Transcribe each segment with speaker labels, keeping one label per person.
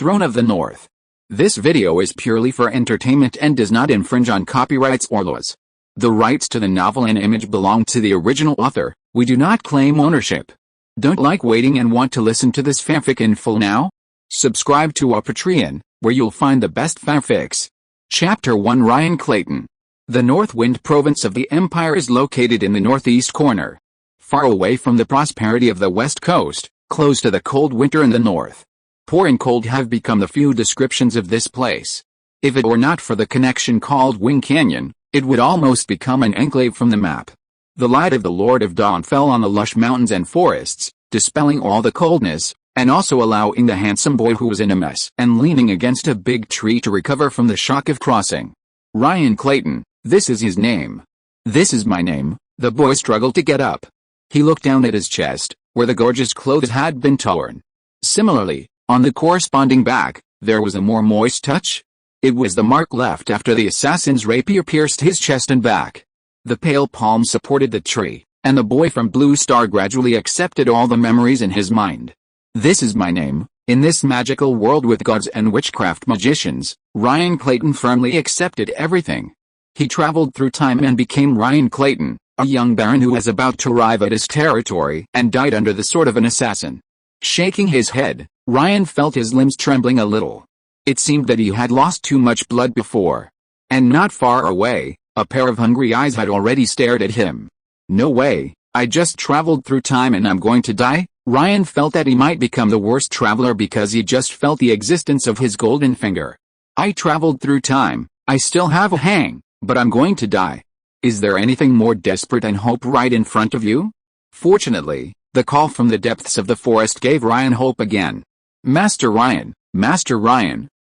Speaker 1: Throne of the North. This video is purely for entertainment and does not infringe on copyrights or laws. The rights to the novel and image belong to the original author. We do not claim ownership. Don't like waiting and want to listen to this fanfic in full now? Subscribe to our Patreon, where you'll find the best fanfics. Chapter 1 Ryan Clayton. The North Wind province of the Empire is located in the northeast corner. Far away from the prosperity of the west coast, close to the cold winter in the north. Poor and cold have become the few descriptions of this place. If it were not for the connection called Wing Canyon, it would almost become an enclave from the map. The light of the Lord of Dawn fell on the lush mountains and forests, dispelling all the coldness, and also allowing the handsome boy who was in a mess and leaning against a big tree to recover from the shock of crossing. Ryan Clayton, this is his name. This is my name. The boy struggled to get up. He looked down at his chest, where the gorgeous clothes had been torn. Similarly, on the corresponding back, there was a more moist touch. It was the mark left after the assassin's rapier pierced his chest and back. The pale palm supported the tree, and the boy from Blue Star gradually accepted all the memories in his mind. This is my name. In this magical world with gods and witchcraft magicians, Ryan Clayton firmly accepted everything. He traveled through time and became Ryan Clayton, a young baron who was about to arrive at his territory and died under the sword of an assassin. Shaking his head, Ryan felt his limbs trembling a little. It seemed that he had lost too much blood before. And not far away, a pair of hungry eyes had already stared at him. No way, I just traveled through time and I'm going to die? Ryan felt that he might become the worst traveler because he just felt the existence of his golden finger. I traveled through time, I still have a hang, but I'm going to die. Is there anything more desperate than hope right in front of you? Fortunately, the call from the depths of the forest gave Ryan hope again. Master Ryan,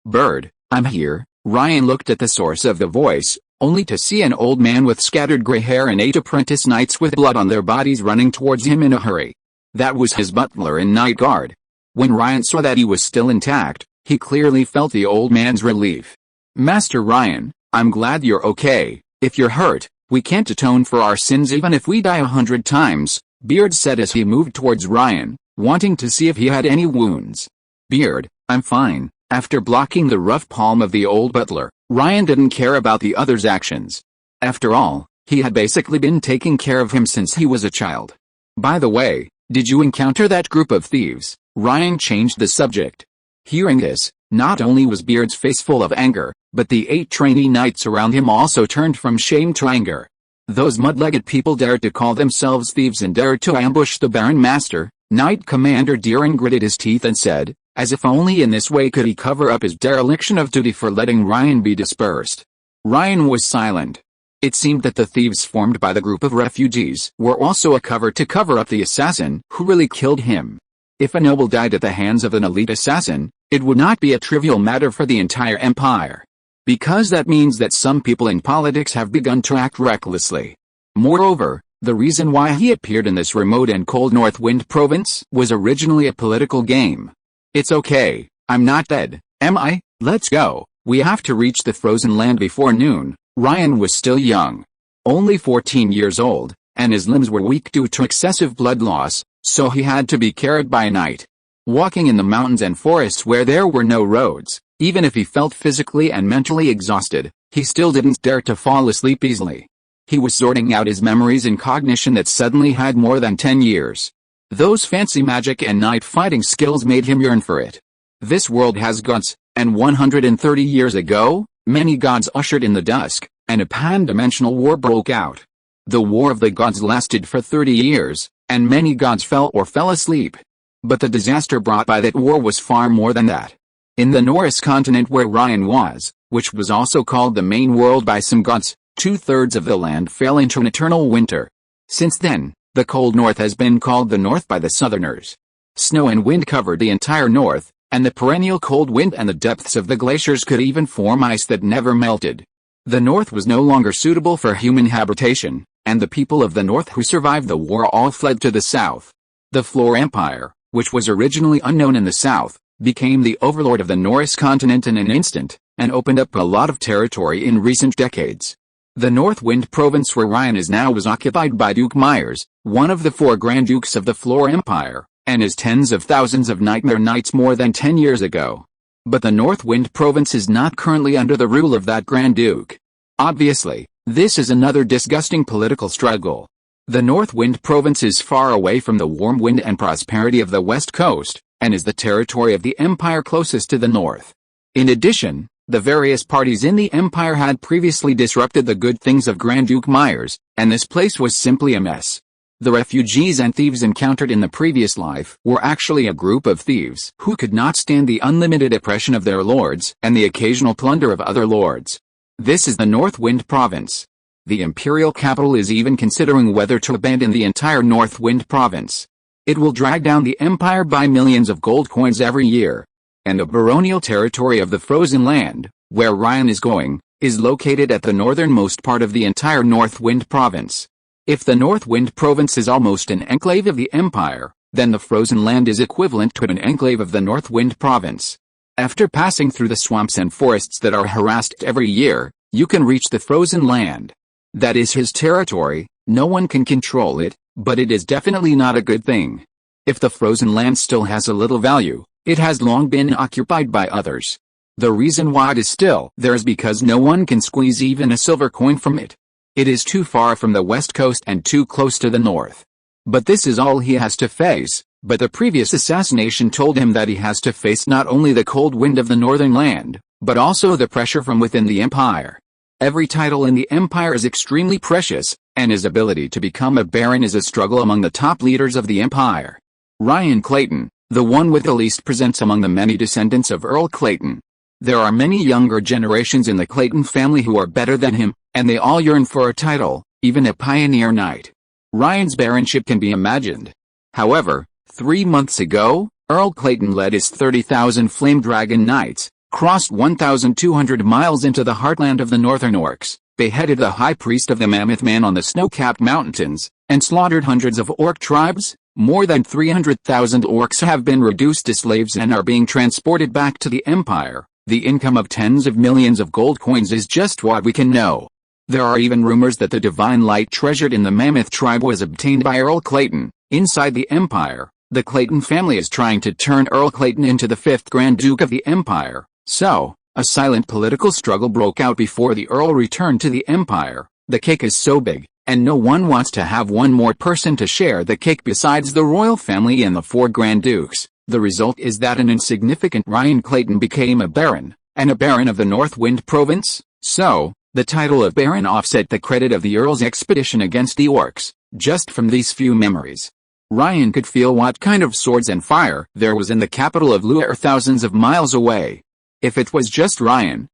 Speaker 1: bird, I'm here. Ryan looked at the source of the voice, only to see an old man with scattered gray hair and 8 apprentice knights with blood on their bodies running towards him in a hurry. That was his butler and night guard. When Ryan saw that he was still intact, he clearly felt the old man's relief. Master Ryan, I'm glad you're okay. If you're hurt, we can't atone for our sins even if we die 100 times, Beard said as he moved towards Ryan, wanting to see if he had any wounds. Beard, I'm fine. After blocking the rough palm of the old butler, Ryan didn't care about the other's actions. After all, he had basically been taking care of him since he was a child. By the way, did you encounter that group of thieves? Ryan changed the subject. Hearing this, not only was Beard's face full of anger, but the 8 trainee knights around him also turned from shame to anger. Those mud-legged people dared to call themselves thieves and dared to ambush the Baron Master. Knight Commander Deering gritted his teeth and said, as if only in this way could he cover up his dereliction of duty for letting Ryan be dispersed. Ryan was silent. It seemed that the thieves formed by the group of refugees were also a cover to cover up the assassin who really killed him. If a noble died at the hands of an elite assassin, it would not be a trivial matter for the entire empire. Because that means that some people in politics have begun to act recklessly. Moreover, the reason why he appeared in this remote and cold North Wind province was originally a political game. It's okay, I'm not dead, am I? Let's go, we have to reach the frozen land before noon. Ryan was still young. Only 14 years old, and his limbs were weak due to excessive blood loss, so he had to be carried by night. Walking in the mountains and forests where there were no roads, even if he felt physically and mentally exhausted, he still didn't dare to fall asleep easily. He was sorting out his memories in cognition that suddenly had more than 10 years. Those fancy magic and night fighting skills made him yearn for it. This world has gods, and 130 years ago, many gods ushered in the dusk, and a pan-dimensional war broke out. The War of the Gods lasted for 30 years, and many gods fell asleep. But the disaster brought by that war was far more than that. In the Norris continent where Ryan was, which was also called the main world by some gods, 2/3 of the land fell into an eternal winter. Since then, the cold north has been called the North by the Southerners. Snow and wind covered the entire north, and the perennial cold wind and the depths of the glaciers could even form ice that never melted. The north was no longer suitable for human habitation, and the people of the north who survived the war all fled to the south. The Floor Empire, which was originally unknown in the south, became the overlord of the Norris continent in an instant, and opened up a lot of territory in recent decades. The North Wind province where Ryan is now was occupied by Duke Myers, one of the 4 Grand Dukes of the Floor Empire, and his tens of thousands of Nightmare Knights more than 10 years ago. But the North Wind Province is not currently under the rule of that Grand Duke. Obviously, this is another disgusting political struggle. The North Wind Province is far away from the warm wind and prosperity of the West Coast, and is the territory of the Empire closest to the north. In addition, the various parties in the Empire had previously disrupted the good things of Grand Duke Myers, and this place was simply a mess. The refugees and thieves encountered in the previous life were actually a group of thieves who could not stand the unlimited oppression of their lords and the occasional plunder of other lords. This is the North Wind Province. The imperial capital is even considering whether to abandon the entire North Wind Province. It will drag down the empire by millions of gold coins every year. And the baronial territory of the Frozen Land, where Ryan is going, is located at the northernmost part of the entire North Wind Province. If the North Wind Province is almost an enclave of the empire, then the Frozen Land is equivalent to an enclave of the North Wind Province. After passing through the swamps and forests that are harassed every year, you can reach the Frozen Land. That is his territory, no one can control it, but it is definitely not a good thing. If the Frozen Land still has a little value, it has long been occupied by others. The reason why it is still there is because no one can squeeze even a silver coin from it. It is too far from the west coast and too close to the north. But this is all he has to face, but the previous assassination told him that he has to face not only the cold wind of the northern land, but also the pressure from within the empire. Every title in the empire is extremely precious, and his ability to become a baron is a struggle among the top leaders of the empire. Ryan Clayton, the one with the least presents among the many descendants of Earl Clayton. There are many younger generations in the Clayton family who are better than him, and they all yearn for a title, even a pioneer knight. Ryan's baronship can be imagined. However, 3 months ago, Earl Clayton led his 30,000 Flame Dragon Knights, crossed 1,200 miles into the heartland of the Northern Orcs, beheaded the high priest of the Mammoth Man on the snow-capped mountains, and slaughtered hundreds of orc tribes. More than 300,000 orcs have been reduced to slaves and are being transported back to the empire. The income of tens of millions of gold coins is just what we can know. There are even rumors that the divine light treasured in the Mammoth tribe was obtained by Earl Clayton. Inside the empire, the Clayton family is trying to turn Earl Clayton into the 5th Grand Duke of the empire. So, a silent political struggle broke out before the Earl returned to the empire. The cake is so big, and no one wants to have one more person to share the cake besides the royal family and the 4 Grand Dukes. The result is that an insignificant Ryan Clayton became a baron, and a baron of the North Wind Province. So, the title of baron offset the credit of the Earl's expedition against the orcs, just from these few memories. Ryan could feel what kind of swords and fire there was in the capital of Luar thousands of miles away. If it was just Ryan,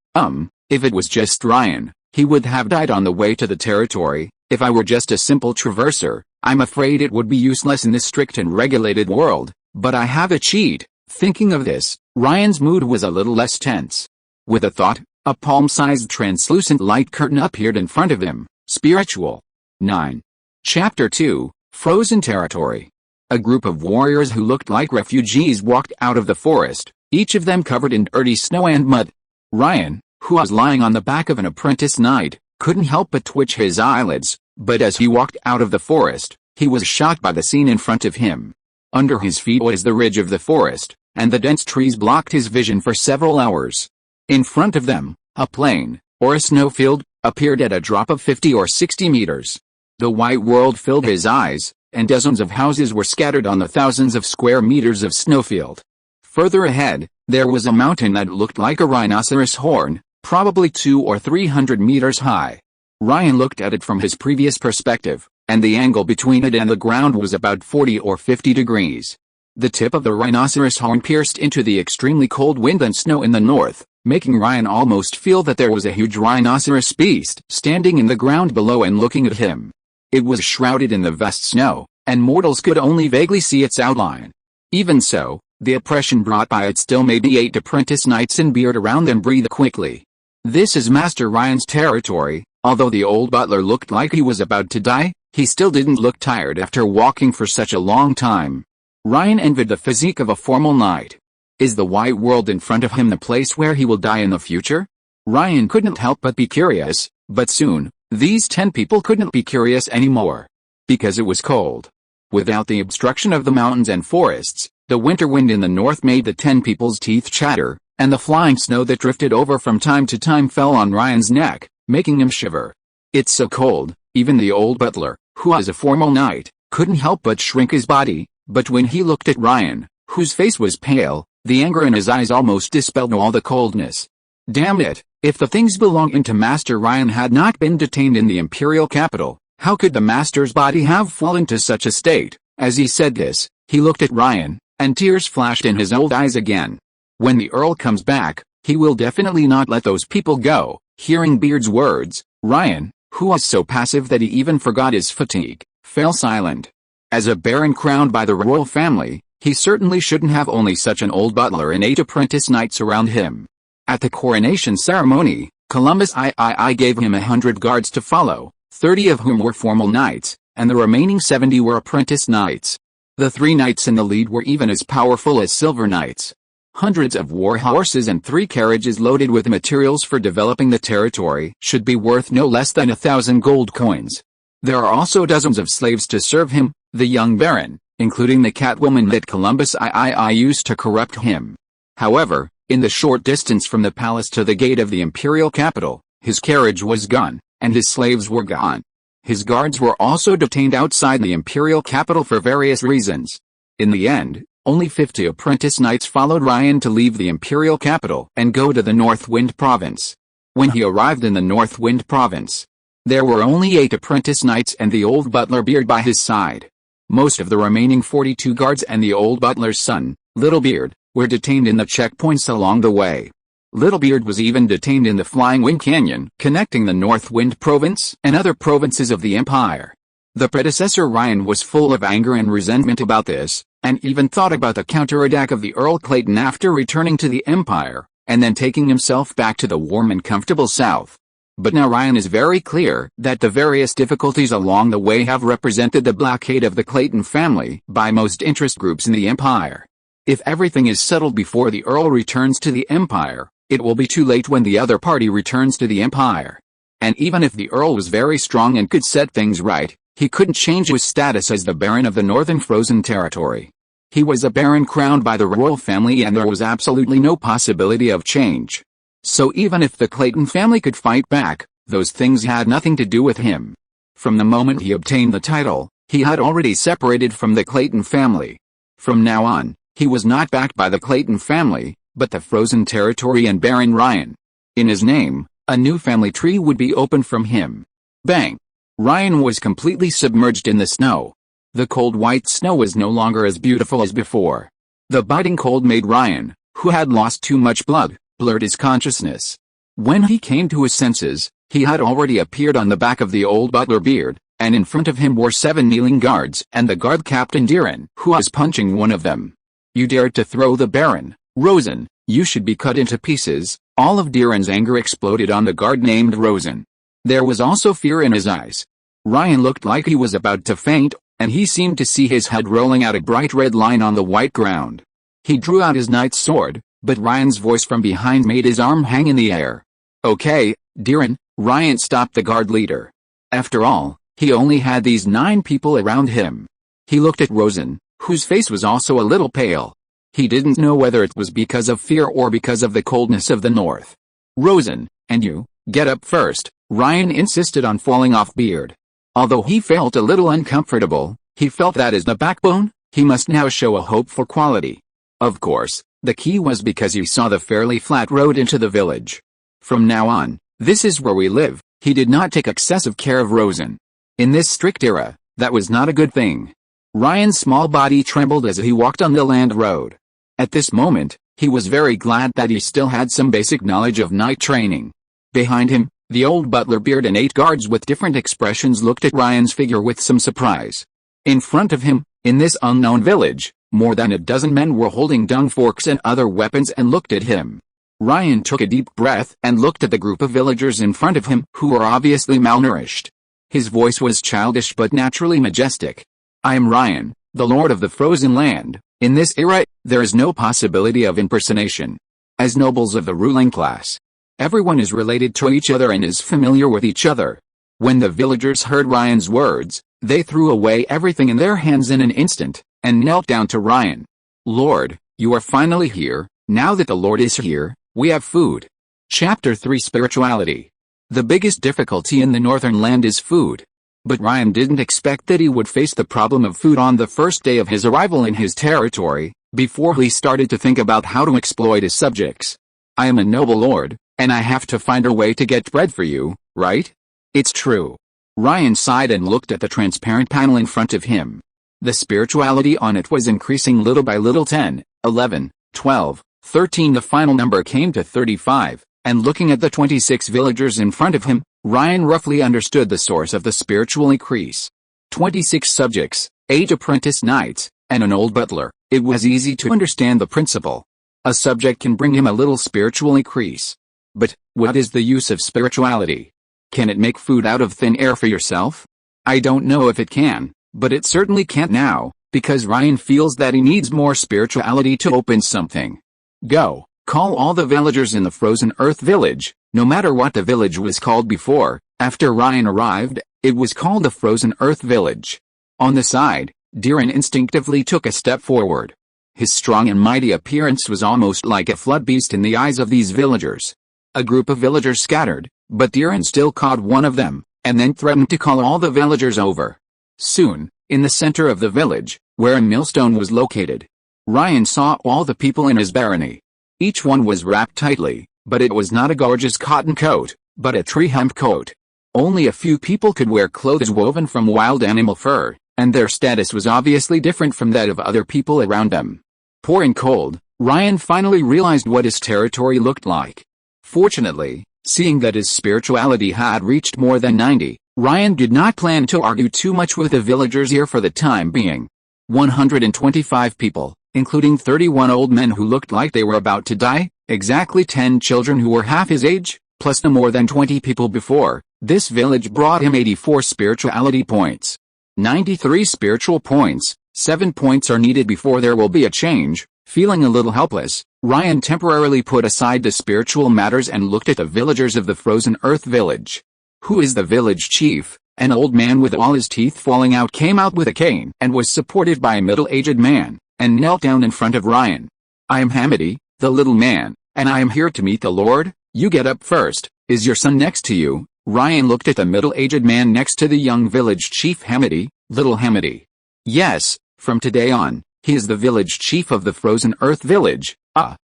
Speaker 1: he would have died on the way to the territory. If I were just a simple traverser, I'm afraid it would be useless in this strict and regulated world, but I have a cheat. Thinking of this, Ryan's mood was a little less tense. With a thought, a palm-sized translucent light curtain appeared in front of him. Spiritual. 9. Chapter 2, Frozen Territory. A group of warriors who looked like refugees walked out of the forest, each of them covered in dirty snow and mud. Ryan, who was lying on the back of an apprentice knight, couldn't help but twitch his eyelids, but as he walked out of the forest, he was shocked by the scene in front of him. Under his feet was the ridge of the forest, and the dense trees blocked his vision for several hours. In front of them, a plain, or a snowfield, appeared at a drop of 50 or 60 meters. The white world filled his eyes, and dozens of houses were scattered on the thousands of square meters of snowfield. Further ahead, there was a mountain that looked like a rhinoceros horn, probably 200 or 300 meters high. Ryan looked at it from his previous perspective, and the angle between it and the ground was about 40 or 50 degrees. The tip of the rhinoceros horn pierced into the extremely cold wind and snow in the north, making Ryan almost feel that there was a huge rhinoceros beast standing in the ground below and looking at him. It was shrouded in the vast snow, and mortals could only vaguely see its outline. Even so, the oppression brought by it still made the 8 apprentice knights in beard around them breathe quickly. This is Master Ryan's territory. Although the old butler looked like he was about to die, he still didn't look tired after walking for such a long time. Ryan envied the physique of a formal knight. Is the white world in front of him the place where he will die in the future? Ryan couldn't help but be curious, but soon, these 10 people couldn't be curious anymore. Because it was cold. Without the obstruction of the mountains and forests, the winter wind in the north made the 10 people's teeth chatter, and the flying snow that drifted over from time to time fell on Ryan's neck, making him shiver. "It's so cold." Even the old butler, who was a formal knight, couldn't help but shrink his body, but when he looked at Ryan, whose face was pale, the anger in his eyes almost dispelled all the coldness. Damn it, if the things belonging to Master Ryan had not been detained in the imperial capital, how could the master's body have fallen to such a state? As he said this, he looked at Ryan, and tears flashed in his old eyes again. When the Earl comes back, he will definitely not let those people go. Hearing Beard's words, Ryan, who was so passive that he even forgot his fatigue, fell silent. As a baron crowned by the royal family, he certainly shouldn't have only such an old butler and 8 apprentice knights around him. At the coronation ceremony, Columbus III gave him 100 guards to follow, 30 of whom were formal knights, and the remaining 70 were apprentice knights. The 3 knights in the lead were even as powerful as silver knights. Hundreds of war horses and 3 carriages loaded with materials for developing the territory should be worth no less than 1,000 gold coins. There are also dozens of slaves to serve him, the young baron, including the catwoman that Columbus III used to corrupt him. However, in the short distance from the palace to the gate of the imperial capital, his carriage was gone, and his slaves were gone. His guards were also detained outside the imperial capital for various reasons. In the end, only 50 apprentice knights followed Ryan to leave the imperial capital and go to the North Wind province. When he arrived in the North Wind province, there were only 8 apprentice knights and the old butler Beard by his side. Most of the remaining 42 guards and the old butler's son, Little Beard, were detained in the checkpoints along the way. Little Beard was even detained in the Flying Wing Canyon connecting the North Wind province and other provinces of the empire. The predecessor Ryan was full of anger and resentment about this, and even thought about the counterattack of the Earl Clayton after returning to the empire, and then taking himself back to the warm and comfortable south. But now Ryan is very clear that the various difficulties along the way have represented the blockade of the Clayton family by most interest groups in the empire. If everything is settled before the Earl returns to the empire, it will be too late when the other party returns to the empire. And even if the Earl was very strong and could set things right, he couldn't change his status as the Baron of the Northern Frozen Territory. He was a Baron crowned by the royal family and there was absolutely no possibility of change. So even if the Clayton family could fight back, those things had nothing to do with him. From the moment he obtained the title, he had already separated from the Clayton family. From now on, he was not backed by the Clayton family, but the Frozen Territory and Baron Ryan. In his name, a new family tree would be opened from him. Bang! Ryan was completely submerged in the snow. The cold white snow was no longer as beautiful as before. The biting cold made Ryan, who had lost too much blood, blurred his consciousness. When he came to his senses, he had already appeared on the back of the old butler Beard, and in front of him were 7 kneeling guards and the guard captain Diran, who was punching one of them. "You dared to throw the Baron, Rosen, you should be cut into pieces." All of Diran's anger exploded on the guard named Rosen. There was also fear in his eyes. Ryan looked like he was about to faint, and he seemed to see his head rolling out a bright red line on the white ground. He drew out his knight's sword, but Ryan's voice from behind made his arm hang in the air. "Okay, Diran," Ryan stopped the guard leader. After all, he only had these 9 people around him. He looked at Rosen, whose face was also a little pale. He didn't know whether it was because of fear or because of the coldness of the north. "Rosen, and you, get up first," Ryan insisted on falling off Beard. Although he felt a little uncomfortable, he felt that as the backbone, he must now show a hopeful quality. Of course, the key was because he saw the fairly flat road into the village. "From now on, this is where we live." He did not take excessive care of Rosen. In this strict era, that was not a good thing. Ryan's small body trembled as he walked on the land road. At this moment, he was very glad that he still had some basic knowledge of knight training. Behind him, the old butler Beard and 8 guards with different expressions looked at Ryan's figure with some surprise. In front of him, in this unknown village, more than a dozen men were holding dung forks and other weapons and looked at him. Ryan took a deep breath and looked at the group of villagers in front of him who were obviously malnourished. His voice was childish but naturally majestic. "I am Ryan, the Lord of the Frozen Land. In this era, there is no possibility of impersonation. As nobles of the ruling class, everyone is related to each other and is familiar with each other." When the villagers heard Ryan's words, they threw away everything in their hands in an instant, and knelt down to Ryan. "Lord, you are finally here," Now that the Lord is here, we have food. Chapter 3 Spirituality. The biggest difficulty in the northern land is food. But Ryan didn't expect that he would face the problem of food on the first day of his arrival in his territory, before he started to think about how to exploit his subjects. I am a noble lord, and I have to find a way to get bread for you, right? It's true. Ryan sighed and looked at the transparent panel in front of him. The spirituality on it was increasing little by little. 10, 11, 12, 13. The final number came to 35, and looking at the 26 villagers in front of him, Ryan roughly understood the source of the spiritual increase. 26 subjects, 8 apprentice knights, and an old butler. It was easy to understand the principle. A subject can bring him a little spiritual increase. But, what is the use of spirituality? Can it make food out of thin air for yourself? I don't know if it can, but it certainly can't now, because Ryan feels that he needs more spirituality to open something. Go, call all the villagers in the Frozen Earth village. No matter what the village was called before, after Ryan arrived, it was called the Frozen Earth village. On the side, Diren instinctively took a step forward. His strong and mighty appearance was almost like a flood beast in the eyes of these villagers. A group of villagers scattered, but Diren still caught one of them, and then threatened to call all the villagers over. Soon, in the center of the village, where a millstone was located, Ryan saw all the people in his barony. Each one was wrapped tightly, but it was not a gorgeous cotton coat, but a tree hemp coat. Only a few people could wear clothes woven from wild animal fur, and their status was obviously different from that of other people around them. Pouring cold, Ryan finally realized what his territory looked like. Fortunately, seeing that his spirituality had reached more than 90, Ryan did not plan to argue too much with the villagers here for the time being. 125 people, including 31 old men who looked like they were about to die, exactly 10 children who were half his age, plus the more than 20 people before. This village brought him 84 spirituality points. 93 spiritual points, 7 points are needed before there will be a change. Feeling a little helpless, Ryan temporarily put aside the spiritual matters and looked at the villagers of the Frozen Earth village. Who is the village chief? An old man with all his teeth falling out came out with a cane and was supported by a middle-aged man, and knelt down in front of Ryan. I am Hamidi, the little man, and I am here to meet the Lord. You get up first. Is your son next to you? Ryan looked at the middle-aged man next to the young village chief. Hamidi, little Hamidi. Yes, from today on, he is the village chief of the Frozen Earth village.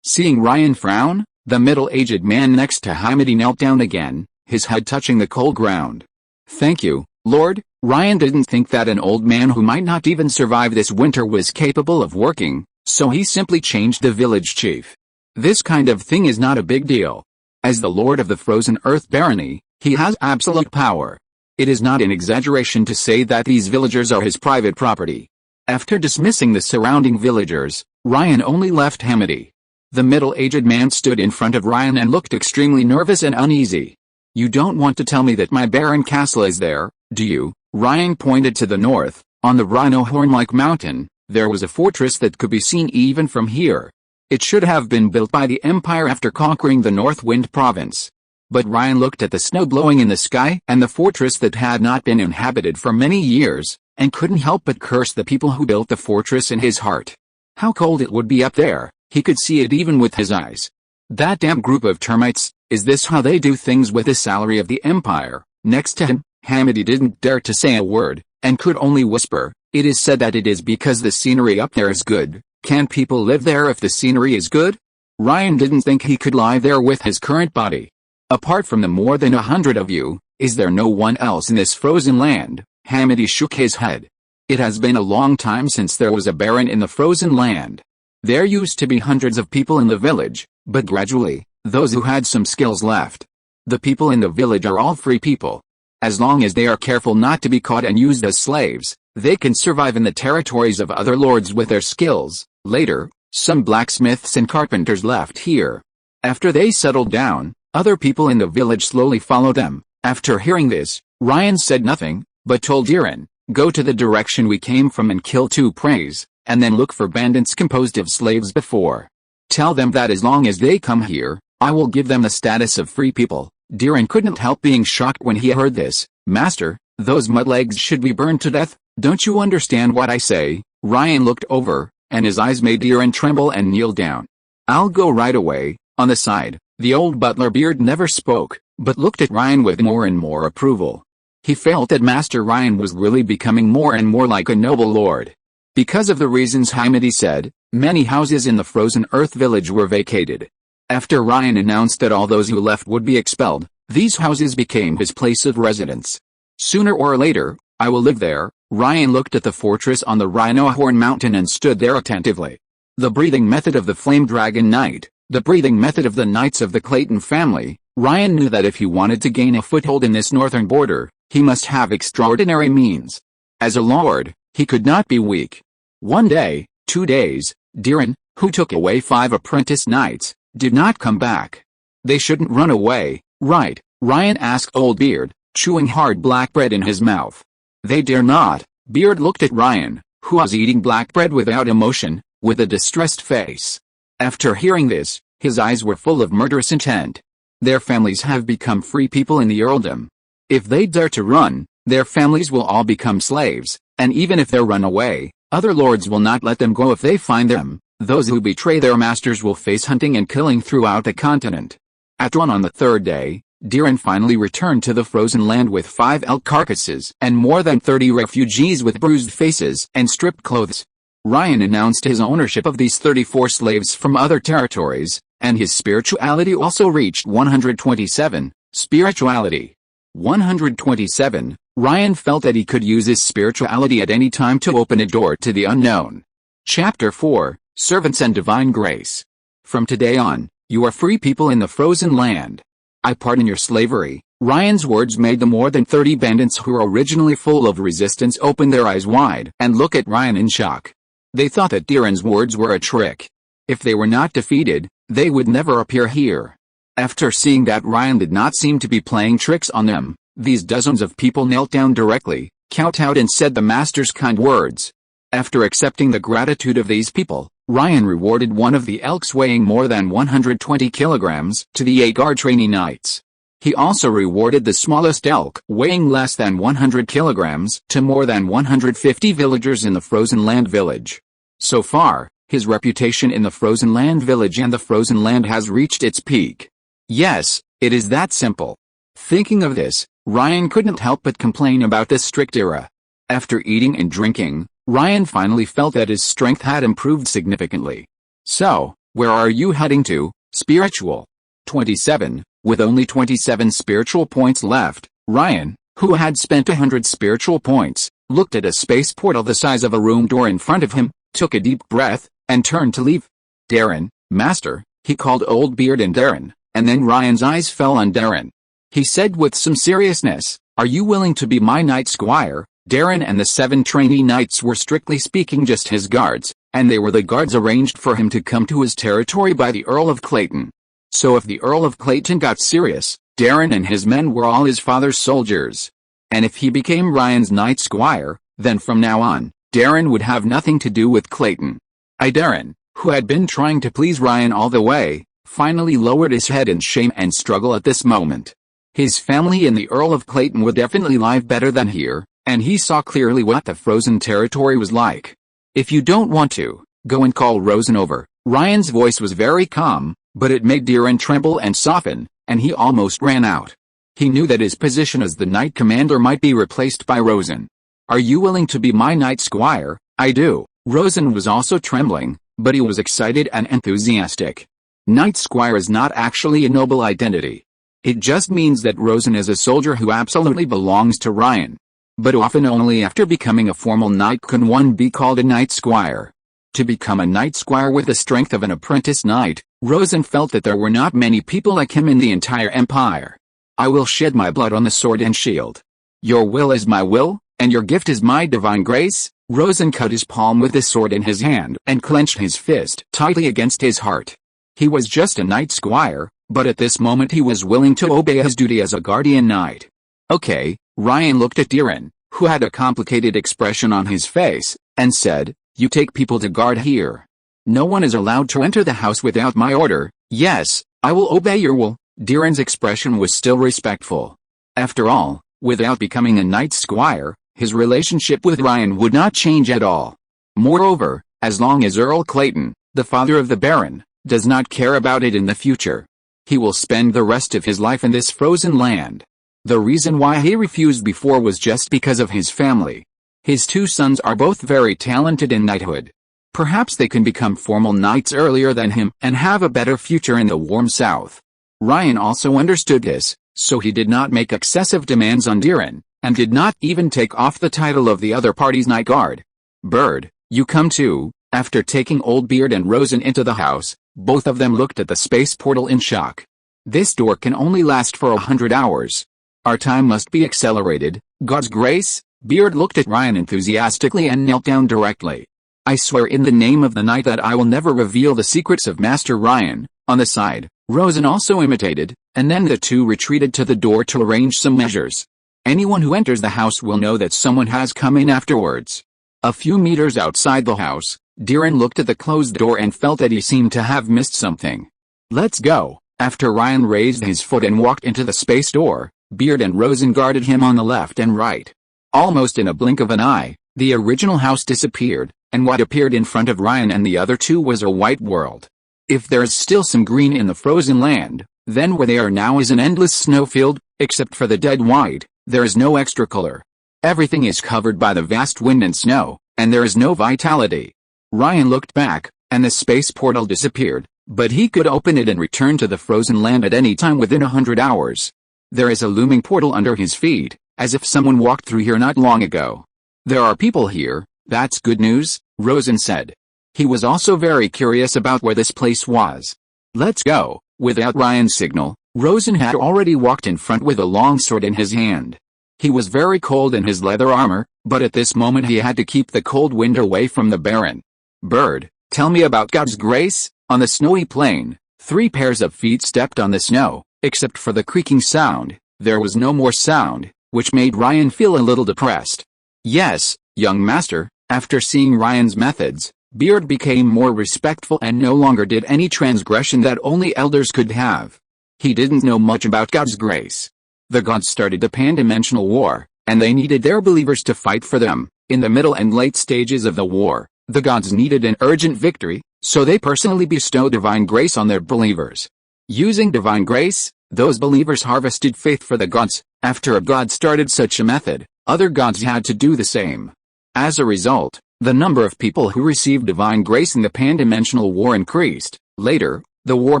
Speaker 1: Seeing Ryan frown, the middle-aged man next to Hamidi knelt down again, his head touching the cold ground. Thank you, Lord. Ryan didn't think that an old man who might not even survive this winter was capable of working, so he simply changed the village chief. This kind of thing is not a big deal. As the Lord of the Frozen Earth barony, he has absolute power. It is not an exaggeration to say that these villagers are his private property. After dismissing the surrounding villagers, Ryan only left Hamidi. The middle-aged man stood in front of Ryan and looked extremely nervous and uneasy. You don't want to tell me that my barren castle is there, do you? Ryan pointed to the north. On the rhino horn-like mountain, there was a fortress that could be seen even from here. It should have been built by the Empire after conquering the North Wind province. But Ryan looked at the snow blowing in the sky and the fortress that had not been inhabited for many years, and couldn't help but curse the people who built the fortress in his heart. How cold it would be up there, he could see it even with his eyes. That damn group of termites, is this how they do things with the salary of the Empire? Next to him, Hamidi didn't dare to say a word, and could only whisper, it is said that it is because the scenery up there is good. Can people live there if the scenery is good? Ryan didn't think he could lie there with his current body. Apart from the more than 100 of you, is there no one else in this frozen land? Hamidi shook his head. It has been a long time since there was a baron in the frozen land. There used to be hundreds of people in the village, but gradually, those who had some skills left. The people in the village are all free people. As long as they are careful not to be caught and used as slaves, they can survive in the territories of other lords with their skills. Later, some blacksmiths and carpenters left here. After they settled down, other people in the village slowly followed them. After hearing this, Ryan said nothing, but told Diren, go to the direction we came from and kill 2 preys, and then look for bandits composed of slaves before. Tell them that as long as they come here, I will give them the status of free people. Diren couldn't help being shocked when he heard this. Master, those mudlegs should be burned to death. Don't you understand what I say? Ryan looked over, and his eyes made Diren tremble and kneel down. I'll go right away." On the side, the old butler Beard never spoke, but looked at Ryan with more and more approval. He felt that Master Ryan was really becoming more and more like a noble lord. Because of the reasons Hamidi said, many houses in the Frozen Earth village were vacated. After Ryan announced that all those who left would be expelled, these houses became his place of residence. "Sooner or later, I will live there." Ryan looked at the fortress on the Rhino Horn Mountain and stood there attentively. The breathing method of the Flame Dragon Knight, the breathing method of the Knights of the Clayton family. Ryan knew that if he wanted to gain a foothold in this northern border, he must have extraordinary means. As a lord, he could not be weak. One day, 2 days, Diren, who took away 5 apprentice knights, did not come back. They shouldn't run away, right? Ryan asked Old Beard, chewing hard black bread in his mouth. They dare not. Beard looked at Ryan, who was eating black bread without emotion, with a distressed face. After hearing this, his eyes were full of murderous intent. Their families have become free people in the earldom. If they dare to run, their families will all become slaves, and even if they run away, other lords will not let them go if they find them. Those who betray their masters will face hunting and killing throughout the continent. At dawn on the 3rd day, Diren finally returned to the frozen land with 5 elk carcasses and more than 30 refugees with bruised faces and stripped clothes. Ryan announced his ownership of these 34 slaves from other territories, and his spirituality also reached 127. Spirituality. 127. Ryan felt that he could use his spirituality at any time to open a door to the unknown. Chapter 4. Servants and Divine Grace. From today on, you are free people in the frozen land. I pardon your slavery. Ryan's words made the more than 30 bandits who were originally full of resistance open their eyes wide and look at Ryan in shock. They thought that Diren's words were a trick. If they were not defeated, they would never appear here. After seeing that Ryan did not seem to be playing tricks on them, these dozens of people knelt down directly, kowtowed and said the master's kind words. After accepting the gratitude of these people, Ryan rewarded one of the elks weighing more than 120 kilograms to the 8 guard trainee knights. He also rewarded the smallest elk weighing less than 100 kilograms to more than 150 villagers in the Frozen Land village. So far, his reputation in the Frozen Land village and the Frozen Land has reached its peak. Yes, it is that simple. Thinking of this, Ryan couldn't help but complain about this strict era. After eating and drinking, Ryan finally felt that his strength had improved significantly. So, where are you heading to, spiritual? 27. With only 27 spiritual points left, Ryan, who had spent 100 spiritual points, looked at a space portal the size of a room door in front of him, took a deep breath, and turned to leave. "Diren, master," he called Old Beard and Diren, and then Ryan's eyes fell on Diren. He said with some seriousness, "Are you willing to be my knight squire?" Diren and the 7 trainee knights were strictly speaking just his guards, and they were the guards arranged for him to come to his territory by the Earl of Clayton. So if the Earl of Clayton got serious, Diren and his men were all his father's soldiers. And if he became Ryan's knight squire, then from now on, Diren would have nothing to do with Clayton. Diren, who had been trying to please Ryan all the way, finally lowered his head in shame and struggle at this moment. His family in the Earl of Clayton would definitely live better than here, and he saw clearly what the frozen territory was like. "If you don't want to, go and call Rosen over." Ryan's voice was very calm, but it made Diren tremble and soften, and he almost ran out. He knew that his position as the knight commander might be replaced by Rosen. "Are you willing to be my knight squire?" "I do." Rosen was also trembling, but he was excited and enthusiastic. Knight squire is not actually a noble identity. It just means that Rosen is a soldier who absolutely belongs to Ryan. But often only after becoming a formal knight can one be called a knight squire. To become a knight squire with the strength of an apprentice knight, Rosen felt that there were not many people like him in the entire empire. "I will shed my blood on the sword and shield. Your will is my will, and your gift is my divine grace." Rosen cut his palm with the sword in his hand and clenched his fist tightly against his heart. He was just a knight squire, but at this moment he was willing to obey his duty as a guardian knight. "Okay." Ryan looked at Diren, who had a complicated expression on his face, and said, "You take people to guard here. No one is allowed to enter the house without my order." "Yes, I will obey your will." Diren's expression was still respectful. After all, without becoming a knight squire, his relationship with Ryan would not change at all. Moreover, as long as Earl Clayton, the father of the Baron, does not care about it in the future. He will spend the rest of his life in this frozen land. The reason why he refused before was just because of his family. His 2 sons are both very talented in knighthood. Perhaps they can become formal knights earlier than him and have a better future in the warm south. Ryan also understood this, so he did not make excessive demands on Diren, and did not even take off the title of the other party's Night Guard. "Bird, you come too." After taking Old Beard and Rosen into the house, both of them looked at the space portal in shock. "This door can only last for 100 hours. Our time must be accelerated, God's grace." Beard looked at Ryan enthusiastically and knelt down directly. "I swear in the name of the night that I will never reveal the secrets of Master Ryan." On the side, Rosen also imitated, and then the two retreated to the door to arrange some measures. Anyone who enters the house will know that someone has come in afterwards. A few meters outside the house, Diren looked at the closed door and felt that he seemed to have missed something. "Let's go." After Ryan raised his foot and walked into the space door, Beard and Rosen guarded him on the left and right. Almost in a blink of an eye, the original house disappeared, and what appeared in front of Ryan and the other two was a white world. If there is still some green in the frozen land, then where they are now is an endless snowfield, except for the dead white, there is no extra color. Everything is covered by the vast wind and snow, and there is no vitality. Ryan looked back, and the space portal disappeared, but he could open it and return to the frozen land at any time within 100 hours. There is a looming portal under his feet, as if someone walked through here not long ago. "There are people here, that's good news," Rosen said. He was also very curious about where this place was. "Let's go." Without Ryan's signal, Rosen had already walked in front with a long sword in his hand. He was very cold in his leather armor, but at this moment he had to keep the cold wind away from the Baron. "Bird, tell me about God's grace." On the snowy plain, 3 pairs of feet stepped on the snow. Except for the creaking sound, there was no more sound, which made Ryan feel a little depressed. "Yes, young master." After seeing Ryan's methods, Beard became more respectful and no longer did any transgression that only elders could have. He didn't know much about God's grace. The gods started the pan-dimensional war, and they needed their believers to fight for them. In the middle and late stages of the war, the gods needed an urgent victory, so they personally bestowed divine grace on their believers. Using divine grace, those believers harvested faith for the gods. After a god started such a method, other gods had to do the same. As a result, the number of people who received divine grace in the pan-dimensional war increased. Later, the war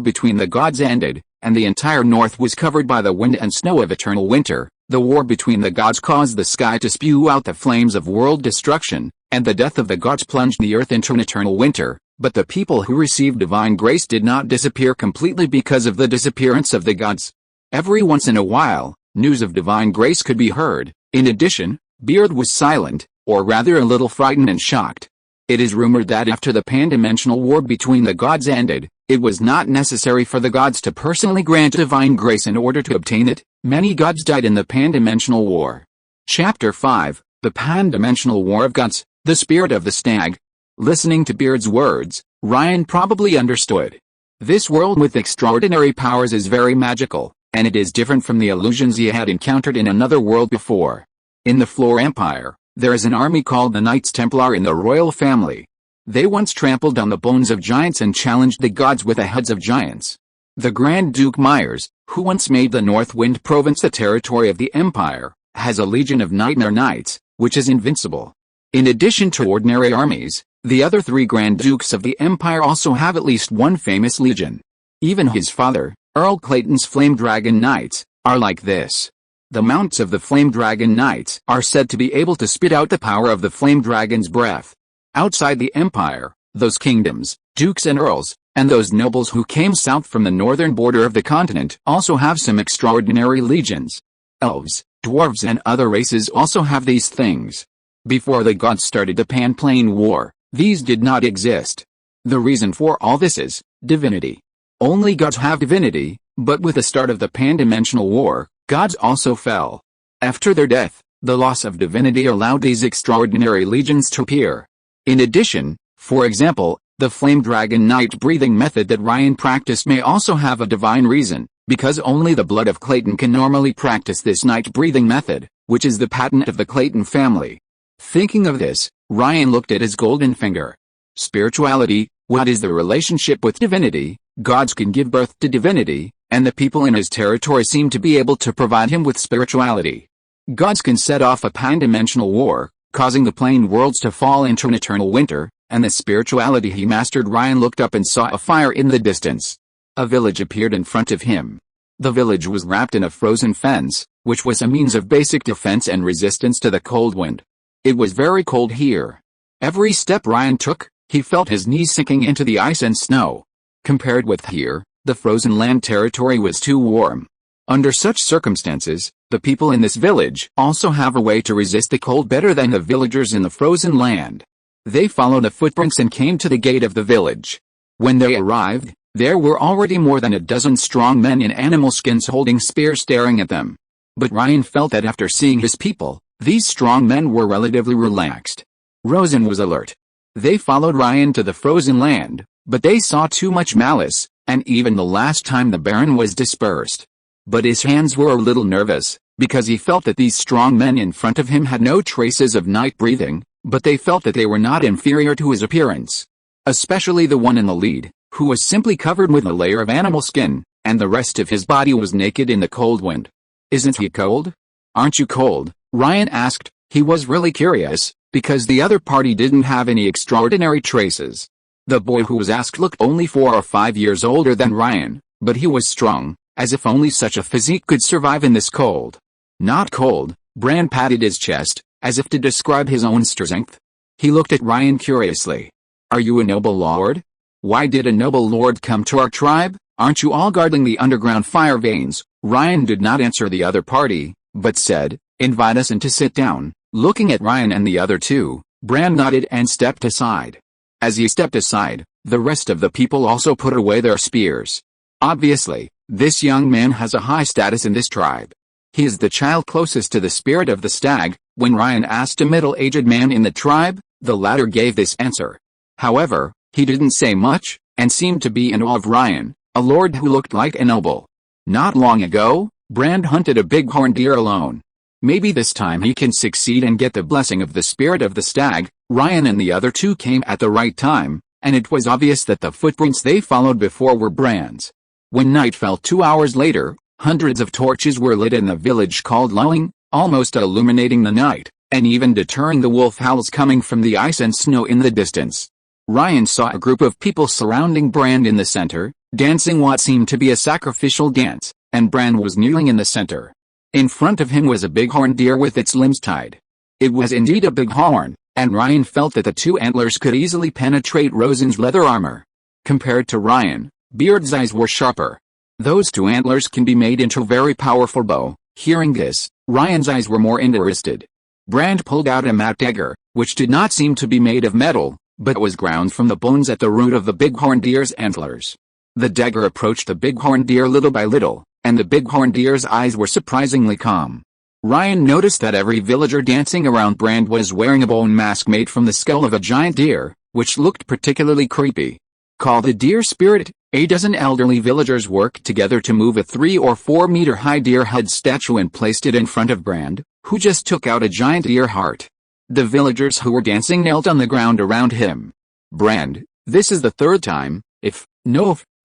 Speaker 1: between the gods ended, and the entire north was covered by the wind and snow of eternal winter. The war between the gods caused the sky to spew out the flames of world destruction, and the death of the gods plunged the earth into an eternal winter. But the people who received divine grace did not disappear completely because of the disappearance of the gods. Every once in a while, news of divine grace could be heard. In addition, Beard was silent, or rather a little frightened and shocked. It is rumored that after the pan-dimensional war between the gods ended, it was not necessary for the gods to personally grant divine grace in order to obtain it. Many gods died in the pan-dimensional war. Chapter 5, The Pan-Dimensional War of Gods, the Spirit of the Stag. Listening to Beard's words, Ryan probably understood. This world with extraordinary powers is very magical, and it is different from the illusions he had encountered in another world before. In the Floor Empire, there is an army called the Knights Templar in the royal family. They once trampled on the bones of giants and challenged the gods with the heads of giants. The Grand Duke Myers, who once made the North Wind province the territory of the empire, has a legion of Nightmare Knights, which is invincible. In addition to ordinary armies, the other 3 Grand Dukes of the Empire also have at least one famous legion. Even his father, Earl Clayton's Flame Dragon Knights, are like this. The mounts of the Flame Dragon Knights are said to be able to spit out the power of the Flame Dragon's breath. Outside the Empire, those kingdoms, dukes and earls, and those nobles who came south from the northern border of the continent also have some extraordinary legions. Elves, dwarves and other races also have these things. Before the gods started the Pan-Plane War, these did not exist. The reason for all this is divinity. Only gods have divinity, but with the start of the pan-dimensional war, gods also fell. After their death, the loss of divinity allowed these extraordinary legions to appear. In addition, for example, the Flame Dragon Knight breathing method that Ryan practiced may also have a divine reason, because only the blood of Clayton can normally practice this night breathing method, which is the patent of the Clayton family. Thinking of this, Ryan looked at his golden finger. Spirituality, What is the relationship with divinity? Gods can give birth to divinity, and the people in his territory seem to be able to provide him with spirituality. Gods can set off a pan-dimensional war, causing the plane worlds to fall into an eternal winter, and the spirituality he mastered. Ryan looked up and saw a fire in the distance. A village appeared in front of him. The village was wrapped in a frozen fence, which was a means of basic defense and resistance to the cold wind. It was very cold here. Every step Ryan took, he felt his knees sinking into the ice and snow. Compared with here, the frozen land territory was too warm. Under such circumstances, the people in this village also have a way to resist the cold better than the villagers in the frozen land. They followed the footprints and came to the gate of the village. When they arrived, there were already more than a dozen strong men in animal skins holding spears staring at them. But Ryan felt that after seeing his people, these strong men were relatively relaxed. Rosen was alert. They followed Ryan to the frozen land, but they saw too much malice, and even the last time the Baron was dispersed. But his hands were a little nervous, because he felt that these strong men in front of him had no traces of night breathing, but they felt that they were not inferior to his appearance. Especially the one in the lead, who was simply covered with a layer of animal skin, and the rest of his body was naked in the cold wind. "Isn't he cold? Aren't you cold?" Ryan asked. He was really curious, because the other party didn't have any extraordinary traces. The boy who was asked looked only 4 or 5 years older than Ryan, but he was strong, as if only such a physique could survive in this cold. "Not cold," Bran patted his chest, as if to describe his own strength. He looked at Ryan curiously. "Are you a noble lord? Why did a noble lord come to our tribe? Aren't you all guarding the underground fire veins?" Ryan did not answer the other party, but said, "Invite us in to sit down." Looking at Ryan and the other two, Bran nodded and stepped aside. As he stepped aside, the rest of the people also put away their spears. Obviously, this young man has a high status in this tribe. He is the child closest to the spirit of the stag. When Ryan asked a middle-aged man in the tribe, the latter gave this answer. However, he didn't say much, and seemed to be in awe of Ryan, a lord who looked like a noble. Not long ago, Bran hunted a bighorn deer alone. Maybe this time he can succeed and get the blessing of the spirit of the stag. Ryan and the other two came at the right time, and it was obvious that the footprints they followed before were Bran's. When night fell 2 hours later, hundreds of torches were lit in the village called Lulling, almost illuminating the night, and even deterring the wolf howls coming from the ice and snow in the distance. Ryan saw a group of people surrounding Bran in the center, dancing what seemed to be a sacrificial dance, and Bran was kneeling in the center. In front of him was a bighorn deer with its limbs tied. It was indeed a bighorn, and Ryan felt that the two antlers could easily penetrate Rosen's leather armor. Compared to Ryan, Beard's eyes were sharper. Those two antlers can be made into a very powerful bow. Hearing this, Ryan's eyes were more interested. Bran pulled out a matte dagger, which did not seem to be made of metal, but was ground from the bones at the root of the bighorn deer's antlers. The dagger approached the bighorn deer little by little, and the bighorn deer's eyes were surprisingly calm. Ryan noticed that every villager dancing around Bran was wearing a bone mask made from the skull of a giant deer, which looked particularly creepy. Called the deer spirit, a dozen elderly villagers worked together to move a 3 or 4 meter high deer head statue and placed it in front of Bran, who just took out a giant deer heart. The villagers who were dancing knelt on the ground around him. "Bran, this is the 3rd time, if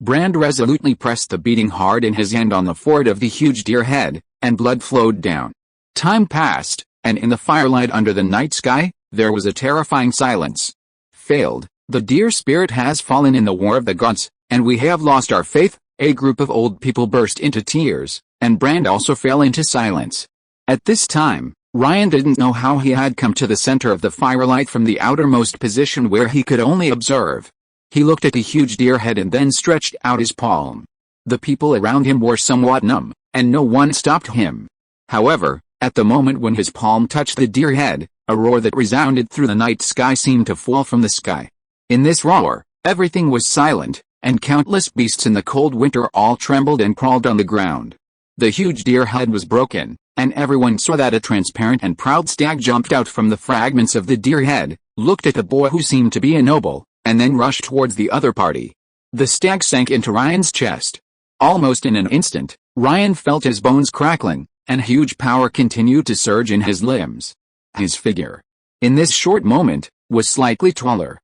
Speaker 1: Bran resolutely pressed the beating hard in his hand on the forehead of the huge deer head, and blood flowed down. Time passed, and in the firelight under the night sky, there was a terrifying silence. "Failed, the deer spirit has fallen in the war of the gods, and we have lost our faith." A group of old people burst into tears, and Bran also fell into silence. At this time, Ryan didn't know how he had come to the center of the firelight from the outermost position where he could only observe. He looked at the huge deer head and then stretched out his palm. The people around him were somewhat numb, and no one stopped him. However, at the moment when his palm touched the deer head, a roar that resounded through the night sky seemed to fall from the sky. In this roar, everything was silent, and countless beasts in the cold winter all trembled and crawled on the ground. The huge deer head was broken, and everyone saw that a transparent and proud stag jumped out from the fragments of the deer head, looked at the boy who seemed to be a noble, and then rushed towards the other party. The stag sank into Ryan's chest. Almost in an instant, Ryan felt his bones crackling, and huge power continued to surge in his limbs. His figure, in this short moment, was slightly taller.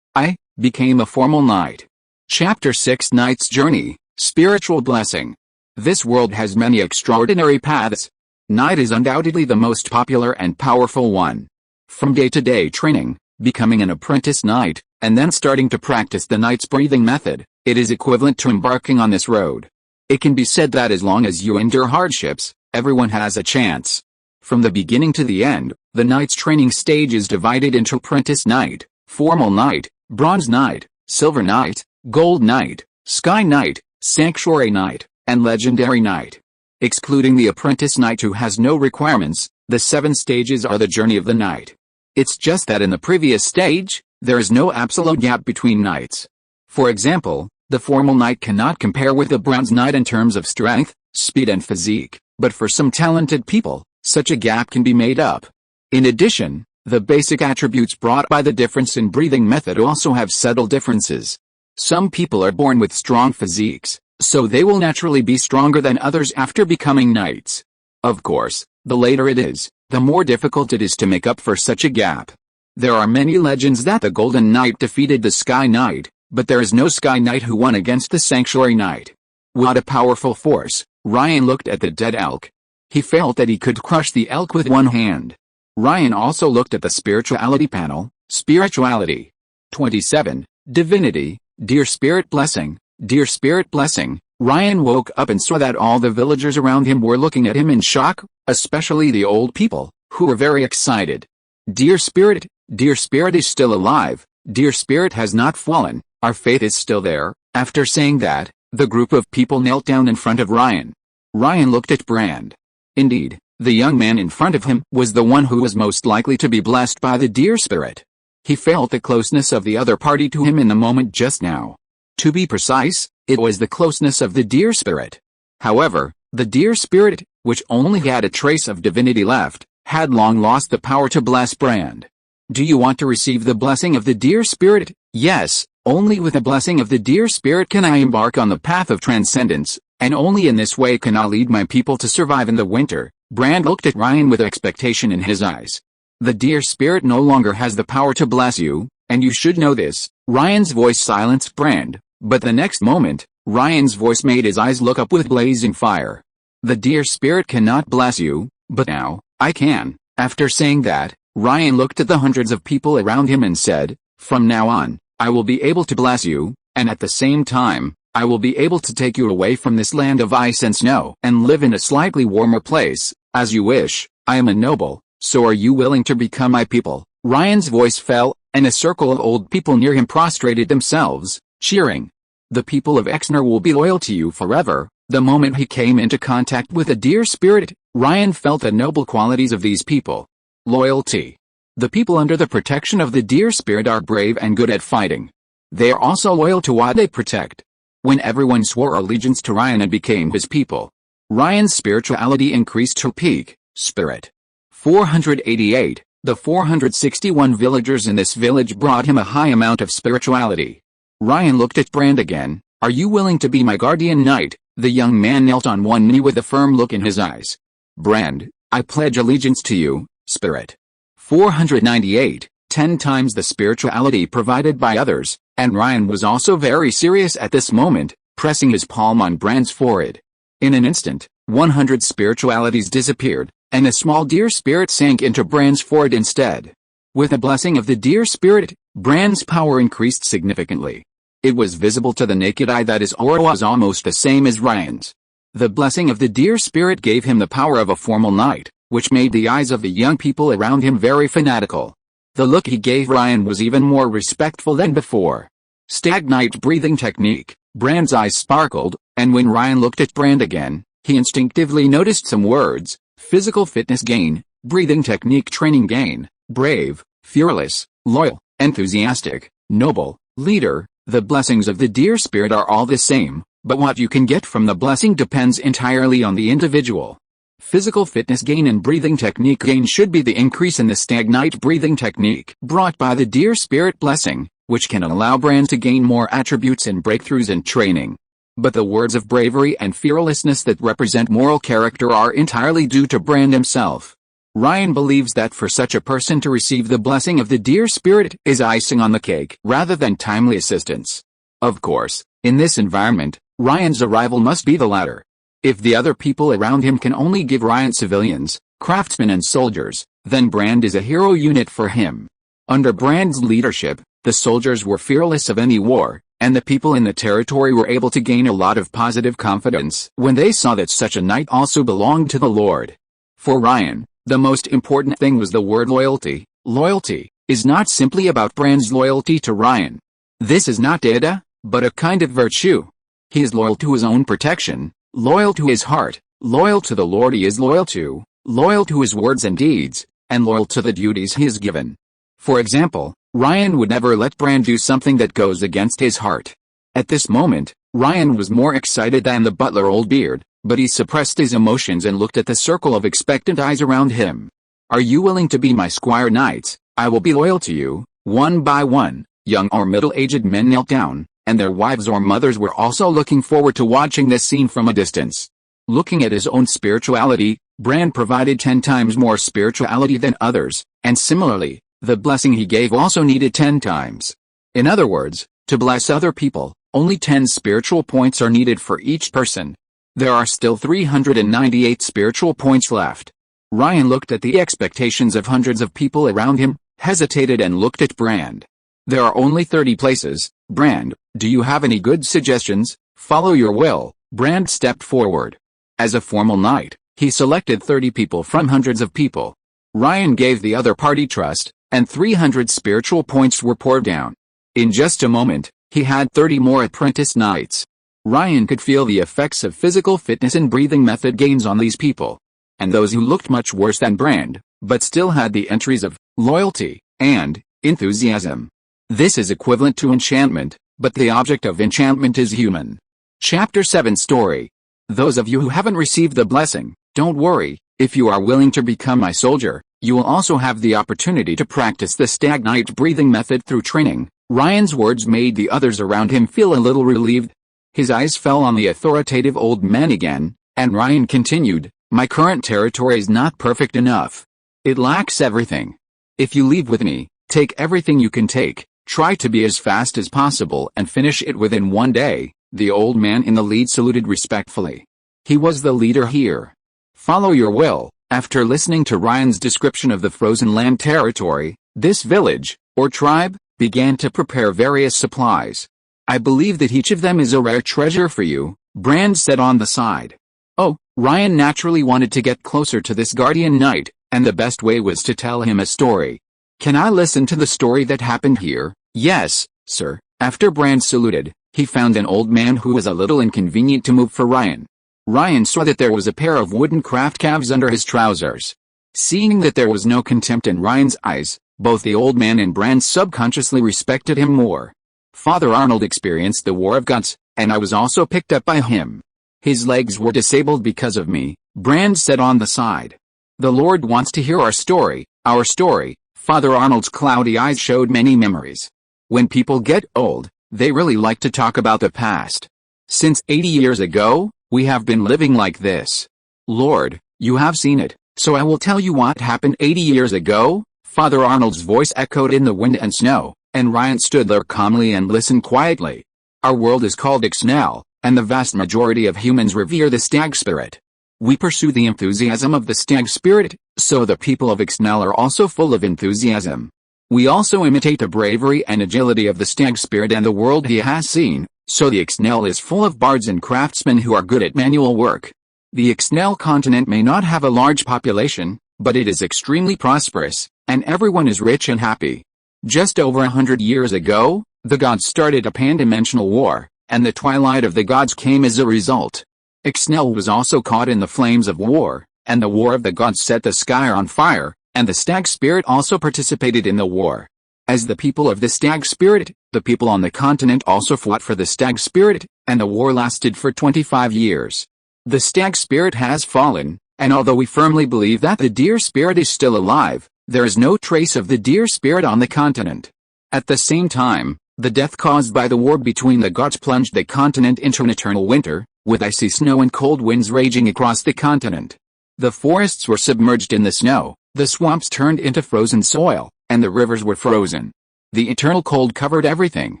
Speaker 1: became a formal knight. Chapter 6 Knight's Journey, Spiritual Blessing. This world has many extraordinary paths. Knight is undoubtedly the most popular and powerful one. From day-to-day training, becoming an apprentice knight, and then starting to practice the knight's breathing method, it is equivalent to embarking on this road. It can be said that as long as you endure hardships, everyone has a chance. From the beginning to the end, the knight's training stage is divided into apprentice knight, formal knight, bronze knight, silver knight, gold knight, sky knight, sanctuary knight, and legendary knight. Excluding the apprentice knight who has no requirements, the 7 stages are the journey of the knight. It's just that in the previous stage, there is no absolute gap between knights. For example, the formal knight cannot compare with the bronze knight in terms of strength, speed and physique, but for some talented people, such a gap can be made up. In addition, the basic attributes brought by the difference in breathing method also have subtle differences. Some people are born with strong physiques, so they will naturally be stronger than others after becoming knights. Of course, the later it is, the more difficult it is to make up for such a gap. There are many legends that the Golden Knight defeated the Sky Knight, but there is no Sky Knight who won against the Sanctuary Knight. What a powerful force! Ryan looked at the dead elk. He felt that he could crush the elk with one hand. Ryan also looked at the spirituality panel. Spirituality. 27. Divinity. Dear Spirit Blessing. Dear Spirit Blessing. Ryan woke up and saw that all the villagers around him were looking at him in shock, especially the old people, who were very excited. Dear Spirit is still alive. Dear Spirit has not fallen. Our faith is still there. After saying that, the group of people knelt down in front of Ryan. Ryan looked at Brand. Indeed, the young man in front of him was the one who was most likely to be blessed by the Dear Spirit. He felt the closeness of the other party to him in the moment just now. To be precise, it was the closeness of the Dear Spirit. However, the Dear Spirit, which only had a trace of divinity left, had long lost the power to bless Brand. Do you want to receive the blessing of the Dear Spirit? Yes, only with the blessing of the Dear Spirit can I embark on the path of transcendence, and only in this way can I lead my people to survive in the winter. Brand looked at Ryan with expectation in his eyes. The Dear Spirit no longer has the power to bless you, and you should know this. Ryan's voice silenced Brand, but the next moment, Ryan's voice made his eyes look up with blazing fire. The Dear Spirit cannot bless you, but now, I can. After saying that, Ryan looked at the hundreds of people around him and said, from now on, I will be able to bless you, and at the same time, I will be able to take you away from this land of ice and snow and live in a slightly warmer place, as you wish. I am a noble, so are you willing to become my people? Ryan's voice fell, and a circle of old people near him prostrated themselves, cheering. The people of Exner will be loyal to you forever. The moment he came into contact with the Dear Spirit, Ryan felt the noble qualities of these people. Loyalty. The people under the protection of the Dear Spirit are brave and good at fighting. They are also loyal to what they protect. When everyone swore allegiance to Ryan and became his people, Ryan's spirituality increased to peak. Spirit. 488. The 461 villagers in this village brought him a high amount of spirituality. Ryan looked at Brand again. Are you willing to be my guardian knight? The young man knelt on one knee with a firm look in his eyes. Brand, I pledge allegiance to you, Spirit. 498. 10 times the spirituality provided by others, and Ryan was also very serious at this moment, pressing his palm on Brand's forehead. In an instant, 100 spiritualities disappeared, and a small Dear Spirit sank into Brand's forehead instead. With the blessing of the Dear Spirit, Brand's power increased significantly. It was visible to the naked eye that his aura was almost the same as Ryan's. The blessing of the Dear Spirit gave him the power of a formal knight, which made the eyes of the young people around him very fanatical. The look he gave Ryan was even more respectful than before. Stagnite breathing technique. Brand's eyes sparkled, and when Ryan looked at Brand again, he instinctively noticed some words: physical fitness gain, breathing technique training gain, brave, fearless, loyal, enthusiastic, noble, leader. The blessings of the Dear Spirit are all the same, but what you can get from the blessing depends entirely on the individual. Physical fitness gain and breathing technique gain should be the increase in the stagnite breathing technique brought by the Dear Spirit blessing, which can allow Brand to gain more attributes and breakthroughs in training. But the words of bravery and fearlessness that represent moral character are entirely due to Brand himself. Ryan believes that for such a person to receive the blessing of the deer spirit is icing on the cake rather than timely assistance. Of course, in this environment, Ryan's arrival must be the latter. If the other people around him can only give Ryan civilians, craftsmen and soldiers, then Brand is a hero unit for him. Under Brand's leadership, the soldiers were fearless of any war, and the people in the territory were able to gain a lot of positive confidence when they saw that such a knight also belonged to the Lord. For Ryan, the most important thing was the word loyalty. Loyalty is not simply about Brand's loyalty to Ryan. This is not data, but a kind of virtue. He is loyal to his own protection, loyal to his heart, loyal to the Lord he is loyal to his words and deeds, and loyal to the duties he is given. For example, Ryan would never let Brand do something that goes against his heart. At this moment, Ryan was more excited than the butler Oldbeard, but he suppressed his emotions and looked at the circle of expectant eyes around him. Are you willing to be my squire knights? I will be loyal to you. One by one, young or middle-aged men knelt down, and their wives or mothers were also looking forward to watching this scene from a distance. Looking at his own spirituality, Brand provided 10 times more spirituality than others, and similarly, the blessing he gave also needed 10 times. In other words, to bless other people, only 10 spiritual points are needed for each person. There are still 398 spiritual points left. Ryan looked at the expectations of hundreds of people around him, hesitated and looked at Brand. There are only 30 places. Brand, do you have any good suggestions? Follow your will. Brand stepped forward. As a formal knight, he selected 30 people from hundreds of people. Ryan gave the other party trust, and 300 spiritual points were poured down. In just a moment, he had 30 more apprentice knights. Ryan could feel the effects of physical fitness and breathing method gains on these people. And those who looked much worse than Brand, but still had the entries of loyalty and enthusiasm. This is equivalent to enchantment, but the object of enchantment is human. Chapter 7 Story. Those of you who haven't received the blessing, don't worry. If you are willing to become my soldier, you will also have the opportunity to practice the stag knight breathing method through training. Ryan's words made the others around him feel a little relieved. His eyes fell on the authoritative old man again, and Ryan continued, my current territory is not perfect enough. It lacks everything. If you leave with me, take everything you can take, try to be as fast as possible and finish it within one day. The old man in the lead saluted respectfully. He was the leader here. Follow your will. After listening to Ryan's description of the frozen land territory, this village, or tribe, began to prepare various supplies. I believe that each of them is a rare treasure for you, Brand said on the side. Oh, Ryan naturally wanted to get closer to this guardian knight, and the best way was to tell him a story. Can I listen to the story that happened here? Yes, sir. After Brand saluted, he found an old man who was a little inconvenient to move for Ryan. Ryan saw that there was a pair of wooden craft calves under his trousers. Seeing that there was no contempt in Ryan's eyes, both the old man and Brand subconsciously respected him more. Father Arnold experienced the War of Gods, and I was also picked up by him. His legs were disabled because of me, Brand said on the side. The Lord wants to hear our story, our story. Father Arnold's cloudy eyes showed many memories. When people get old, they really like to talk about the past. Since 80 years ago, we have been living like this. Lord, you have seen it, so I will tell you what happened 80 years ago. Father Arnold's voice echoed in the wind and snow, and Ryan stood there calmly and listened quietly. Our world is called Ixnel, and the vast majority of humans revere the stag spirit. We pursue the enthusiasm of the stag spirit, so the people of Ixnel are also full of enthusiasm. We also imitate the bravery and agility of the stag spirit and the world he has seen, so the Ixnel is full of bards and craftsmen who are good at manual work. The Ixnel continent may not have a large population, but it is extremely prosperous, and everyone is rich and happy. Just over 100 years ago, the gods started a pan-dimensional war, and the twilight of the gods came as a result. Ixnel was also caught in the flames of war, and the war of the gods set the sky on fire, and the stag spirit also participated in the war. As the people of the stag spirit, the people on the continent also fought for the stag spirit, and the war lasted for 25 years. The stag spirit has fallen, and although we firmly believe that the deer spirit is still alive, there is no trace of the deer spirit on the continent. At the same time, the death caused by the war between the gods plunged the continent into an eternal winter, with icy snow and cold winds raging across the continent. The forests were submerged in the snow, The swamps turned into frozen soil, and the rivers were frozen. The eternal cold covered everything.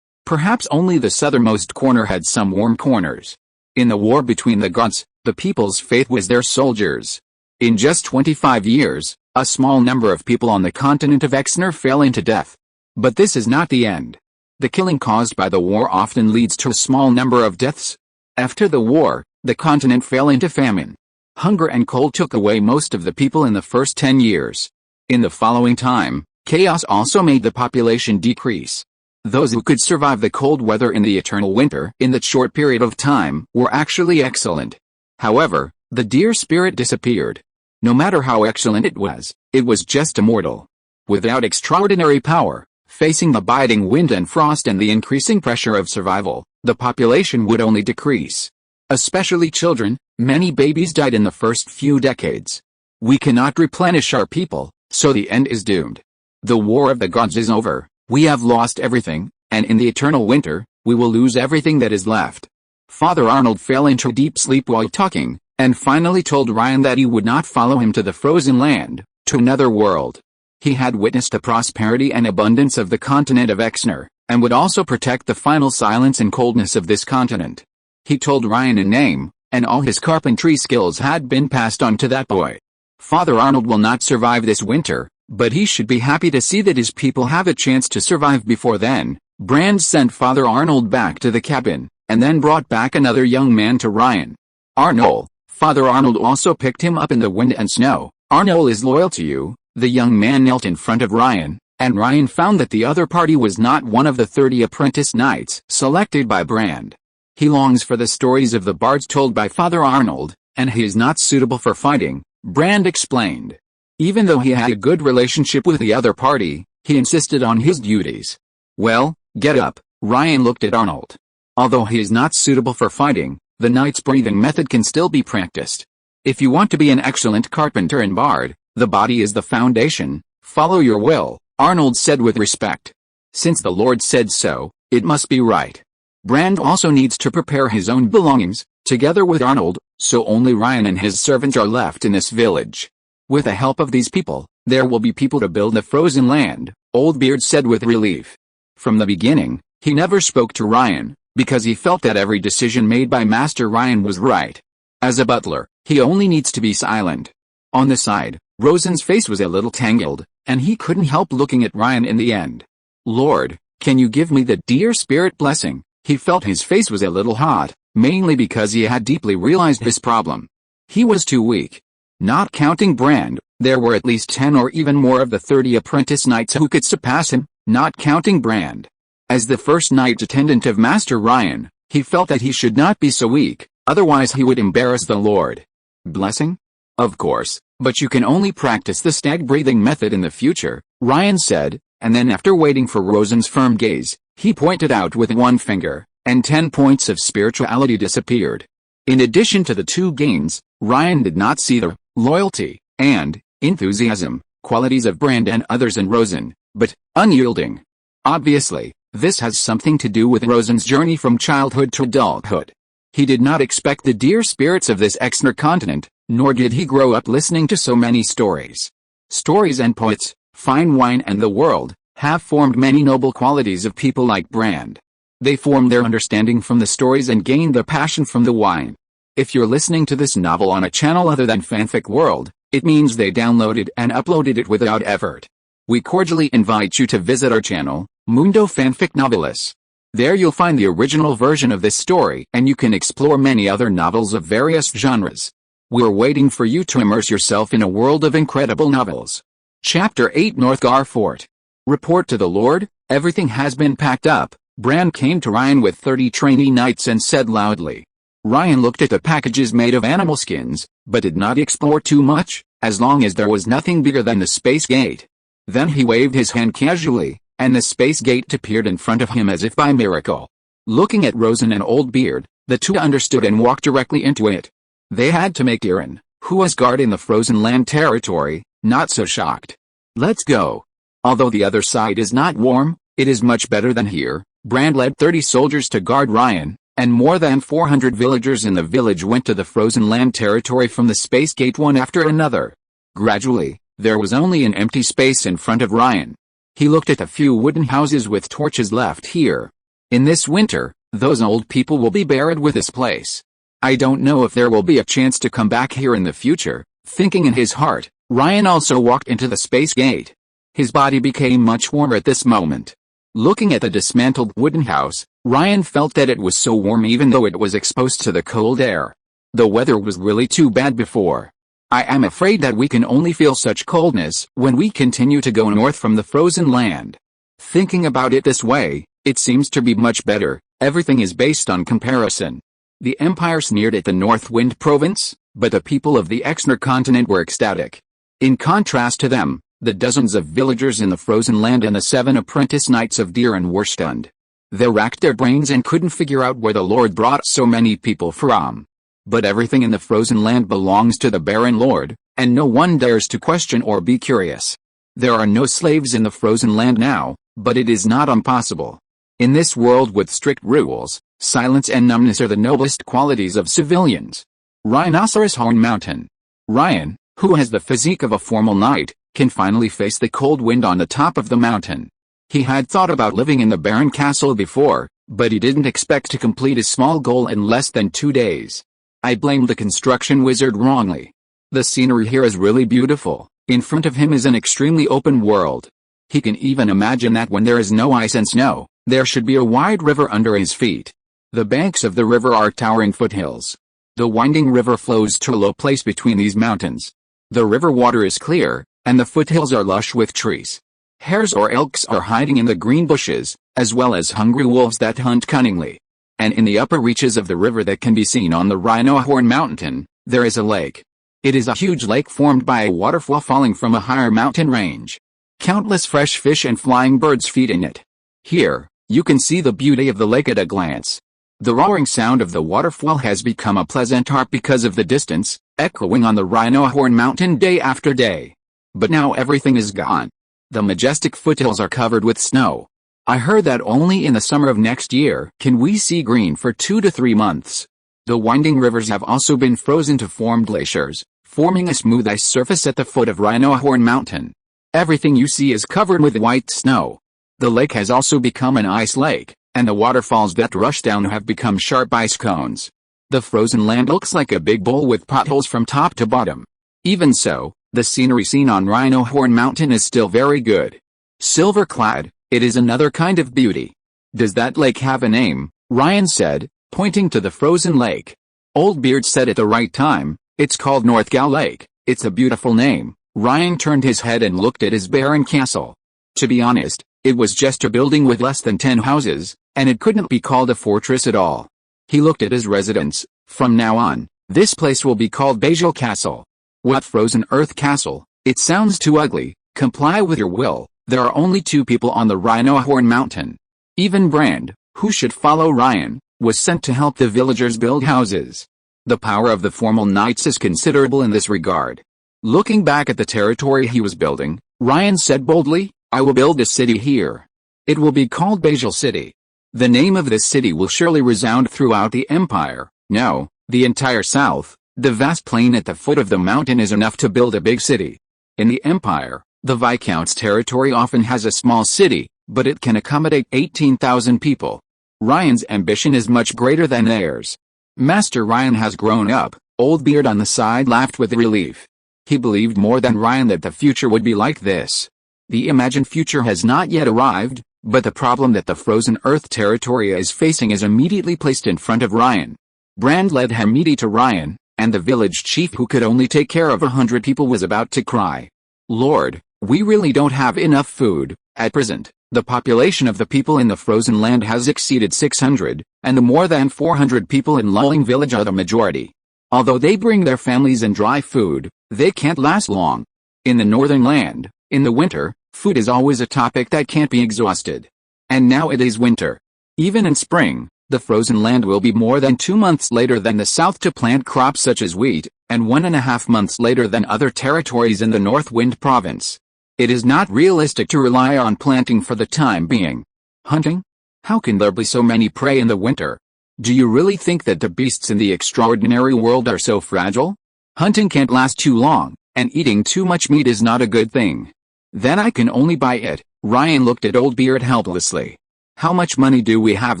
Speaker 1: Perhaps only the southernmost corner had some warm corners. In the war between the gods, the people's faith was their soldiers. In just 25 years, a small number of people on the continent of Exner fell into death. But this is not the end. The killing caused by the war often leads to a small number of deaths. After the war, the continent fell into famine. Hunger and cold took away most of the people in the first 10 years. In the following time, chaos also made the population decrease. Those who could survive the cold weather in the eternal winter in that short period of time were actually excellent. However, the deer spirit disappeared. No matter how excellent it was just immortal. Without extraordinary power, facing the biting wind and frost and the increasing pressure of survival, the population would only decrease. Especially children, many babies died in the first few decades. We cannot replenish our people, so the end is doomed. The war of the gods is over. We have lost everything, and in the eternal winter, we will lose everything that is left. Father Arnold fell into deep sleep while talking, and finally told Ryan that he would not follow him to the frozen land, to another world. He had witnessed the prosperity and abundance of the continent of Exner, and would also protect the final silence and coldness of this continent. He told Ryan a name, and all his carpentry skills had been passed on to that boy. Father Arnold will not survive this winter, but he should be happy to see that his people have a chance to survive before then. Brand sent Father Arnold back to the cabin, and then brought back another young man to Ryan. Arnold. Father Arnold also picked him up in the wind and snow. Arnold is loyal to you. The young man knelt in front of Ryan, and Ryan found that the other party was not one of the 30 apprentice knights selected by Brand. He longs for the stories of the bards told by Father Arnold, and he is not suitable for fighting, Brand explained. Even though he had a good relationship with the other party, he insisted on his duties. Well, get up. Ryan looked at Arnold. Although he is not suitable for fighting, the knight's breathing method can still be practiced. If you want to be an excellent carpenter and bard, the body is the foundation. Follow your will, Arnold said with respect. Since the Lord said so, it must be right. Brand also needs to prepare his own belongings, together with Arnold, so only Ryan and his servants are left in this village. With the help of these people, there will be people to build the frozen land, Old Beard said with relief. From the beginning, he never spoke to Ryan, because he felt that every decision made by Master Ryan was right. As a butler, he only needs to be silent. On the side, Rosen's face was a little tangled, and he couldn't help looking at Ryan in the end. Lord, can you give me the dear spirit blessing? He felt his face was a little hot, mainly because he had deeply realized his problem. He was too weak. Not counting Brand, there were at least 10 or even more of the 30 apprentice knights who could surpass him, not counting Brand. As the first knight attendant of Master Ryan, he felt that he should not be so weak, otherwise he would embarrass the Lord. Blessing? Of course, but you can only practice the stag breathing method in the future, Ryan said, and then after waiting for Rosen's firm gaze, he pointed out with one finger, and 10 points of spirituality disappeared. In addition to the 2 gains, Ryan did not see the loyalty and enthusiasm qualities of Brand and others in Rosen, but unyielding. Obviously, this has something to do with Rosen's journey from childhood to adulthood. He did not expect the dear spirits of this Exner continent, nor did he grow up listening to so many stories. Stories and poets, fine wine and the world, have formed many noble qualities of people like Brand. They formed their understanding from the stories and gained their passion from the wine. If you're listening to this novel on a channel other than Fanfic World, it means they downloaded and uploaded it without effort. We cordially invite you to visit our channel, Mundo Fanfic Novelis. There you'll find the original version of this story and you can explore many other novels of various genres. We're waiting for you to immerse yourself in a world of incredible novels. Chapter 8 Northgar Fort. Report to the Lord, everything has been packed up. Brand came to Ryan with 30 trainee knights and said loudly. Ryan looked at the packages made of animal skins, but did not explore too much, as long as there was nothing bigger than the space gate. Then he waved his hand casually, and the space gate appeared in front of him as if by miracle. Looking at Rosen and Old Beard, the two understood and walked directly into it. They had to make Aaron, who was guarding the frozen land territory, not so shocked. Let's go. Although the other side is not warm, it is much better than here. Brand led 30 soldiers to guard Ryan, and more than 400 villagers in the village went to the frozen land territory from the space gate one after another. Gradually, There was only an empty space in front of Ryan. He looked at the few wooden houses with torches left here. In this winter, those old people will be buried with this place. I don't know if there will be a chance to come back here in the future. Thinking in his heart, Ryan also walked into the space gate. His body became much warmer at this moment. Looking at the dismantled wooden house, Ryan felt that it was so warm even though it was exposed to the cold air. The weather was really too bad before. I am afraid that we can only feel such coldness when we continue to go north from the frozen land. Thinking about it this way, it seems to be much better. Everything is based on comparison. The Empire sneered at the North Wind province, but the people of the Exner continent were ecstatic. In contrast to them, the dozens of villagers in the frozen land and the 7 apprentice knights of Diran were stunned. They racked their brains and couldn't figure out where the Lord brought so many people from. But everything in the frozen land belongs to the Baron Lord, and no one dares to question or be curious. There are no slaves in the frozen land now, but it is not impossible. In this world with strict rules, silence and numbness are the noblest qualities of civilians. Rhinoceros Horn Mountain. Ryan, who has the physique of a formal knight, can finally face the cold wind on the top of the mountain. He had thought about living in the Baron Castle before, but he didn't expect to complete his small goal in less than 2 days. I blamed the construction wizard wrongly. The scenery here is really beautiful. In front of him is an extremely open world. He can even imagine that when there is no ice and snow, there should be a wide river under his feet. The banks of the river are towering foothills. The winding river flows to a low place between these mountains. The river water is clear, and the foothills are lush with trees. Hares or elks are hiding in the green bushes, as well as hungry wolves that hunt cunningly. And in the upper reaches of the river that can be seen on the Rhino Horn Mountain, there is a lake. It is a huge lake formed by a waterfall falling from a higher mountain range. Countless fresh fish and flying birds feed in it. Here, you can see the beauty of the lake at a glance. The roaring sound of the waterfall has become a pleasant harp because of the distance, echoing on the Rhino Horn Mountain day after day. But now everything is gone. The majestic foothills are covered with snow. I heard that only in the summer of next year can we see green for 2 to 3 months. The winding rivers have also been frozen to form glaciers, forming a smooth ice surface at the foot of Rhino Horn Mountain. Everything you see is covered with white snow. The lake has also become an ice lake, and the waterfalls that rush down have become sharp ice cones. The frozen land looks like a big bowl with potholes from top to bottom. Even so, the scenery seen on Rhino Horn Mountain is still very good. Silver-clad, it is another kind of beauty. Does that lake have a name? Ryan said, pointing to the frozen lake. Old Beard said at the right time, it's called Northgal Lake. It's a beautiful name. Ryan turned his head and looked at his barren castle. To be honest, it was just a building with less than 10 houses, and it couldn't be called a fortress at all. He looked at his residence. From now on, this place will be called Beigal Castle. What frozen earth castle? It sounds too ugly. Comply with your will. There are only 2 people on the Rhino Horn Mountain. Even Brand, who should follow Ryan, was sent to help the villagers build houses. The power of the formal knights is considerable in this regard. Looking back at the territory he was building, Ryan said boldly, I will build a city here. It will be called Beigal City. The name of this city will surely resound throughout the empire. No, the entire south. The vast plain at the foot of the mountain is enough to build a big city. In the empire, the Viscount's territory often has a small city, but it can accommodate 18,000 people. Ryan's ambition is much greater than theirs. Master Ryan has grown up. Old Beard on the side laughed with relief. He believed more than Ryan that the future would be like this. The imagined future has not yet arrived, but the problem that the frozen earth territory is facing is immediately placed in front of Ryan. Brand led Hamidi to Ryan, and the village chief who could only take care of 100 people was about to cry. Lord, we really don't have enough food. At present, the population of the people in the frozen land has exceeded 600, and the more than 400 people in Lulling village are the majority. Although they bring their families and dry food, they can't last long. In the northern land, in the winter, food is always a topic that can't be exhausted. And now it is winter. Even in spring, the frozen land will be more than 2 months later than the south to plant crops such as wheat, and 1.5 months later than other territories in the North Wind province. It is not realistic to rely on planting for the time being. Hunting? How can there be so many prey in the winter? Do you really think that the beasts in the extraordinary world are so fragile? Hunting can't last too long, and eating too much meat is not a good thing. Then I can only buy it. Ryan looked at Old Beard helplessly. How much money do we have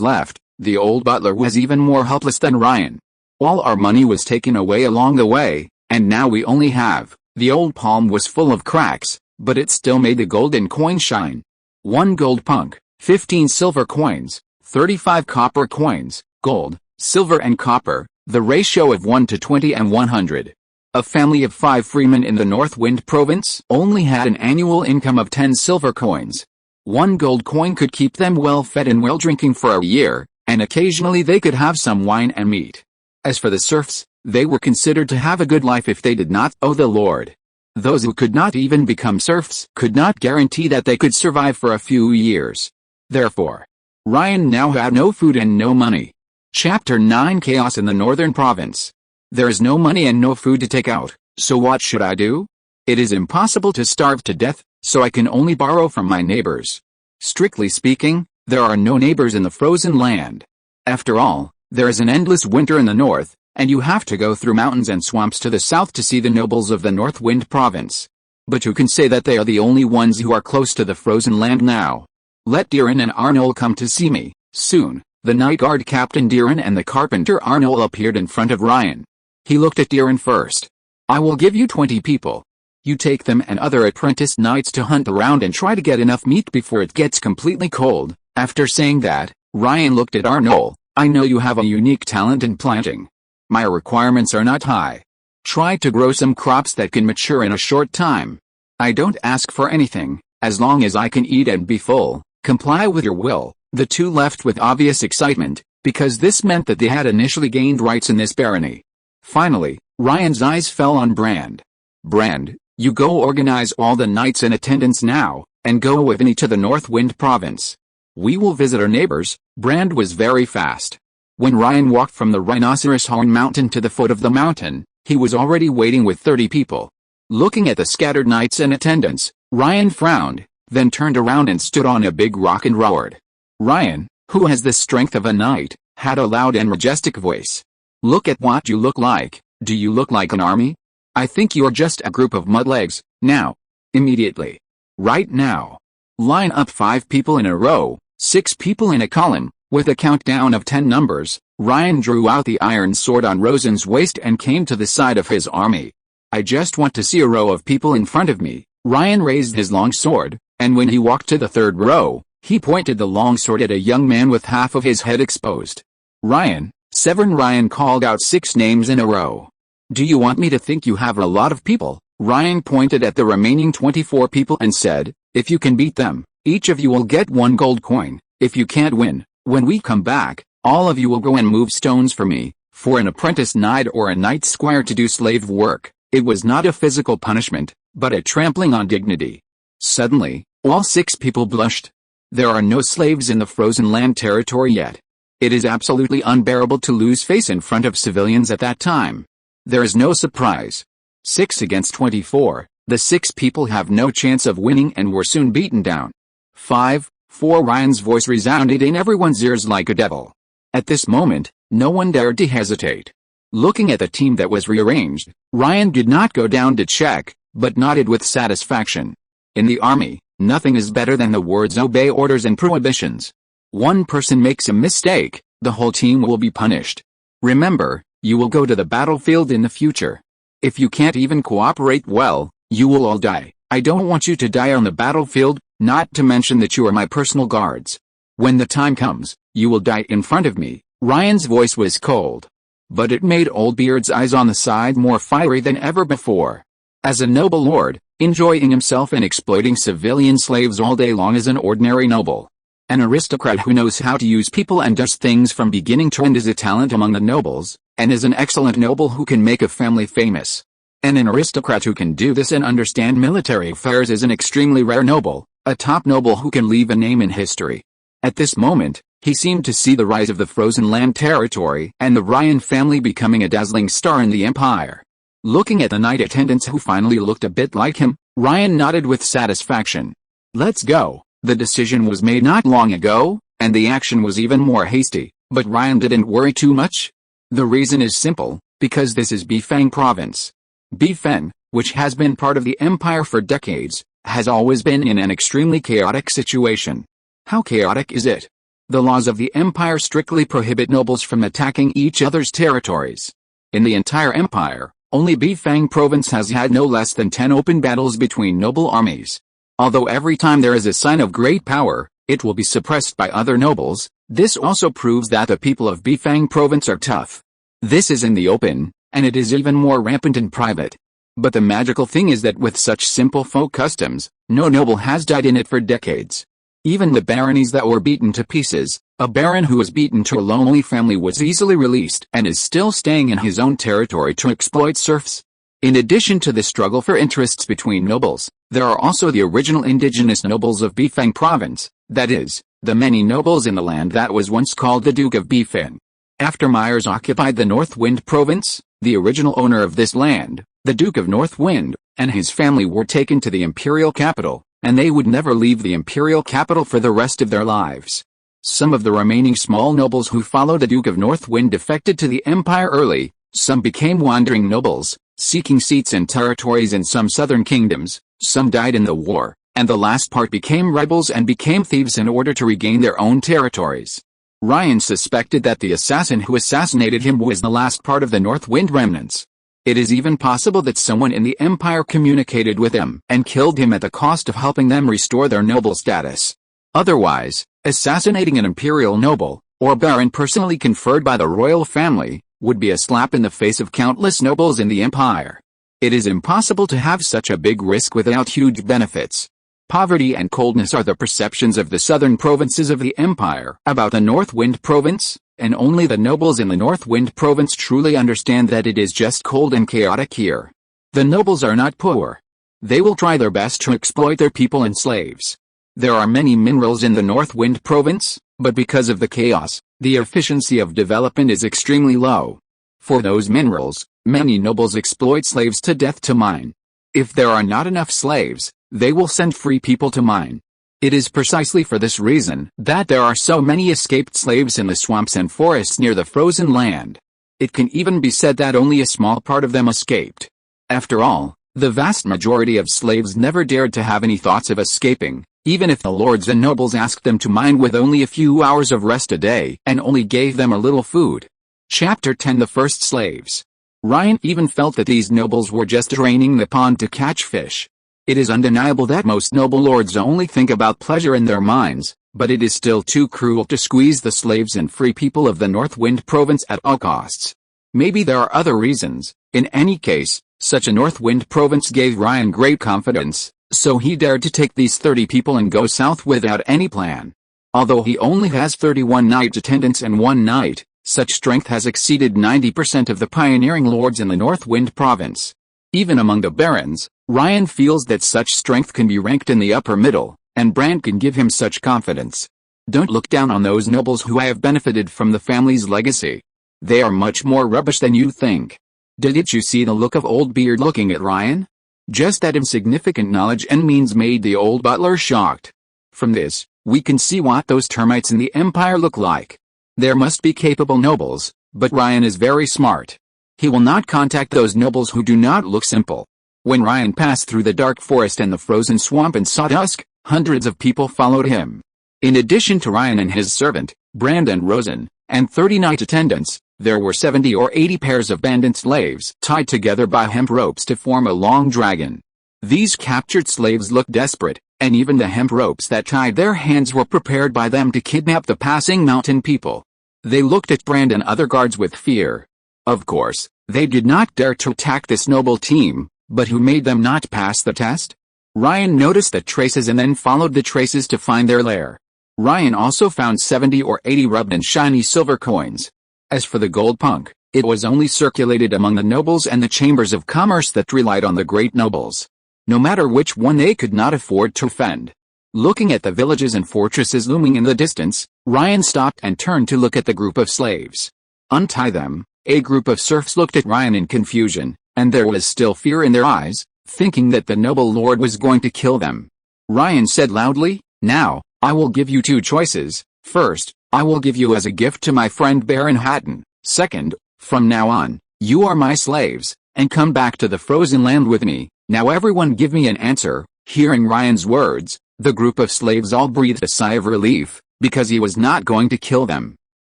Speaker 1: left? The old butler was even more helpless than Ryan. All our money was taken away along the way, and now we only have. The old palm was full of cracks, but it still made the golden coin shine. 1 gold punk, 15 silver coins, 35 copper coins, gold, silver and copper, the ratio of 1 to 20 and 100. A family of 5 freemen in the North Wind province only had an annual income of 10 silver coins. 1 gold coin could keep them well fed and well drinking for a year, and occasionally they could have some wine and meat. As for the serfs, they were considered to have a good life if they did not owe the lord. Those who could not even become serfs could not guarantee that they could survive for a few years. Therefore, Ryan now had no food and no money. Chapter 9 Chaos in the Northern Province. There is no money and no food to take out, so what should I do? It is impossible to starve to death, so I can only borrow from my neighbors. Strictly speaking, there are no neighbors in the frozen land. After all, there is an endless winter in the north, and you have to go through mountains and swamps to the south to see the nobles of the North Wind province. But who can say that they are the only ones who are close to the frozen land now? Let Diran and Arnold come to see me. Soon, the night guard captain Diran and the carpenter Arnold appeared in front of Ryan. He looked at Diran first. I will give you 20 people. You take them and other apprentice knights to hunt around and try to get enough meat before it gets completely cold. After saying that, Ryan looked at Arnold. I know you have a unique talent in planting. My requirements are not high. Try to grow some crops that can mature in a short time. I don't ask for anything, as long as I can eat and be full. Comply with your will. The two left with obvious excitement, because this meant that they had initially gained rights in this barony. Finally, Ryan's eyes fell on Brand. Brand, you go organize all the knights in attendance now, and go with me to the North Wind province. We will visit our neighbors. Brand was very fast. When Ryan walked from the Rhinoceros Horn Mountain to the foot of the mountain, he was already waiting with 30 people. Looking at the scattered knights in attendance, Ryan frowned, then turned around and stood on a big rock and roared. Ryan, who has the strength of a knight, had a loud and majestic voice. Look at what you look like. Do you look like an army? I think you're just a group of mudlegs. Now. Immediately. Right now. Line up 5 people in a row, 6 people in a column, with a countdown of 10 numbers. Ryan drew out the iron sword on Rosen's waist and came to the side of his army. I just want to see a row of people in front of me. Ryan raised his long sword, and when he walked to the 3rd row, he pointed the long sword at a young man with half of his head exposed. Ryan, Severn. Ryan called out 6 names in a row. Do you want me to think you have a lot of people? Ryan pointed at the remaining 24 people and said, if you can beat them, each of you will get 1 gold coin. If you can't win, when we come back, all of you will go and move stones for me. For an apprentice knight or a knight squire to do slave work, it was not a physical punishment, but a trampling on dignity. Suddenly, all 6 people blushed. There are no slaves in the frozen land territory yet. It is absolutely unbearable to lose face in front of civilians at that time. There is no surprise. 6 against 24, the 6 people have no chance of winning and were soon beaten down. 5, 4. Ryan's voice resounded in everyone's ears like a devil. At this moment, no one dared to hesitate. Looking at the team that was rearranged, Ryan did not go down to check, but nodded with satisfaction. In the army, nothing is better than the words obey orders and prohibitions. One person makes a mistake, the whole team will be punished. Remember, you will go to the battlefield in the future. If you can't even cooperate well, you will all die. I don't want you to die on the battlefield, not to mention that you are my personal guards. When the time comes, you will die in front of me. Ryan's voice was cold, but it made Old Beard's eyes on the side more fiery than ever before. As a noble lord, enjoying himself and exploiting civilian slaves all day long is an ordinary noble. An aristocrat who knows how to use people and does things from beginning to end is a talent among the nobles, and is an excellent noble who can make a family famous. And an aristocrat who can do this and understand military affairs is an extremely rare noble, a top noble who can leave a name in history. At this moment, he seemed to see the rise of the frozen land territory and the Ryan family becoming a dazzling star in the empire. Looking at the knight attendants who finally looked a bit like him, Ryan nodded with satisfaction. Let's go. The decision was made not long ago, and the action was even more hasty, but Ryan didn't worry too much. The reason is simple, because this is Bifeng province. Bifeng, which has been part of the empire for decades, has always been in an extremely chaotic situation. How chaotic is it? The laws of the empire strictly prohibit nobles from attacking each other's territories. In the entire empire, only Bifang province has had no less than 10 open battles between noble armies. Although every time there is a sign of great power, it will be suppressed by other nobles, this also proves that the people of Bifang province are tough. This is in the open, and it is even more rampant in private. But the magical thing is that with such simple folk customs, no noble has died in it for decades. Even the baronies that were beaten to pieces, a baron who was beaten to a lonely family was easily released and is still staying in his own territory to exploit serfs. In addition to the struggle for interests between nobles, there are also the original indigenous nobles of Bifang province, that is, the many nobles in the land that was once called the Duke of Bifang. After Myers occupied the North Wind province, the original owner of this land, the Duke of North Wind, and his family were taken to the imperial capital, and they would never leave the imperial capital for the rest of their lives. Some of the remaining small nobles who followed the Duke of North Wind defected to the empire early, some became wandering nobles, seeking seats and territories in some southern kingdoms, some died in the war, and the last part became rebels and became thieves in order to regain their own territories. Ryan suspected that the assassin who assassinated him was the last part of the North Wind remnants. It is even possible that someone in the empire communicated with him and killed him at the cost of helping them restore their noble status. Otherwise, assassinating an imperial noble, or baron personally conferred by the royal family, would be a slap in the face of countless nobles in the empire. It is impossible to have such a big risk without huge benefits. Poverty and coldness are the perceptions of the southern provinces of the empire about the North Wind province, and only the nobles in the North Wind province truly understand that it is just cold and chaotic here. The nobles are not poor. They will try their best to exploit their people and slaves. There are many minerals in the North Wind province, but because of the chaos, the efficiency of development is extremely low. For those minerals, many nobles exploit slaves to death to mine. If there are not enough slaves, they will send free people to mine. It is precisely for this reason that there are so many escaped slaves in the swamps and forests near the frozen land. It can even be said that only a small part of them escaped. After all, the vast majority of slaves never dared to have any thoughts of escaping, even if the lords and nobles asked them to mine with only a few hours of rest a day and only gave them a little food. Chapter 10 The First Slaves. Ryan even felt that these nobles were just draining the pond to catch fish. It is undeniable that most noble lords only think about pleasure in their minds, but it is still too cruel to squeeze the slaves and free people of the North Wind province at all costs. Maybe there are other reasons. In any case, such a North Wind province gave Ryan great confidence, so he dared to take these 30 people and go south without any plan. Although he only has 31 knight attendants and 1 knight, such strength has exceeded 90% of the pioneering lords in the North Wind province. Even among the barons, Ryan feels that such strength can be ranked in the upper middle, and Brand can give him such confidence. Don't look down on those nobles who have benefited from the family's legacy. They are much more rubbish than you think. Didn't you see the look of old Beard looking at Ryan? Just that insignificant knowledge and means made the old butler shocked. From this, we can see what those termites in the empire look like. There must be capable nobles, but Ryan is very smart. He will not contact those nobles who do not look simple. When Ryan passed through the dark forest and the frozen swamp and saw dusk, hundreds of people followed him. In addition to Ryan and his servant, Brand and Rosen, and 30 knight attendants, there were 70 or 80 pairs of bandit slaves tied together by hemp ropes to form a long dragon. These captured slaves looked desperate, and even the hemp ropes that tied their hands were prepared by them to kidnap the passing mountain people. They looked at Brand and other guards with fear. Of course, they did not dare to attack this noble team, but who made them not pass the test? Ryan noticed the traces and then followed the traces to find their lair. Ryan also found 70 or 80 rubbed and shiny silver coins. As for the gold punk, it was only circulated among the nobles and the chambers of commerce that relied on the great nobles. No matter which one, they could not afford to offend. Looking at the villages and fortresses looming in the distance, Ryan stopped and turned to look at the group of slaves. Untie them. A group of serfs looked at Ryan in confusion, and there was still fear in their eyes, thinking that the noble lord was going to kill them. Ryan said loudly, "Now, I will give you 2 choices. First, I will give you as a gift to my friend Baron Hatton. Second, from now on, you are my slaves, and come back to the frozen land with me. Now everyone give me an answer." Hearing Ryan's words, the group of slaves all breathed a sigh of relief, because he was not going to kill them.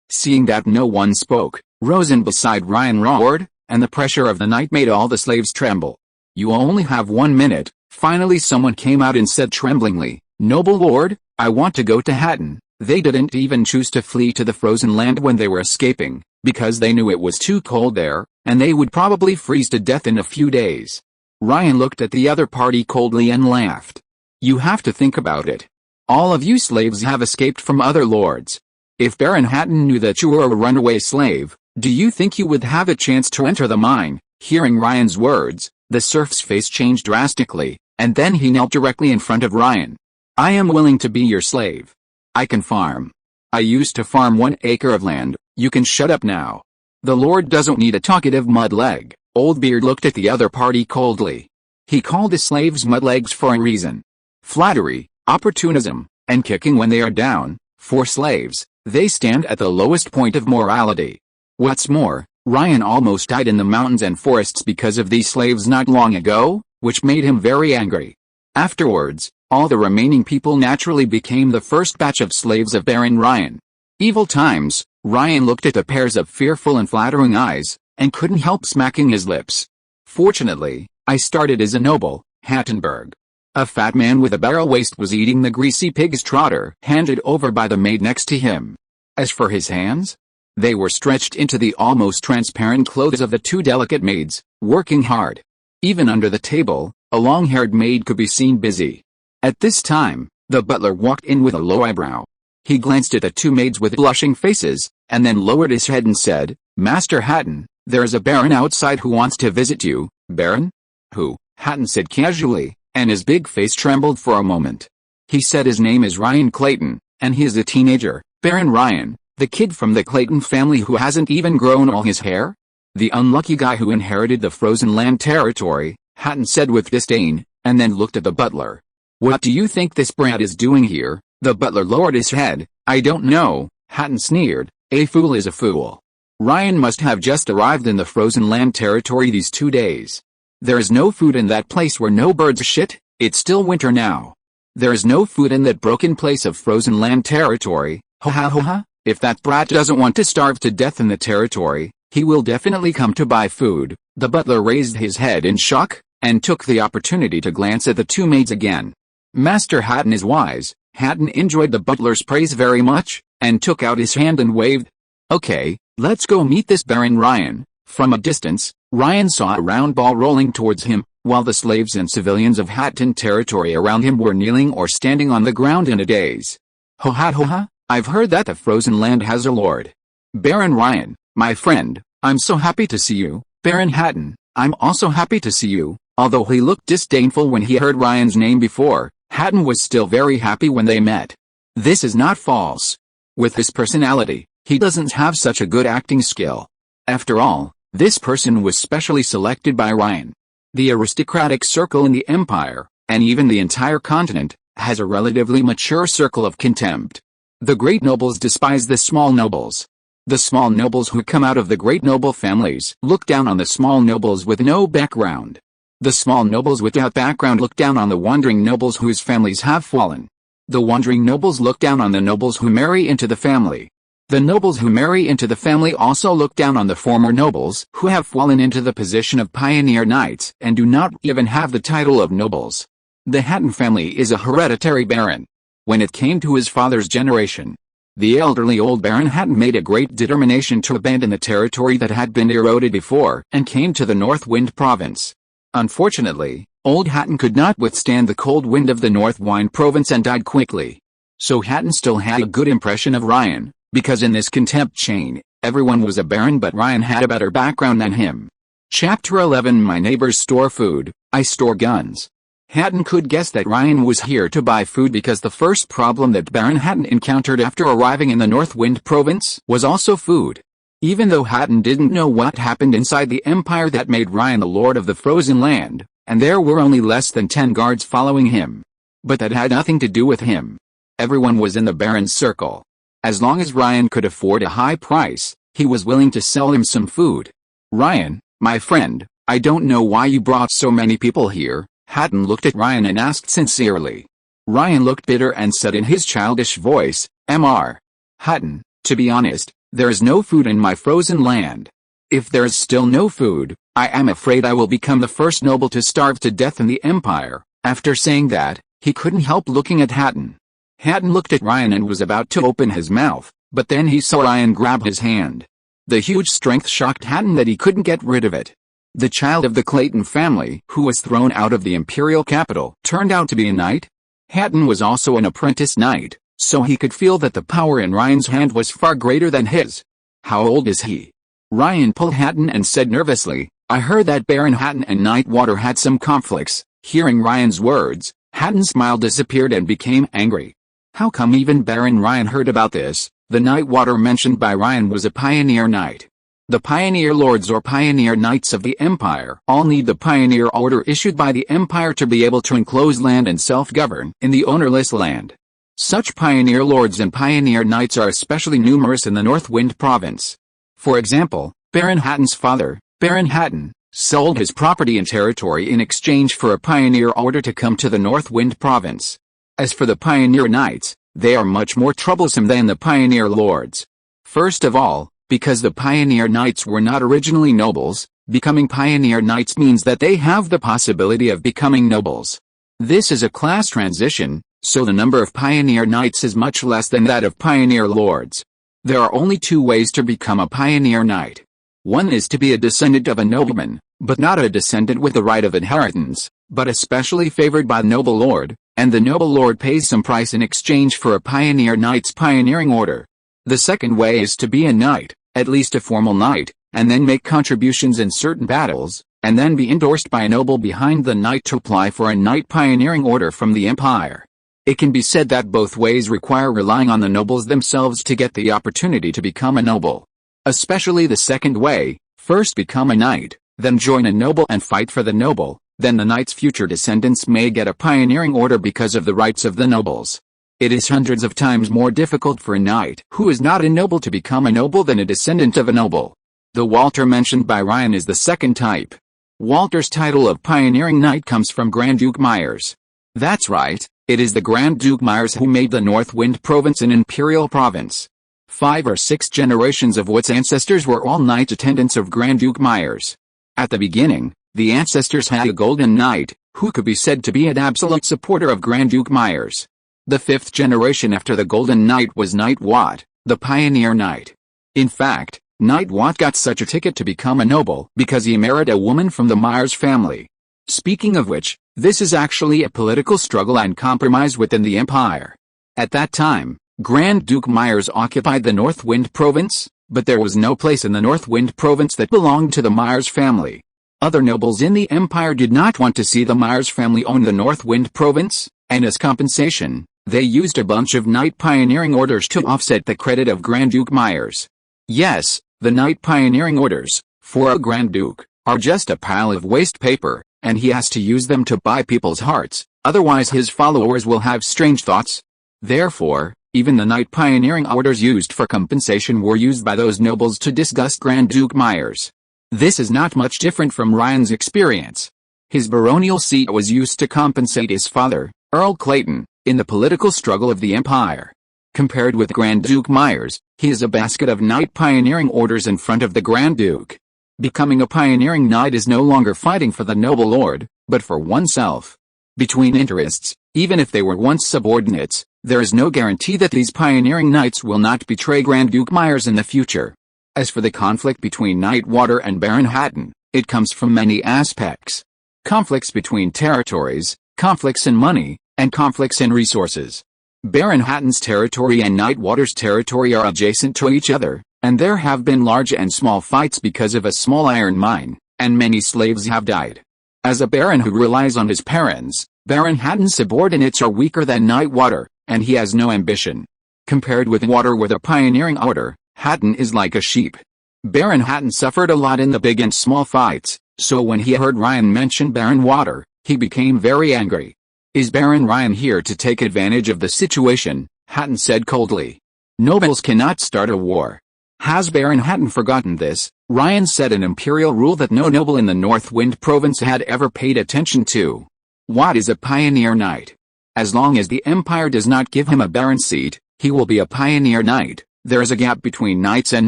Speaker 1: Seeing that no one spoke, Rosen beside Ryan roared, and the pressure of the night made all the slaves tremble. "You only have 1 minute." Finally someone came out and said tremblingly, "Noble lord, I want to go to Hatton." They didn't even choose to flee to the frozen land when they were escaping, because they knew it was too cold there, and they would probably freeze to death in a few days. Ryan looked at the other party coldly and laughed. "You have to think about it. All of you slaves have escaped from other lords. If Baron Hatton knew that you were a runaway slave, do you think you would have a chance to enter the mine?" Hearing Ryan's words, the serf's face changed drastically, and then he knelt directly in front of Ryan. "I am willing to be your slave. I can farm. I used to farm 1 acre of land. You can shut up now." "The Lord doesn't need a talkative mudleg." Old Beard looked at the other party coldly. He called the slaves mudlegs for a reason. Flattery, opportunism, and kicking when they are down. For slaves, they stand at the lowest point of morality. What's more, Ryan almost died in the mountains and forests because of these slaves not long ago, which made him very angry. Afterwards, all the remaining people naturally became the first batch of slaves of Baron Ryan. Evil times. Ryan looked at the pairs of fearful and flattering eyes, and couldn't help smacking his lips. "Fortunately, I started as a noble." Hattenberg. A fat man with a barrel waist was eating the greasy pig's trotter handed over by the maid next to him. As for his hands, they were stretched into the almost transparent clothes of the 2 delicate maids, working hard. Even under the table, a long-haired maid could be seen busy. At this time, the butler walked in with a low eyebrow. He glanced at the 2 maids with blushing faces, and then lowered his head and said, "Master Hatton, there is a baron outside who wants to visit you." "Baron? Who?" Hatton said casually, and his big face trembled for a moment. He said his name is Ryan Clayton, and he is a teenager. "Baron Ryan, the kid from the Clayton family who hasn't even grown all his hair? The unlucky guy who inherited the frozen land territory," Hatton said with disdain, and then looked at the butler. "What do you think this brat is doing here?" The butler lowered his head. "I don't know," Hatton sneered. "A fool is a fool. Ryan must have just arrived in the frozen land territory these 2 days. There is no food in that place where no birds shit. It's still winter now. There is no food in that broken place of frozen land territory. Ha ha ha ha. If that brat doesn't want to starve to death in the territory, he will definitely come to buy food." The butler raised his head in shock, and took the opportunity to glance at the 2 maids again. Master Hatton is wise. Hatton enjoyed the butler's praise very much, and took out his hand and waved. "Okay, let's go meet this Baron Ryan." From a distance, Ryan saw a round ball rolling towards him, while the slaves and civilians of Hatton territory around him were kneeling or standing on the ground in a daze. "Ho ha ho ha, I've heard that the frozen land has a lord. Baron Ryan, my friend, I'm so happy to see you." "Baron Hatton, I'm also happy to see you." Although he looked disdainful when he heard Ryan's name before, Hatton was still very happy when they met. This is not false. With his personality, he doesn't have such a good acting skill. After all, this person was specially selected by Ryan. The aristocratic circle in the empire, and even the entire continent, has a relatively mature circle of contempt. The great nobles despise the small nobles. The small nobles who come out of the great noble families look down on the small nobles with no background. The small nobles without background look down on the wandering nobles whose families have fallen. The wandering nobles look down on the nobles who marry into the family. The nobles who marry into the family also look down on the former nobles who have fallen into the position of pioneer knights and do not even have the title of nobles. The Hatton family is a hereditary baron. When it came to his father's generation, the elderly old Baron Hatton made a great determination to abandon the territory that had been eroded before and came to the North Wind province. Unfortunately, old Hatton could not withstand the cold wind of the North Wind province and died quickly. So Hatton still had a good impression of Ryan, because in this contempt chain, everyone was a baron but Ryan had a better background than him. Chapter 11 My neighbors store food, I store guns. Hatton could guess that Ryan was here to buy food because the first problem that Baron Hatton encountered after arriving in the North Wind province was also food. Even though Hatton didn't know what happened inside the empire that made Ryan the lord of the frozen land, and there were only less than 10 guards following him. But that had nothing to do with him. Everyone was in the baron's circle. As long as Ryan could afford a high price, he was willing to sell him some food. "Ryan, my friend, I don't know why you brought so many people here. Hatton looked at Ryan and asked sincerely. Ryan looked bitter and said in his childish voice, Mr. Hatton, to be honest, there is no food in my frozen land. If there is still no food, I am afraid I will become the first noble to starve to death in the Empire. After saying that, he couldn't help looking at Hatton. Hatton looked at Ryan and was about to open his mouth, but then he saw Ryan grab his hand. The huge strength shocked Hatton that he couldn't get rid of it. The child of the Clayton family, who was thrown out of the imperial capital, turned out to be a knight. Hatton was also an apprentice knight, so he could feel that the power in Ryan's hand was far greater than his. How old is he? Ryan pulled Hatton and said nervously, I heard that Baron Hatton and Nightwater had some conflicts. Hearing Ryan's words, Hatton's smile disappeared and became angry. How come even Baron Ryan heard about this? The Nightwater mentioned by Ryan was a pioneer knight. The pioneer lords or pioneer knights of the Empire all need the pioneer order issued by the Empire to be able to enclose land and self-govern in the ownerless land. Such pioneer lords and pioneer knights are especially numerous in the Northwind province. For example, Baron Hatton's father, Baron Hatton, sold his property and territory in exchange for a pioneer order to come to the Northwind province. As for the pioneer knights, they are much more troublesome than the pioneer lords. First of all, because the pioneer knights were not originally nobles, becoming pioneer knights means that they have the possibility of becoming nobles. This is a class transition, so the number of pioneer knights is much less than that of pioneer lords. There are only two ways to become a pioneer knight. One is to be a descendant of a nobleman, but not a descendant with the right of inheritance, but especially favored by the noble lord, and the noble lord pays some price in exchange for a pioneer knight's pioneering order. The second way is to be a knight, at least a formal knight, and then make contributions in certain battles, and then be endorsed by a noble behind the knight to apply for a knight pioneering order from the Empire. It can be said that both ways require relying on the nobles themselves to get the opportunity to become a noble. Especially the second way, first become a knight, then join a noble and fight for the noble, then the knight's future descendants may get a pioneering order because of the rights of the nobles. It is hundreds of times more difficult for a knight who is not a noble to become a noble than a descendant of a noble. The Walter mentioned by Ryan is the second type. Walter's title of pioneering knight comes from Grand Duke Myers. That's right, it is the Grand Duke Myers who made the Northwind province an imperial province. 5 or 6 generations of Wood's ancestors were all knight attendants of Grand Duke Myers. At the beginning, the ancestors had a golden knight, who could be said to be an absolute supporter of Grand Duke Myers. The 5th generation after the golden knight was Knight Wat, the pioneer knight. In fact, Knight Wat got such a ticket to become a noble because he married a woman from the Myers family. Speaking of which, this is actually a political struggle and compromise within the Empire. At that time, Grand Duke Myers occupied the Northwind province, but there was no place in the Northwind province that belonged to the Myers family. Other nobles in the Empire did not want to see the Myers family own the Northwind province, and as compensation, they used a bunch of knight pioneering orders to offset the credit of Grand Duke Myers. Yes, the knight pioneering orders, for a Grand Duke, are just a pile of waste paper, and he has to use them to buy people's hearts, otherwise his followers will have strange thoughts. Therefore, even the knight pioneering orders used for compensation were used by those nobles to disgust Grand Duke Myers. This is not much different from Ryan's experience. His baronial seat was used to compensate his father, Earl Clayton, in the political struggle of the Empire. Compared with Grand Duke Myers, he is a basket of knight pioneering orders in front of the Grand Duke. Becoming a pioneering knight is no longer fighting for the noble lord, but for oneself. Between interests, even if they were once subordinates, there is no guarantee that these pioneering knights will not betray Grand Duke Myers in the future. As for the conflict between Nightwater and Baron Hatton, it comes from many aspects. Conflicts between territories, conflicts in money, and conflicts in resources. Baron Hatton's territory and Nightwater's territory are adjacent to each other, and there have been large and small fights because of a small iron mine, and many slaves have died. As a baron who relies on his parents, Baron Hatton's subordinates are weaker than Nightwater, and he has no ambition. Compared with Water with a pioneering order, Hatton is like a sheep. Baron Hatton suffered a lot in the big and small fights, so when he heard Ryan mention Baron Water, he became very angry. Is Baron Ryan here to take advantage of the situation? Hatton said coldly. Nobles cannot start a war. Has Baron Hatton forgotten this? Ryan said, an imperial rule that no noble in the North Wind province had ever paid attention to. What is a pioneer knight? As long as the Empire does not give him a baron seat, he will be a pioneer knight. There is a gap between knights and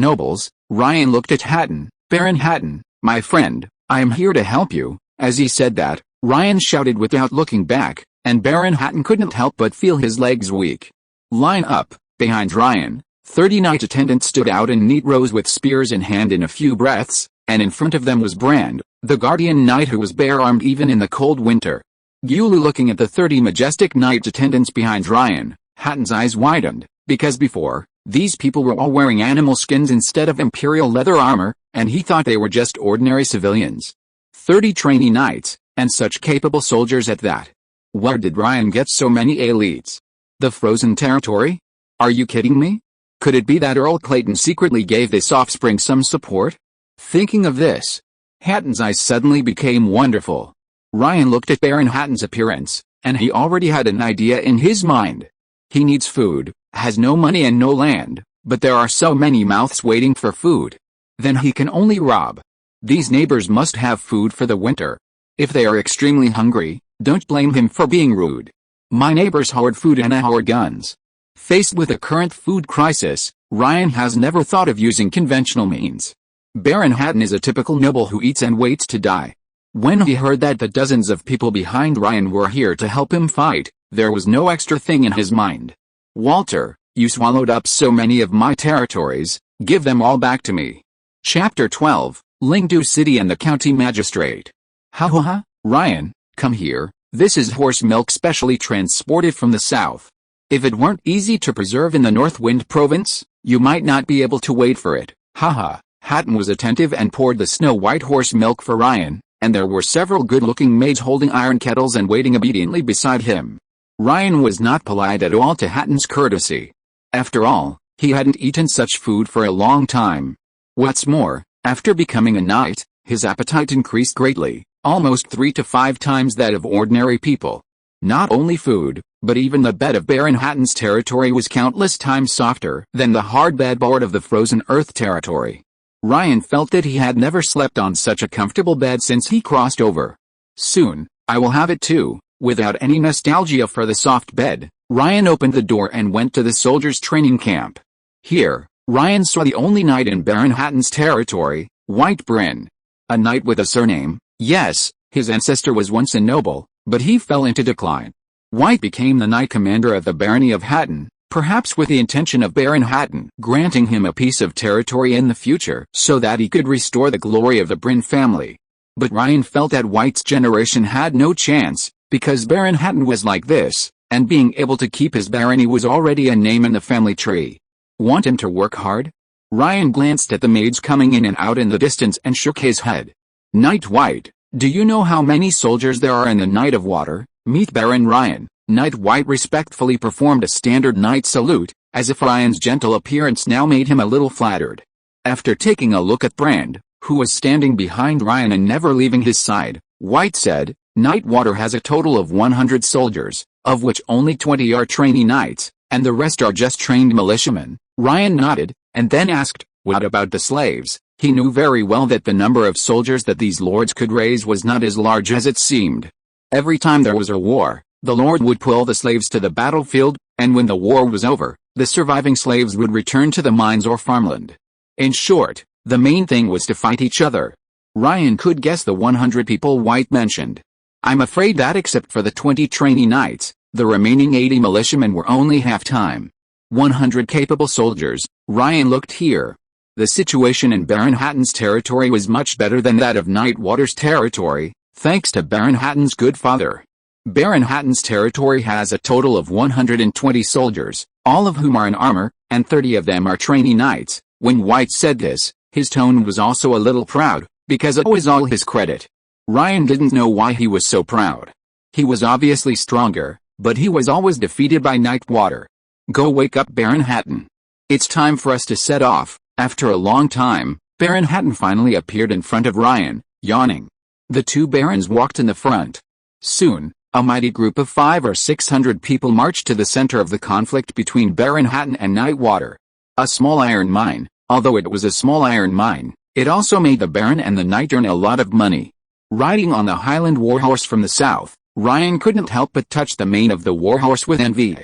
Speaker 1: nobles. Ryan looked at Hatton. Baron Hatton, my friend, I am here to help you. As he said that, Ryan shouted without looking back, and Baron Hatton couldn't help but feel his legs weak. Line up. Behind Ryan, 30 knight attendants stood out in neat rows with spears in hand. In a few breaths, and in front of them was Brand, the guardian knight who was bare-armed even in the cold winter. Gulu looking at the 30 majestic knight attendants behind Ryan, Hatton's eyes widened, because before, these people were all wearing animal skins instead of imperial leather armor, and he thought they were just ordinary civilians. 30 trainee knights, and such capable soldiers at that. Where did Ryan get so many elites? The frozen territory? Are you kidding me? Could it be that Earl Clayton secretly gave this offspring some support? Thinking of this, Hatton's eyes suddenly became wonderful. Ryan looked at Baron Hatton's appearance, and he already had an idea in his mind. He needs food, has no money and no land, but there are so many mouths waiting for food. Then he can only rob. These neighbors must have food for the winter. If they are extremely hungry, don't blame him for being rude. My neighbors hoard food and I hoard guns. Faced with a current food crisis, Ryan has never thought of using conventional means. Baron Hatton is a typical noble who eats and waits to die. When he heard that the dozens of people behind Ryan were here to help him fight, there was no extra thing in his mind. Walter, you swallowed up so many of my territories, give them all back to me. Chapter 12, Lingdu City and the County Magistrate. Ha ha ha, Ryan, come here, this is horse milk specially transported from the south. If it weren't easy to preserve in the North Wind province, you might not be able to wait for it. Haha. Hatton was attentive and poured the snow-white horse milk for Ryan, and there were several good-looking maids holding iron kettles and waiting obediently beside him. Ryan was not polite at all to Hatton's courtesy. After all, he hadn't eaten such food for a long time. What's more, after becoming a knight, his appetite increased greatly, almost 3 to 5 times that of ordinary people. Not only food, but even the bed of Baron Hatton's territory was countless times softer than the hard bedboard of the frozen earth territory. Ryan felt that he had never slept on such a comfortable bed since he crossed over. Soon, I will have it too. Without any nostalgia for the soft bed, Ryan opened the door and went to the soldiers' training camp. Here, Ryan saw the only knight in Baron Hatton's territory, White Bryn. A knight with a surname, yes, his ancestor was once a noble, but he fell into decline. White became the knight commander of the barony of Hatton, perhaps with the intention of Baron Hatton granting him a piece of territory in the future so that he could restore the glory of the Bryn family. But Ryan felt that White's generation had no chance, because Baron Hatton was like this, and being able to keep his barony was already a name in the family tree. Want him to work hard? Ryan glanced at the maids coming in and out in the distance and shook his head. Knight White, do you know how many soldiers there are in the Knight of Water? Meet Baron Ryan. Knight White respectfully performed a standard knight salute, as if Ryan's gentle appearance now made him a little flattered. After taking a look at Brand, who was standing behind Ryan and never leaving his side, White said, Knight Water has a total of 100 soldiers, of which only 20 are trainee knights, and the rest are just trained militiamen. Ryan nodded, and then asked, what about the slaves? He knew very well that the number of soldiers that these lords could raise was not as large as it seemed. Every time there was a war, the lord would pull the slaves to the battlefield, and when the war was over, the surviving slaves would return to the mines or farmland. In short, the main thing was to fight each other. Ryan could guess the 100 people White mentioned. I'm afraid that except for the 20 trainee knights, the remaining 80 militiamen were only half-time. 100 capable soldiers. Ryan looked here. The situation in Baron Hatton's territory was much better than that of Knight Water's territory, thanks to Baron Hatton's good father. Baron Hatton's territory has a total of 120 soldiers, all of whom are in armor, and 30 of them are trainee knights. When White said this, his tone was also a little proud, because it was all his credit. Ryan didn't know why he was so proud. He was obviously stronger, but he was always defeated by Knight Water. Go wake up Baron Hatton. It's time for us to set off. After a long time, Baron Hatton finally appeared in front of Ryan, yawning. The two barons walked in the front. Soon, a mighty group of 500 or 600 people marched to the center of the conflict between Baron Hatton and Knight Water. A small iron mine, Although it was a small iron mine, it also made the Baron and the Knight earn a lot of money. Riding on the Highland warhorse from the south, Ryan couldn't help but touch the mane of the warhorse with envy.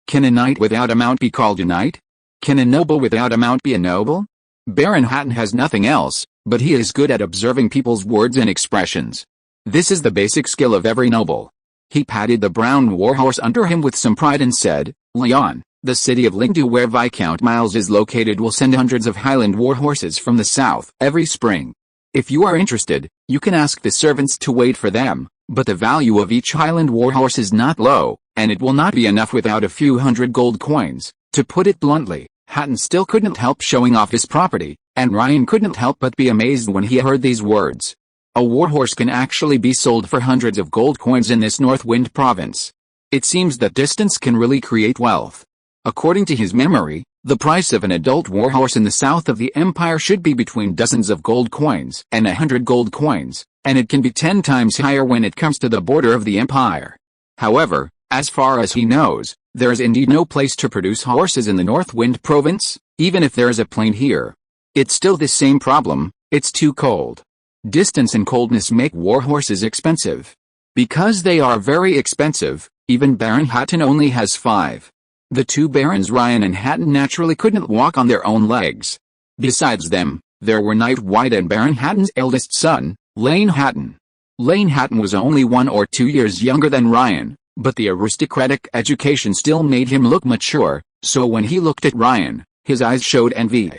Speaker 1: Can a knight without a mount be called a knight? Can a noble without a mount be a noble? Baron Hatton has nothing else, but he is good at observing people's words and expressions. This is the basic skill of every noble. He patted the brown warhorse under him with some pride and said, "Leon, the city of Lingdu where Viscount Miles is located will send hundreds of Highland warhorses from the south every spring. If you are interested, you can ask the servants to wait for them, but the value of each Highland warhorse is not low, and it will not be enough without a few hundred gold coins." To put it bluntly, Hatton still couldn't help showing off his property, and Ryan couldn't help but be amazed when he heard these words. A warhorse can actually be sold for hundreds of gold coins in this Northwind province. It seems that distance can really create wealth. According to his memory, the price of an adult warhorse in the south of the empire should be between dozens of gold coins and 100 gold coins, and it can be 10 times higher when it comes to the border of the empire. However, as far as he knows, there is indeed no place to produce horses in the Northwind province, even if there is a plain here. It's still the same problem, it's too cold. Distance and coldness make warhorses expensive. Because they are very expensive, even Baron Hatton only has 5. The two barons Ryan and Hatton naturally couldn't walk on their own legs. Besides them, there were Knight White and Baron Hatton's eldest son, Lane Hatton. Lane Hatton was only 1 or 2 years younger than Ryan, but the aristocratic education still made him look mature, so when he looked at Ryan, his eyes showed envy.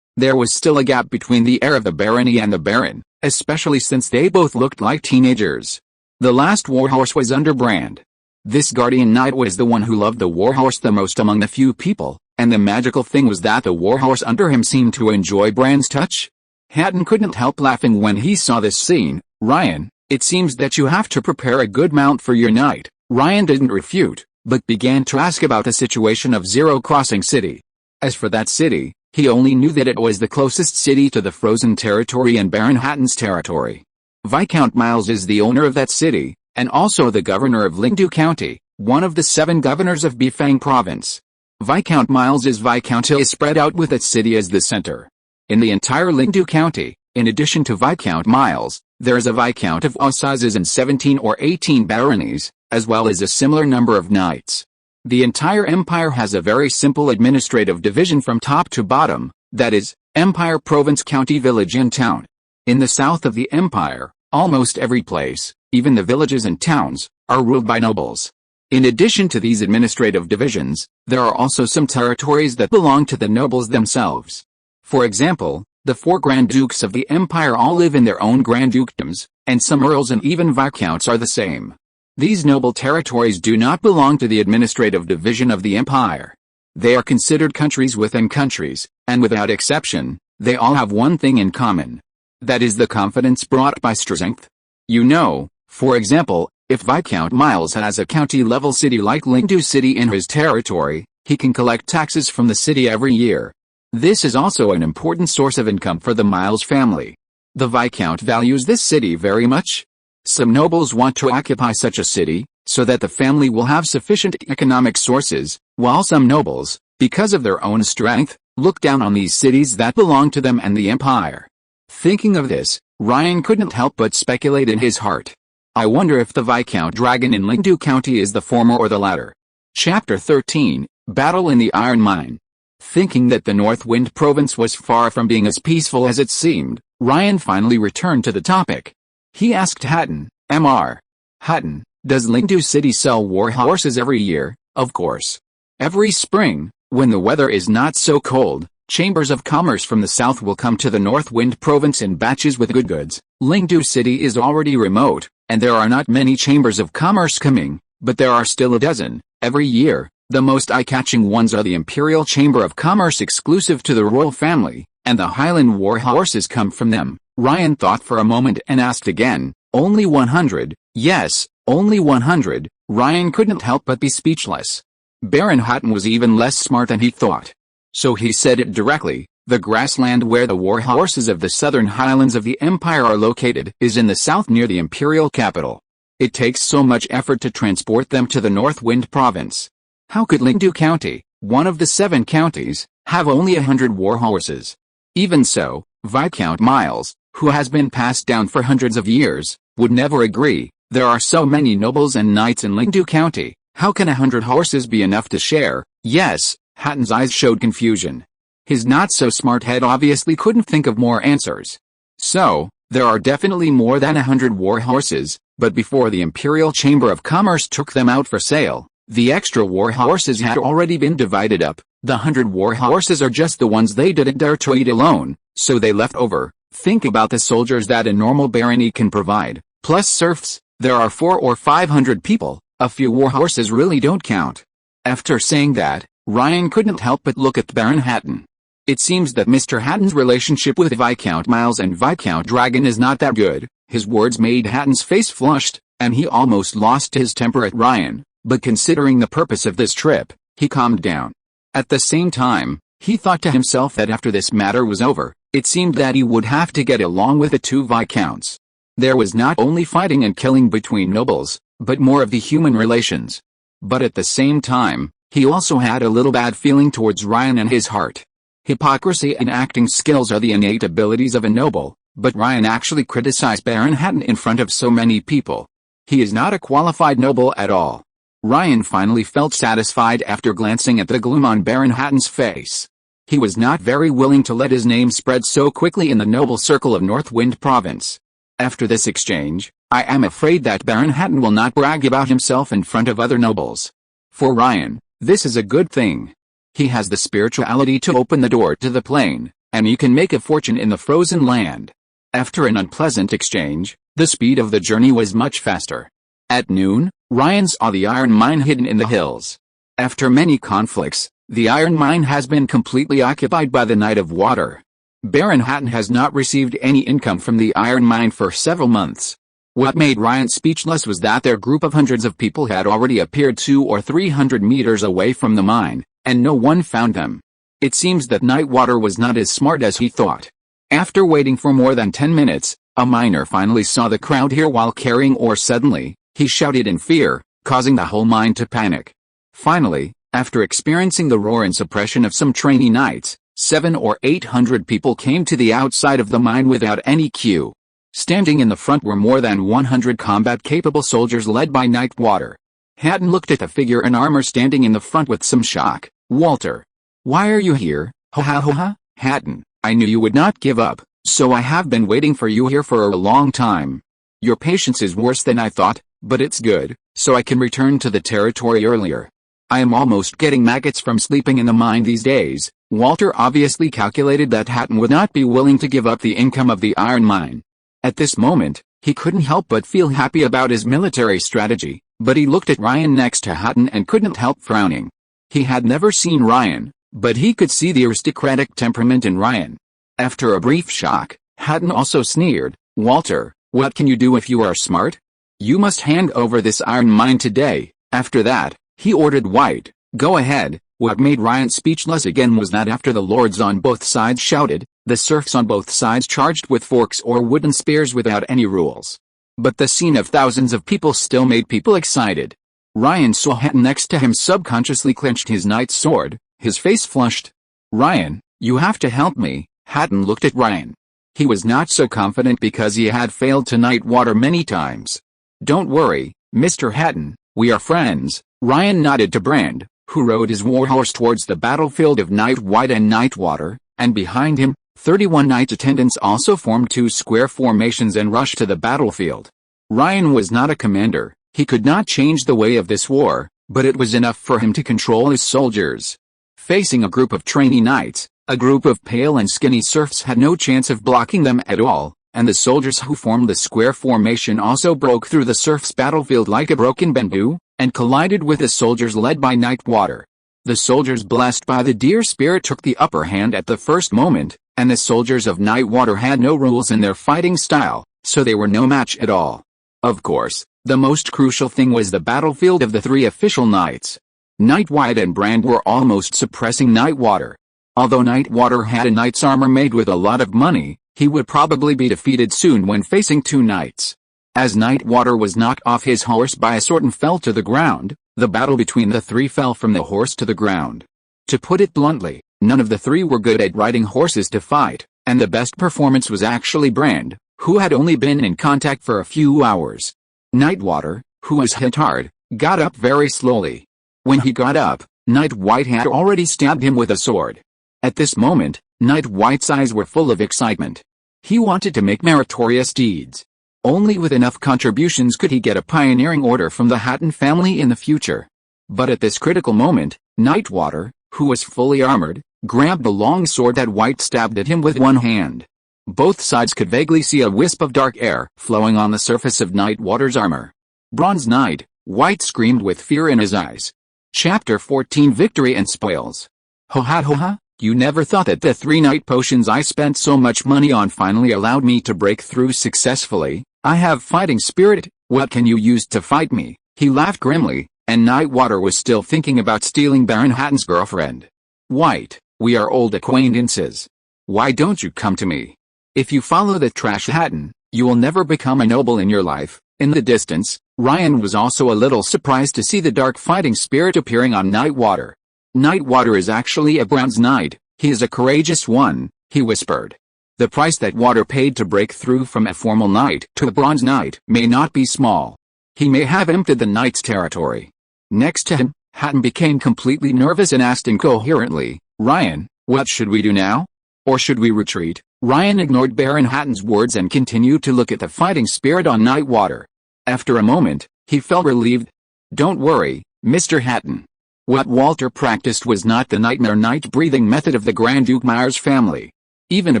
Speaker 1: There was still a gap between the heir of the barony and the baron, especially since they both looked like teenagers. The last warhorse was under Brand. This guardian knight was the one who loved the warhorse the most among the few people, and the magical thing was that the warhorse under him seemed to enjoy Brand's touch. Hatton couldn't help laughing when he saw this scene. "Ryan, it seems that you have to prepare a good mount for your knight." Ryan didn't refute, but began to ask about the situation of Zero Crossing City. As for that city, he only knew that it was the closest city to the Frozen Territory and Baron Hatton's territory. Viscount Miles is the owner of that city, and also the governor of Lingdu County, one of the 7 governors of Bifang Province. Viscount Miles' Viscount is spread out with its city as the center. In the entire Lingdu County, in addition to Viscount Miles, there is a Viscount of all sizes and 17 or 18 baronies, as well as a similar number of knights. The entire empire has a very simple administrative division from top to bottom, that is, empire, province, county, village and town. In the south of the empire, almost every place, even the villages and towns, are ruled by nobles. In addition to these administrative divisions, there are also some territories that belong to the nobles themselves. For example, the 4 Grand Dukes of the empire all live in their own Grand Dukedoms, and some earls and even viscounts are the same. These noble territories do not belong to the administrative division of the empire. They are considered countries within countries, and without exception, they all have one thing in common. That is the confidence brought by strength. You know, for example, if Viscount Miles has a county-level city like Lingdu City in his territory, he can collect taxes from the city every year. This is also an important source of income for the Miles family. The Viscount values this city very much. Some nobles want to occupy such a city, so that the family will have sufficient economic sources, while some nobles, because of their own strength, look down on these cities that belong to them and the empire. Thinking of this, Ryan couldn't help but speculate in his heart. I wonder if the Viscount Dragon in Lingdu County is the former or the latter. Chapter 13, Battle in the Iron Mine. Thinking that the Northwind province was far from being as peaceful as it seemed, Ryan finally returned to the topic. He asked Hatton, Mr. Hatton, does Lingdu City sell war horses every year? Of course. Every spring, when the weather is not so cold, chambers of commerce from the south will come to the Northwind province in batches with good goods. Lingdu City is already remote, and there are not many chambers of commerce coming, but there are still a dozen, every year. The most eye-catching ones are the Imperial Chamber of Commerce exclusive to the royal family, and the Highland war horses come from them. Ryan thought for a moment and asked again, only 100? Yes, only 100. Ryan couldn't help but be speechless. Baron Hatton was even less smart than he thought. So he said it directly, the grassland where the war horses of the southern highlands of the empire are located is in the south near the imperial capital. It takes so much effort to transport them to the Northwind province. How could Lingdu County, one of the 7 counties, have only 100 war horses? Even so, Viscount Miles, who has been passed down for hundreds of years, would never agree. There are so many nobles and knights in Lindu County, how can 100 horses be enough to share? Yes, Hatton's eyes showed confusion. His not-so-smart head obviously couldn't think of more answers. So, there are definitely more than 100 war horses, but before the Imperial Chamber of Commerce took them out for sale, the extra war horses had already been divided up. The 100 war horses are just the ones they didn't dare to eat alone, so they left over. Think about the soldiers that a normal barony can provide, plus serfs. There are 400 or 500 people, a few war horses really don't count. After saying that, Ryan couldn't help but look at Baron Hatton. It seems that Mr. Hatton's relationship with Viscount Miles and Viscount Dragon is not that good. His words made Hatton's face flushed, and he almost lost his temper at Ryan, but considering the purpose of this trip, he calmed down. At the same time, he thought to himself that after this matter was over, it seemed that he would have to get along with the two Viscounts. There was not only fighting and killing between nobles, but more of the human relations. But at the same time, he also had a little bad feeling towards Ryan in his heart. Hypocrisy and acting skills are the innate abilities of a noble, but Ryan actually criticized Baron Hatton in front of so many people. He is not a qualified noble at all. Ryan finally felt satisfied after glancing at the gloom on Baron Hatton's face. He was not very willing to let his name spread so quickly in the noble circle of Northwind Province. After this exchange, I am afraid that Baron Hatton will not brag about himself in front of other nobles. For Ryan, this is a good thing. He has the spirituality to open the door to the plain, and you can make a fortune in the frozen land. After an unpleasant exchange, the speed of the journey was much faster. At noon, Ryan saw the iron mine hidden in the hills. After many conflicts, the iron mine has been completely occupied by the Knight of Water. Baron Hatton has not received any income from the iron mine for several months. What made Ryan speechless was that their group of hundreds of people had already appeared 200 or 300 meters away from the mine, and no one found them. It seems that Nightwater was not as smart as he thought. After waiting for more than 10 minutes, a miner finally saw the crowd here while carrying ore. Suddenly, he shouted in fear, causing the whole mine to panic. Finally, after experiencing the roar and suppression of some trainee knights, 700 or 800 people came to the outside of the mine without any cue. Standing in the front were more than 100 combat-capable soldiers led by Nightwater. Hatton looked at the figure in armor standing in the front with some shock. "Walter. Why are you here?" "Ha ha ha ha, Hatton, I knew you would not give up, so I have been waiting for you here for a long time. Your patience is worse than I thought, but it's good, so I can return to the territory earlier. I am almost getting maggots from sleeping in the mine these days." Walter obviously calculated that Hatton would not be willing to give up the income of the iron mine. At this moment, he couldn't help but feel happy about his military strategy, but he looked at Ryan next to Hatton and couldn't help frowning. He had never seen Ryan, but he could see the aristocratic temperament in Ryan. After a brief shock, Hatton also sneered, "Walter, what can you do if you are smart? You must hand over this iron mine today." After that, he ordered White, "Go ahead." What made Ryan speechless again was that after the lords on both sides shouted, the serfs on both sides charged with forks or wooden spears without any rules. But the scene of thousands of people still made people excited. Ryan saw Hatton next to him subconsciously clenched his knight's sword, his face flushed. "Ryan, you have to help me." Hatton looked at Ryan. He was not so confident because he had failed to Nightwater many times. "Don't worry, Mr. Hatton, we are friends." Ryan nodded to Brand, who rode his warhorse towards the battlefield of Nightwhite and Nightwater, and behind him, 31 knight attendants also formed two square formations and rushed to the battlefield. Ryan was not a commander, he could not change the way of this war, but it was enough for him to control his soldiers. Facing a group of trainee knights, a group of pale and skinny serfs had no chance of blocking them at all, and the soldiers who formed the square formation also broke through the serfs' battlefield like a broken bamboo, and collided with the soldiers led by Nightwater. The soldiers blessed by the deer spirit took the upper hand at the first moment, and the soldiers of Nightwater had no rules in their fighting style, so they were no match at all. Of course, the most crucial thing was the battlefield of the three official knights. Nightwhite and Brand were almost suppressing Nightwater. Although Nightwater had a knight's armor made with a lot of money, he would probably be defeated soon when facing two knights. As Nightwater was knocked off his horse by a sword and fell to the ground, the battle between the three fell from the horse to the ground. To put it bluntly, None of the three were good at riding horses to fight, and the best performance was actually Brand, who had only been in contact for a few hours. Nightwater, who was hit hard, got up very slowly. When he got up, Night White had already stabbed him with a sword. At this moment, Night White's eyes were full of excitement. He wanted to make meritorious deeds. Only with enough contributions could he get a pioneering order from the Hatton family in the future. But at this critical moment, Nightwater, who was fully armored, grabbed the long sword that White stabbed at him with one hand. Both sides could vaguely see a wisp of dark air flowing on the surface of Nightwater's armor. Bronze Knight, White screamed with fear in his eyes. Chapter 14 Victory and Spoils. Ho ha ho ha, you never thought that the 3 night potions I spent so much money on finally allowed me to break through successfully. I have fighting spirit, what can you use to fight me? He laughed grimly, and Nightwater was still thinking about stealing Baron Hatton's girlfriend. White, we are old acquaintances. Why don't you come to me? If you follow the trash Hatton, you will never become a noble in your life. In the distance, Ryan was also a little surprised to see the dark fighting spirit appearing on Nightwater. Nightwater is actually a bronze knight, he is a courageous one, he whispered. The price that Water paid to break through from a formal knight to a bronze knight may not be small. He may have emptied the knight's territory. Next to him, Hatton became completely nervous and asked incoherently, Ryan, what should we do now? Or should we retreat? Ryan ignored Baron Hatton's words and continued to look at the fighting spirit on Nightwater. After a moment, he felt relieved. Don't worry, Mr. Hatton. What Walter practiced was not the nightmare night-breathing method of the Grand Duke Myers family. Even a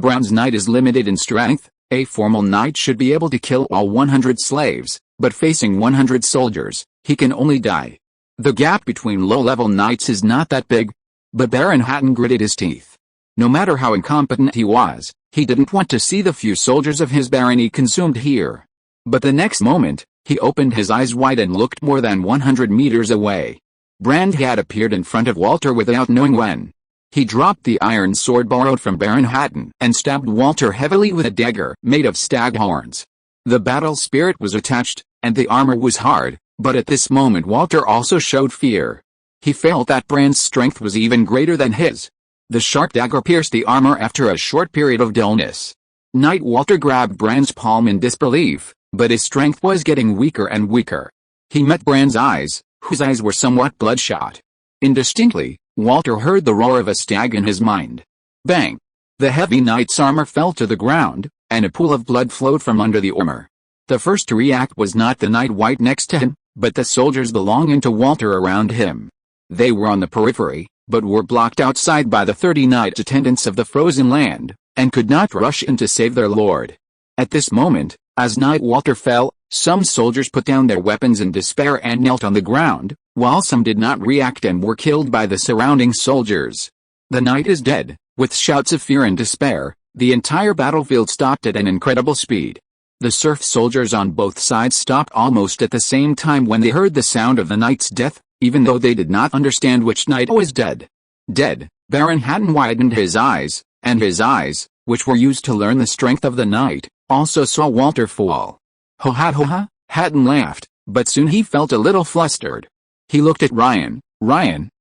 Speaker 1: bronze knight is limited in strength. A formal knight should be able to kill all 100 slaves, but facing 100 soldiers, he can only die. The gap between low-level knights is not that big. But Baron Hatton gritted his teeth. No matter how incompetent he was, he didn't want to see the few soldiers of his barony consumed here. But the next moment, he opened his eyes wide and looked more than 100 meters away. Brand had appeared in front of Walter without knowing when. He dropped the iron sword borrowed from Baron Hatton and stabbed Walter heavily with a dagger made of stag horns. The battle spirit was attached, and the armor was hard, but at this moment Walter also showed fear. He felt that Brand's strength was even greater than his. The sharp dagger pierced the armor after a short period of dullness. Nightwater grabbed Brand's palm in disbelief, but his strength was getting weaker and weaker. He met Brand's eyes, whose eyes were somewhat bloodshot. Indistinctly, Walter heard the roar of a stag in his mind. Bang! The heavy knight's armor fell to the ground, and a pool of blood flowed from under the armor. The first to react was not the knight White next to him, but the soldiers belonging to Walter around him. They were on the periphery, but were blocked outside by the 30 knight attendants of the frozen land, and could not rush in to save their lord. At this moment, as Nightwater fell, some soldiers put down their weapons in despair and knelt on the ground, while some did not react and were killed by the surrounding soldiers. The knight is dead. With shouts of fear and despair, the entire battlefield stopped at an incredible speed. The serf soldiers on both sides stopped almost at the same time when they heard the sound of the knight's death, even though they did not understand which knight was dead. Dead, Baron Hatton widened his eyes, and his eyes, which were used to learn the strength of the knight, also saw Walter fall. Ho ha, Hatton laughed, but soon he felt a little flustered. He looked at Ryan.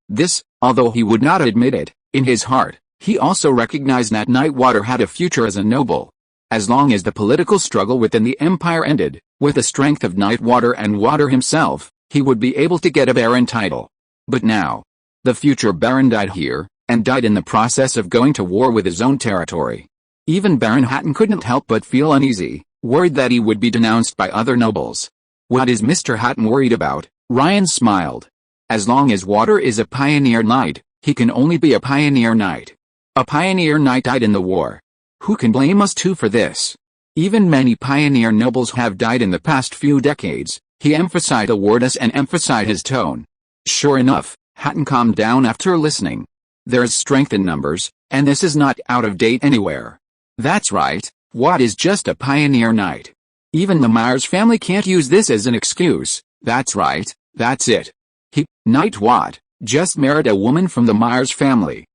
Speaker 1: This, although he would not admit it, in his heart, he also recognized that Nightwater had a future as a noble. As long as the political struggle within the Empire ended, with the strength of Nightwater and Water himself, he would be able to get a Baron title. But now, the future Baron died here, and died in the process of going to war with his own territory. Even Baron Hatton couldn't help but feel uneasy, worried that he would be denounced by other nobles. What is Mr. Hatton worried about? Ryan smiled. As long as Water is a pioneer knight, he can only be a pioneer knight. A pioneer knight died in the war. Who can blame us two for this? Even many pioneer nobles have died in the past few decades. He emphasized the word "us" and emphasized his tone. Sure enough, Hatton calmed down after listening. There's strength in numbers, and this is not out of date anywhere. That's right, Watt is just a pioneer knight. Even the Myers family can't use this as an excuse. That's right, that's it. Knight Watt, just married a woman from the Myers family.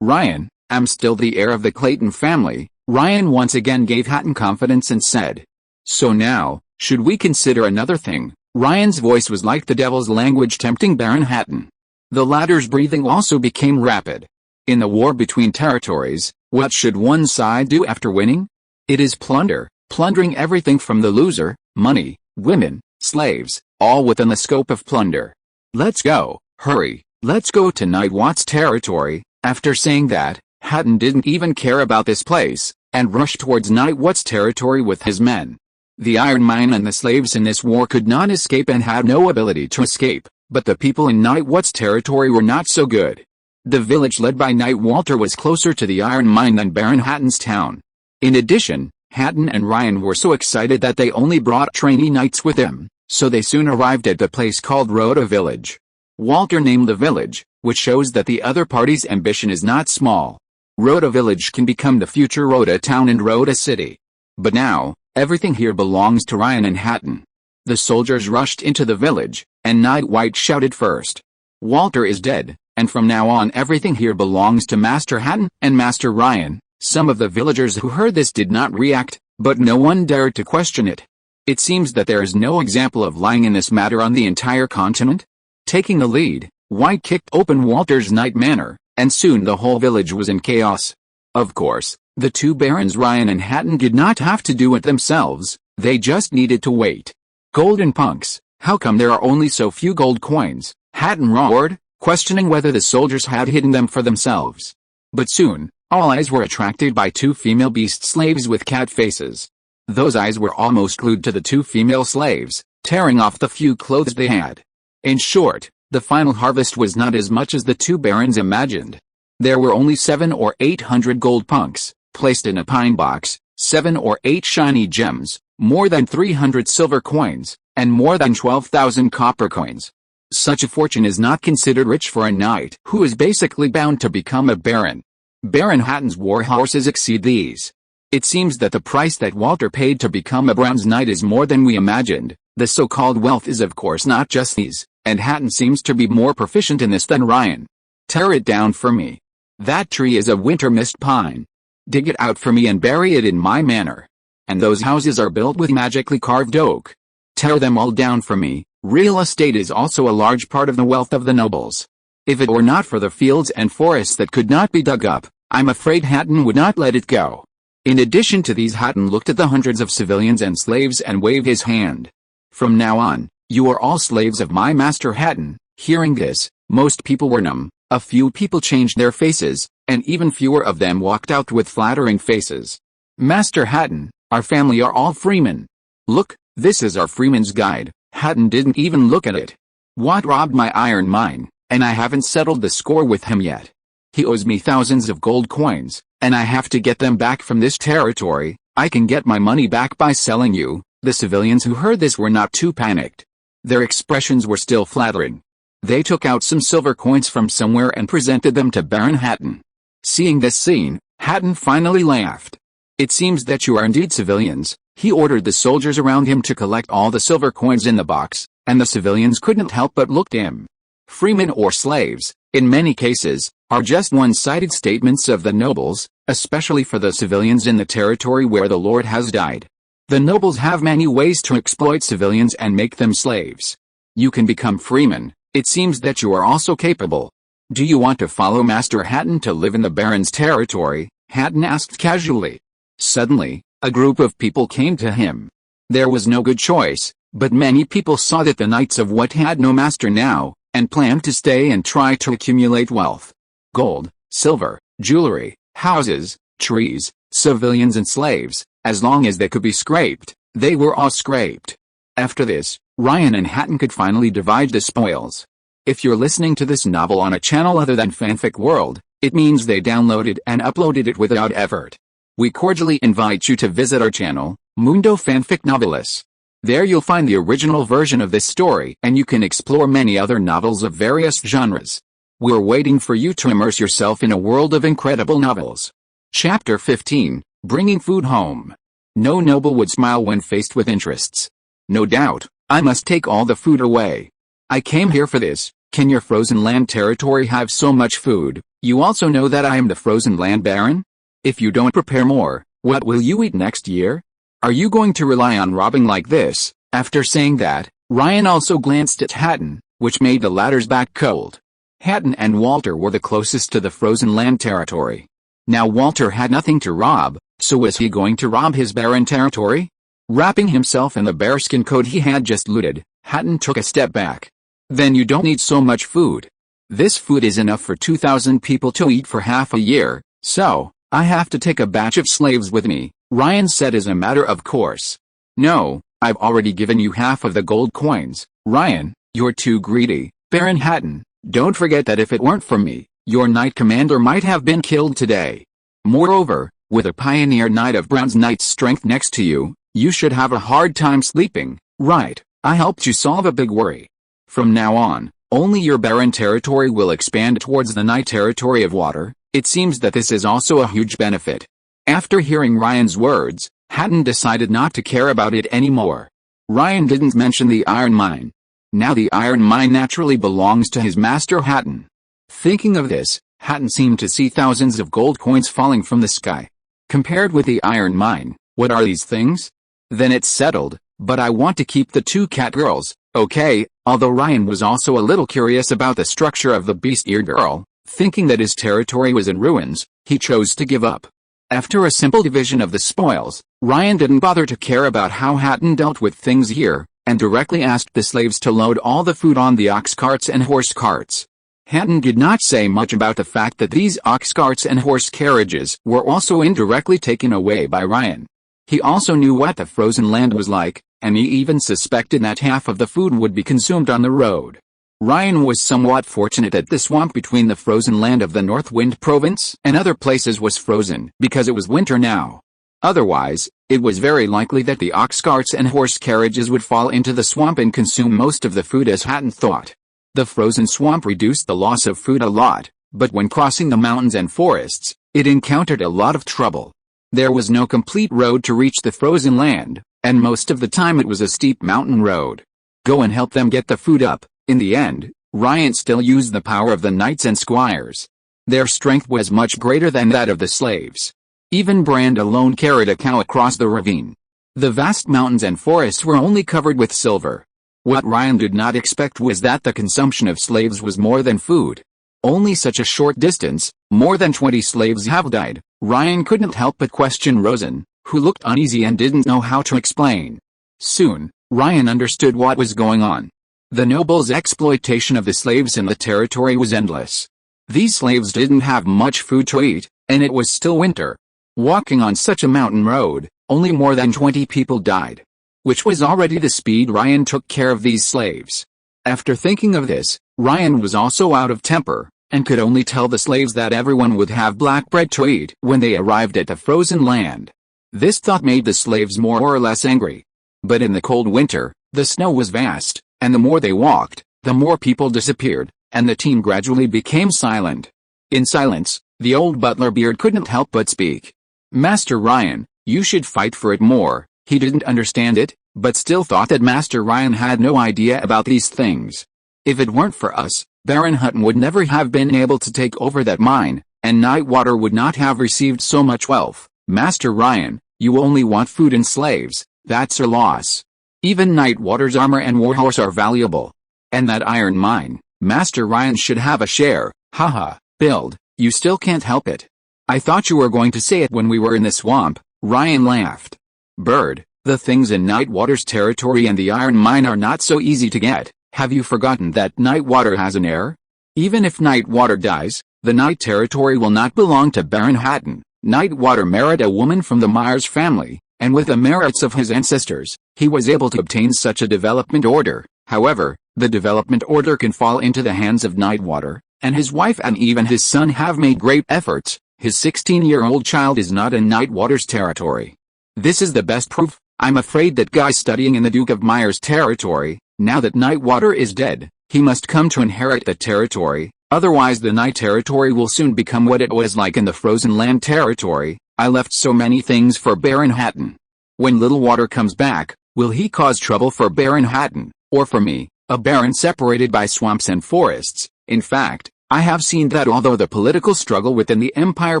Speaker 1: Ryan, am still the heir of the Clayton family. Ryan once again gave Hatton confidence and said. So now, should we consider another thing? Ryan's voice was like the devil's language tempting Baron Hatton. The latter's breathing also became rapid. In the war between territories, what should one side do after winning? It is plunder, plundering everything from the loser, money, women, slaves, all within the scope of plunder. Let's go, hurry, let's go to Nightwat's territory. After saying that, Hatton didn't even care about this place, and rushed towards Nightwat's territory with his men. The iron mine and the slaves in this war could not escape and had no ability to escape, but the people in Nightwat's territory were not so good. The village led by Nightwalter was closer to the iron mine than Baron Hatton's town. In addition, Hatton and Ryan were so excited that they only brought trainee knights with them, so they soon arrived at the place called Rhoda Village. Walter named the village, which shows that the other party's ambition is not small. Rhoda Village can become the future Rhoda Town and Rhoda City. But now, everything here belongs to Ryan and Hatton. The soldiers rushed into the village, and Nightwhite shouted first. Walter is dead, and from now on everything here belongs to Master Hatton and Master Ryan. Some of the villagers who heard this did not react, but no one dared to question it. It seems that there is no example of lying in this matter on the entire continent. Taking the lead, White kicked open Walter's night manor, and soon the whole village was in chaos. Of course, the two barons Ryan and Hatton did not have to do it themselves, they just needed to wait. Golden punks, how come there are only so few gold coins? Hatton roared, questioning whether the soldiers had hidden them for themselves. But soon, all eyes were attracted by two female beast slaves with cat faces. Those eyes were almost glued to the two female slaves, tearing off the few clothes they had. In short, the final harvest was not as much as the two barons imagined. There were only 700 or 800 gold punks, placed in a pine box, 7 or 8 shiny gems, more than 300 silver coins, and more than 12,000 copper coins. Such a fortune is not considered rich for a knight who is basically bound to become a baron. Baron Hatton's war horses exceed these. It seems that the price that Walter paid to become a bronze knight is more than we imagined. The so-called wealth is of course not just these, and Hatton seems to be more proficient in this than Ryan. Tear it down for me. That tree is a winter mist pine. Dig it out for me and bury it in my manor. And those houses are built with magically carved oak. Tear them all down for me. Real estate is also a large part of the wealth of the nobles. If it were not for the fields and forests that could not be dug up, I'm afraid Hatton would not let it go. In addition to these, Hatton looked at the hundreds of civilians and slaves and waved his hand. From now on, you are all slaves of my Master Hatton. Hearing this, most people were numb, a few people changed their faces, and even fewer of them walked out with flattering faces. Master Hatton, our family are all freemen. Look, this is our freeman's guide. Hatton didn't even look at it. Watt robbed my iron mine, and I haven't settled the score with him yet. He owes me thousands of gold coins, and I have to get them back from this territory. I can get my money back by selling you. The civilians who heard this were not too panicked. Their expressions were still flattering. They took out some silver coins from somewhere and presented them to Baron Hatton. Seeing this scene, Hatton finally laughed. It seems that you are indeed civilians. He ordered the soldiers around him to collect all the silver coins in the box, and the civilians couldn't help but look at him. Freemen or slaves, in many cases, are just one-sided statements of the nobles, especially for the civilians in the territory where the Lord has died. The nobles have many ways to exploit civilians and make them slaves. You can become freemen. It seems that you are also capable. Do you want to follow Master Hatton to live in the Baron's territory? Hatton asked casually. Suddenly, a group of people came to him. There was no good choice, but many people saw that the Knights of What had no master now, and planned to stay and try to accumulate wealth. Gold, silver, jewelry, houses, trees, civilians and slaves, as long as they could be scraped, they were all scraped. After this, Ryan and Hatton could finally divide the spoils. If you're listening to this novel on a channel other than Fanfic World, it means they downloaded and uploaded it without effort. We cordially invite you to visit our channel, Mundo Fanfic Novelis. There you'll find the original version of this story and you can explore many other novels of various genres. We're waiting for you to immerse yourself in a world of incredible novels. Chapter 15, Bringing Food Home. No noble would smile when faced with interests. No doubt, I must take all the food away. I came here for this. Can your frozen land territory have so much food? You also know that I am the frozen land baron? If you don't prepare more, what will you eat next year? Are you going to rely on robbing like this? After saying that, Ryan also glanced at Hatton, which made the latter's back cold. Hatton and Walter were the closest to the frozen land territory. Now Walter had nothing to rob, so was he going to rob his barren territory? Wrapping himself in the bearskin coat he had just looted, Hatton took a step back. Then you don't need so much food. This food is enough for 2,000 people to eat for half a year, so I have to take a batch of slaves with me, Ryan said as a matter of course. No, I've already given you half of the gold coins, Ryan, you're too greedy, Baron Hatton. Don't forget that if it weren't for me, your knight commander might have been killed today. Moreover, with a pioneer knight of Brown's knight's strength next to you, you should have a hard time sleeping, right? I helped you solve a big worry. From now on, only your barren territory will expand towards the knight territory of water. It seems that this is also a huge benefit. After hearing Ryan's words, Hatton decided not to care about it anymore. Ryan didn't mention the iron mine. Now the iron mine naturally belongs to his master Hatton. Thinking of this, Hatton seemed to see thousands of gold coins falling from the sky. Compared with the iron mine, what are these things? Then it's settled, but I want to keep the two cat girls, okay? Although Ryan was also a little curious about the structure of the beast-eared girl, thinking that his territory was in ruins, he chose to give up. After a simple division of the spoils, Ryan didn't bother to care about how Hatton dealt with things here, and directly asked the slaves to load all the food on the ox carts and horse carts. Hatton did not say much about the fact that these ox carts and horse carriages were also indirectly taken away by Ryan. He also knew what the frozen land was like, and he even suspected that half of the food would be consumed on the road. Ryan was somewhat fortunate that the swamp between the frozen land of the North Wind province and other places was frozen because it was winter now. Otherwise, it was very likely that the ox carts and horse carriages would fall into the swamp and consume most of the food as Hatton thought. The frozen swamp reduced the loss of food a lot, but when crossing the mountains and forests, it encountered a lot of trouble. There was no complete road to reach the frozen land, and most of the time it was a steep mountain road. Go and help them get the food up. In the end, Ryan still used the power of the knights and squires. Their strength was much greater than that of the slaves. Even Brand alone carried a cow across the ravine. The vast mountains and forests were only covered with silver. What Ryan did not expect was that the consumption of slaves was more than food. Only such a short distance, more than 20 slaves have died. Ryan couldn't help but question Rosen, who looked uneasy and didn't know how to explain. Soon, Ryan understood what was going on. The nobles' exploitation of the slaves in the territory was endless. These slaves didn't have much food to eat, and it was still winter. Walking on such a mountain road, only more than 20 people died. Which was already the speed Ryan took care of these slaves. After thinking of this, Ryan was also out of temper, and could only tell the slaves that everyone would have black bread to eat when they arrived at the frozen land. This thought made the slaves more or less angry. But in the cold winter, the snow was vast, and the more they walked, the more people disappeared, and the team gradually became silent. In silence, the old butler Beard couldn't help but speak. Master Ryan, you should fight for it more. He didn't understand it, but still thought that Master Ryan had no idea about these things. If it weren't for us, Baron Hutton would never have been able to take over that mine, and Nightwater would not have received so much wealth. Master Ryan, you only want food and slaves, that's your loss. Even Nightwater's armor and warhorse are valuable. And that iron mine, Master Ryan should have a share, haha, Build, you still can't help it. I thought you were going to say it when we were in the swamp, Ryan laughed. Bird, the things in Nightwater's territory and the iron mine are not so easy to get. Have you forgotten that Nightwater has an heir? Even if Nightwater dies, the Night territory will not belong to Baron Hatton. Nightwater married a woman from the Myers family, and with the merits of his ancestors, he was able to obtain such a development order. However, the development order can fall into the hands of Nightwater, and his wife and even his son have made great efforts. His 16-year-old child is not in Nightwater's territory. This is the best proof. I'm afraid that guy studying in the Duke of Myers' territory, now that Nightwater is dead, he must come to inherit the territory, otherwise the Night territory will soon become what it was like in the Frozen Land territory. I left so many things for Baron Hatton. When Littlewater comes back, will he cause trouble for Baron Hatton, or for me, a baron separated by swamps and forests? In fact, I have seen that although the political struggle within the Empire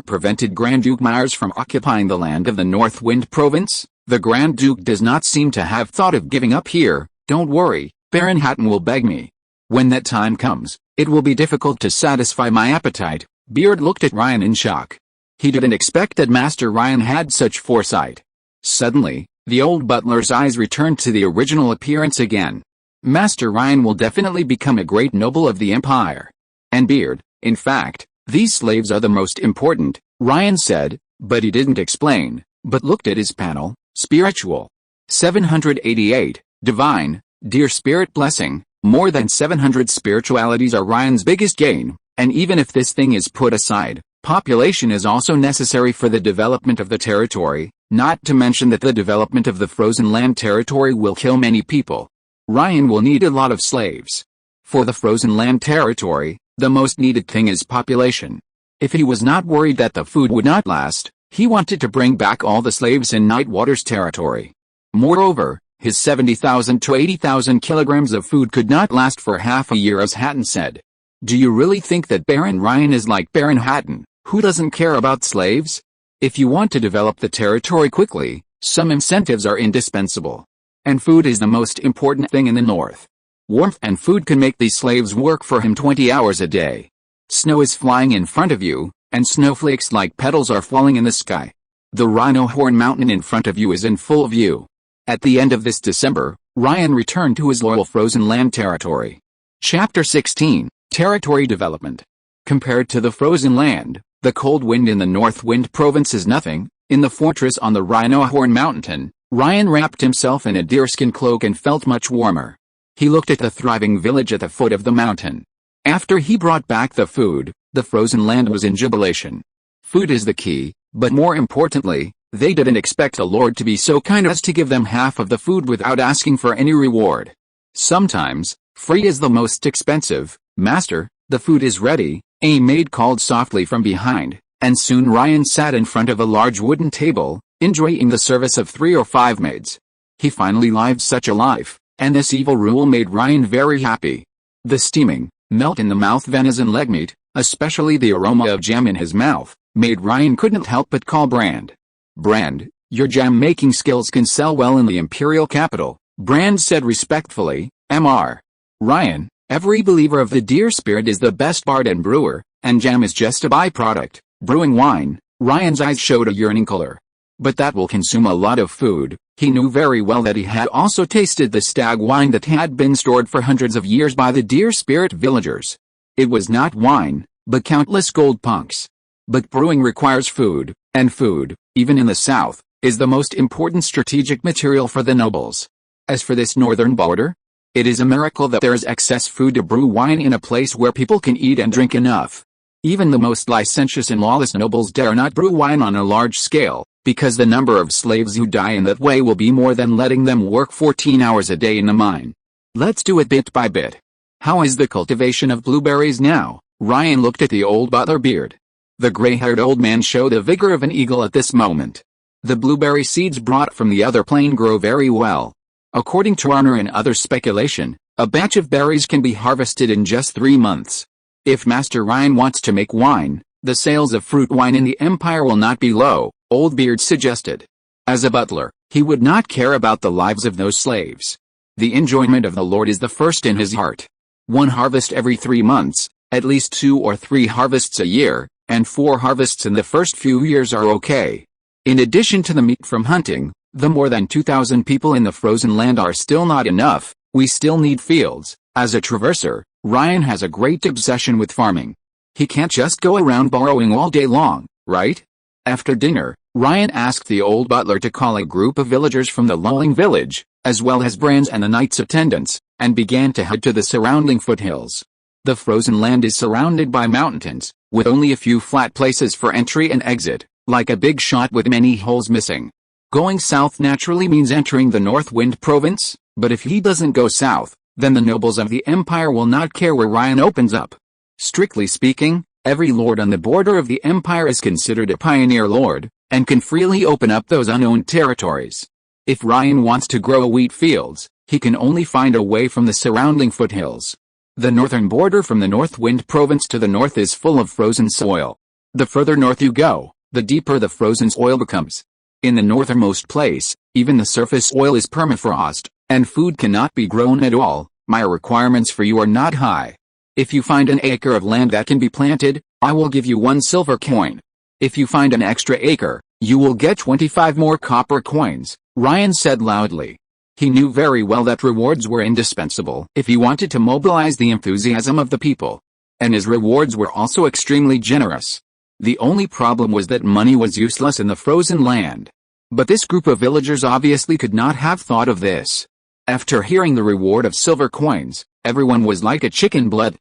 Speaker 1: prevented Grand Duke Myers from occupying the land of the North Wind province, the Grand Duke does not seem to have thought of giving up here. Don't worry, Baron Hatton will beg me. When that time comes, It will be difficult to satisfy my appetite. Beard looked at Ryan in shock. He didn't expect that Master Ryan had such foresight. Suddenly, the old butler's eyes returned to the original appearance again. Master Ryan will definitely become a great noble of the Empire. And Beard, in fact, these slaves are the most important, Ryan said, but he didn't explain, but looked at his panel. Spiritual. 788, Divine, Dear Spirit Blessing. More than 700 spiritualities are Ryan's biggest gain, and even if this thing is put aside, population is also necessary for the development of the territory, not to mention that the development of the frozen land territory will kill many people. Ryan will need a lot of slaves. For the frozen land territory, the most needed thing is population. If he was not worried that the food would not last, he wanted to bring back all the slaves in Nightwater's territory. Moreover, his 70,000 to 80,000 kilograms of food could not last for half a year, as Hatton said. Do you really think that Baron Ryan is like Baron Hatton, who doesn't care about slaves? If you want to develop the territory quickly, some incentives are indispensable. And food is the most important thing in the north. Warmth and food can make these slaves work for him 20 hours a day. Snow is flying in front of you, and snowflakes like petals are falling in the sky. The Rhino Horn Mountain in front of you is in full view. At the end of this December, Ryan returned to his loyal frozen land territory. Chapter 16, Territory Development. Compared to the frozen land, the cold wind in the North Wind Province is nothing. In the fortress on the Rhino Horn Mountain, Ryan wrapped himself in a deerskin cloak and felt much warmer. He looked at the thriving village at the foot of the mountain. After he brought back the food, the frozen land was in jubilation. Food is the key, but more importantly, they didn't expect the Lord to be so kind as to give them half of the food without asking for any reward. Sometimes, free is the most expensive. Master, the food is ready, a maid called softly from behind, and soon Ryan sat in front of a large wooden table, enjoying the service of 3 or 5 maids. He finally lived such a life, and this evil rule made Ryan very happy. The steaming, melt-in-the-mouth venison leg meat, especially the aroma of jam in his mouth, made Ryan couldn't help but call Brand. Brand, your jam-making skills can sell well in the imperial capital, Brand said respectfully. Mr. Ryan, every believer of the deer spirit is the best bard and brewer, and jam is just a byproduct. Brewing wine, Ryan's eyes showed a yearning color. But that will consume a lot of food. He knew very well that he had also tasted the stag wine that had been stored for hundreds of years by the deer spirit villagers. It was not wine, but countless gold punks. But brewing requires food, and food, even in the south, is the most important strategic material for the nobles. As for this northern border, it is a miracle that there is excess food to brew wine in a place where people can eat and drink enough. Even the most licentious and lawless nobles dare not brew wine on a large scale, because the number of slaves who die in that way will be more than letting them work 14 hours a day in the mine. Let's do it bit by bit. How is the cultivation of blueberries now? Ryan looked at the old butler Beard. The gray-haired old man showed the vigor of an eagle at this moment. The blueberry seeds brought from the other plain grow very well. According to Arner and other speculation, a batch of berries can be harvested in just 3 months. If Master Ryan wants to make wine, the sales of fruit wine in the Empire will not be low, Old Beard suggested. As a butler, he would not care about the lives of those slaves. The enjoyment of the Lord is the first in his heart. 1 harvest every 3 months, at least 2 or 3 harvests a year, and 4 harvests in the first few years are okay. In addition to the meat from hunting, the more than 2,000 people in the frozen land are still not enough. We still need fields. As a traverser, Ryan has a great obsession with farming. He can't just go around borrowing all day long, right? After dinner, Ryan asked the old butler to call a group of villagers from the lulling village, as well as Brands and the knight's attendants, and began to head to the surrounding foothills. The frozen land is surrounded by mountains, with only a few flat places for entry and exit, like a big shot with many holes missing. Going south naturally means entering the North Wind Province, but if he doesn't go south, then the nobles of the Empire will not care where Ryan opens up. Strictly speaking, every lord on the border of the Empire is considered a pioneer lord, and can freely open up those unowned territories. If Ryan wants to grow wheat fields, he can only find a way from the surrounding foothills. The northern border from the North Wind Province to the north is full of frozen soil. The further north you go, the deeper the frozen soil becomes. In the northernmost place, even the surface soil is permafrost, and food cannot be grown at all. My requirements for you are not high. If you find an acre of land that can be planted, I will give you 1 silver coin. If you find an extra acre, you will get 25 more copper coins, Ryan said loudly. He knew very well that rewards were indispensable if he wanted to mobilize the enthusiasm of the people. And his rewards were also extremely generous. The only problem was that money was useless in the frozen land. But this group of villagers obviously could not have thought of this. After hearing the reward of silver coins, everyone was like a chicken blood.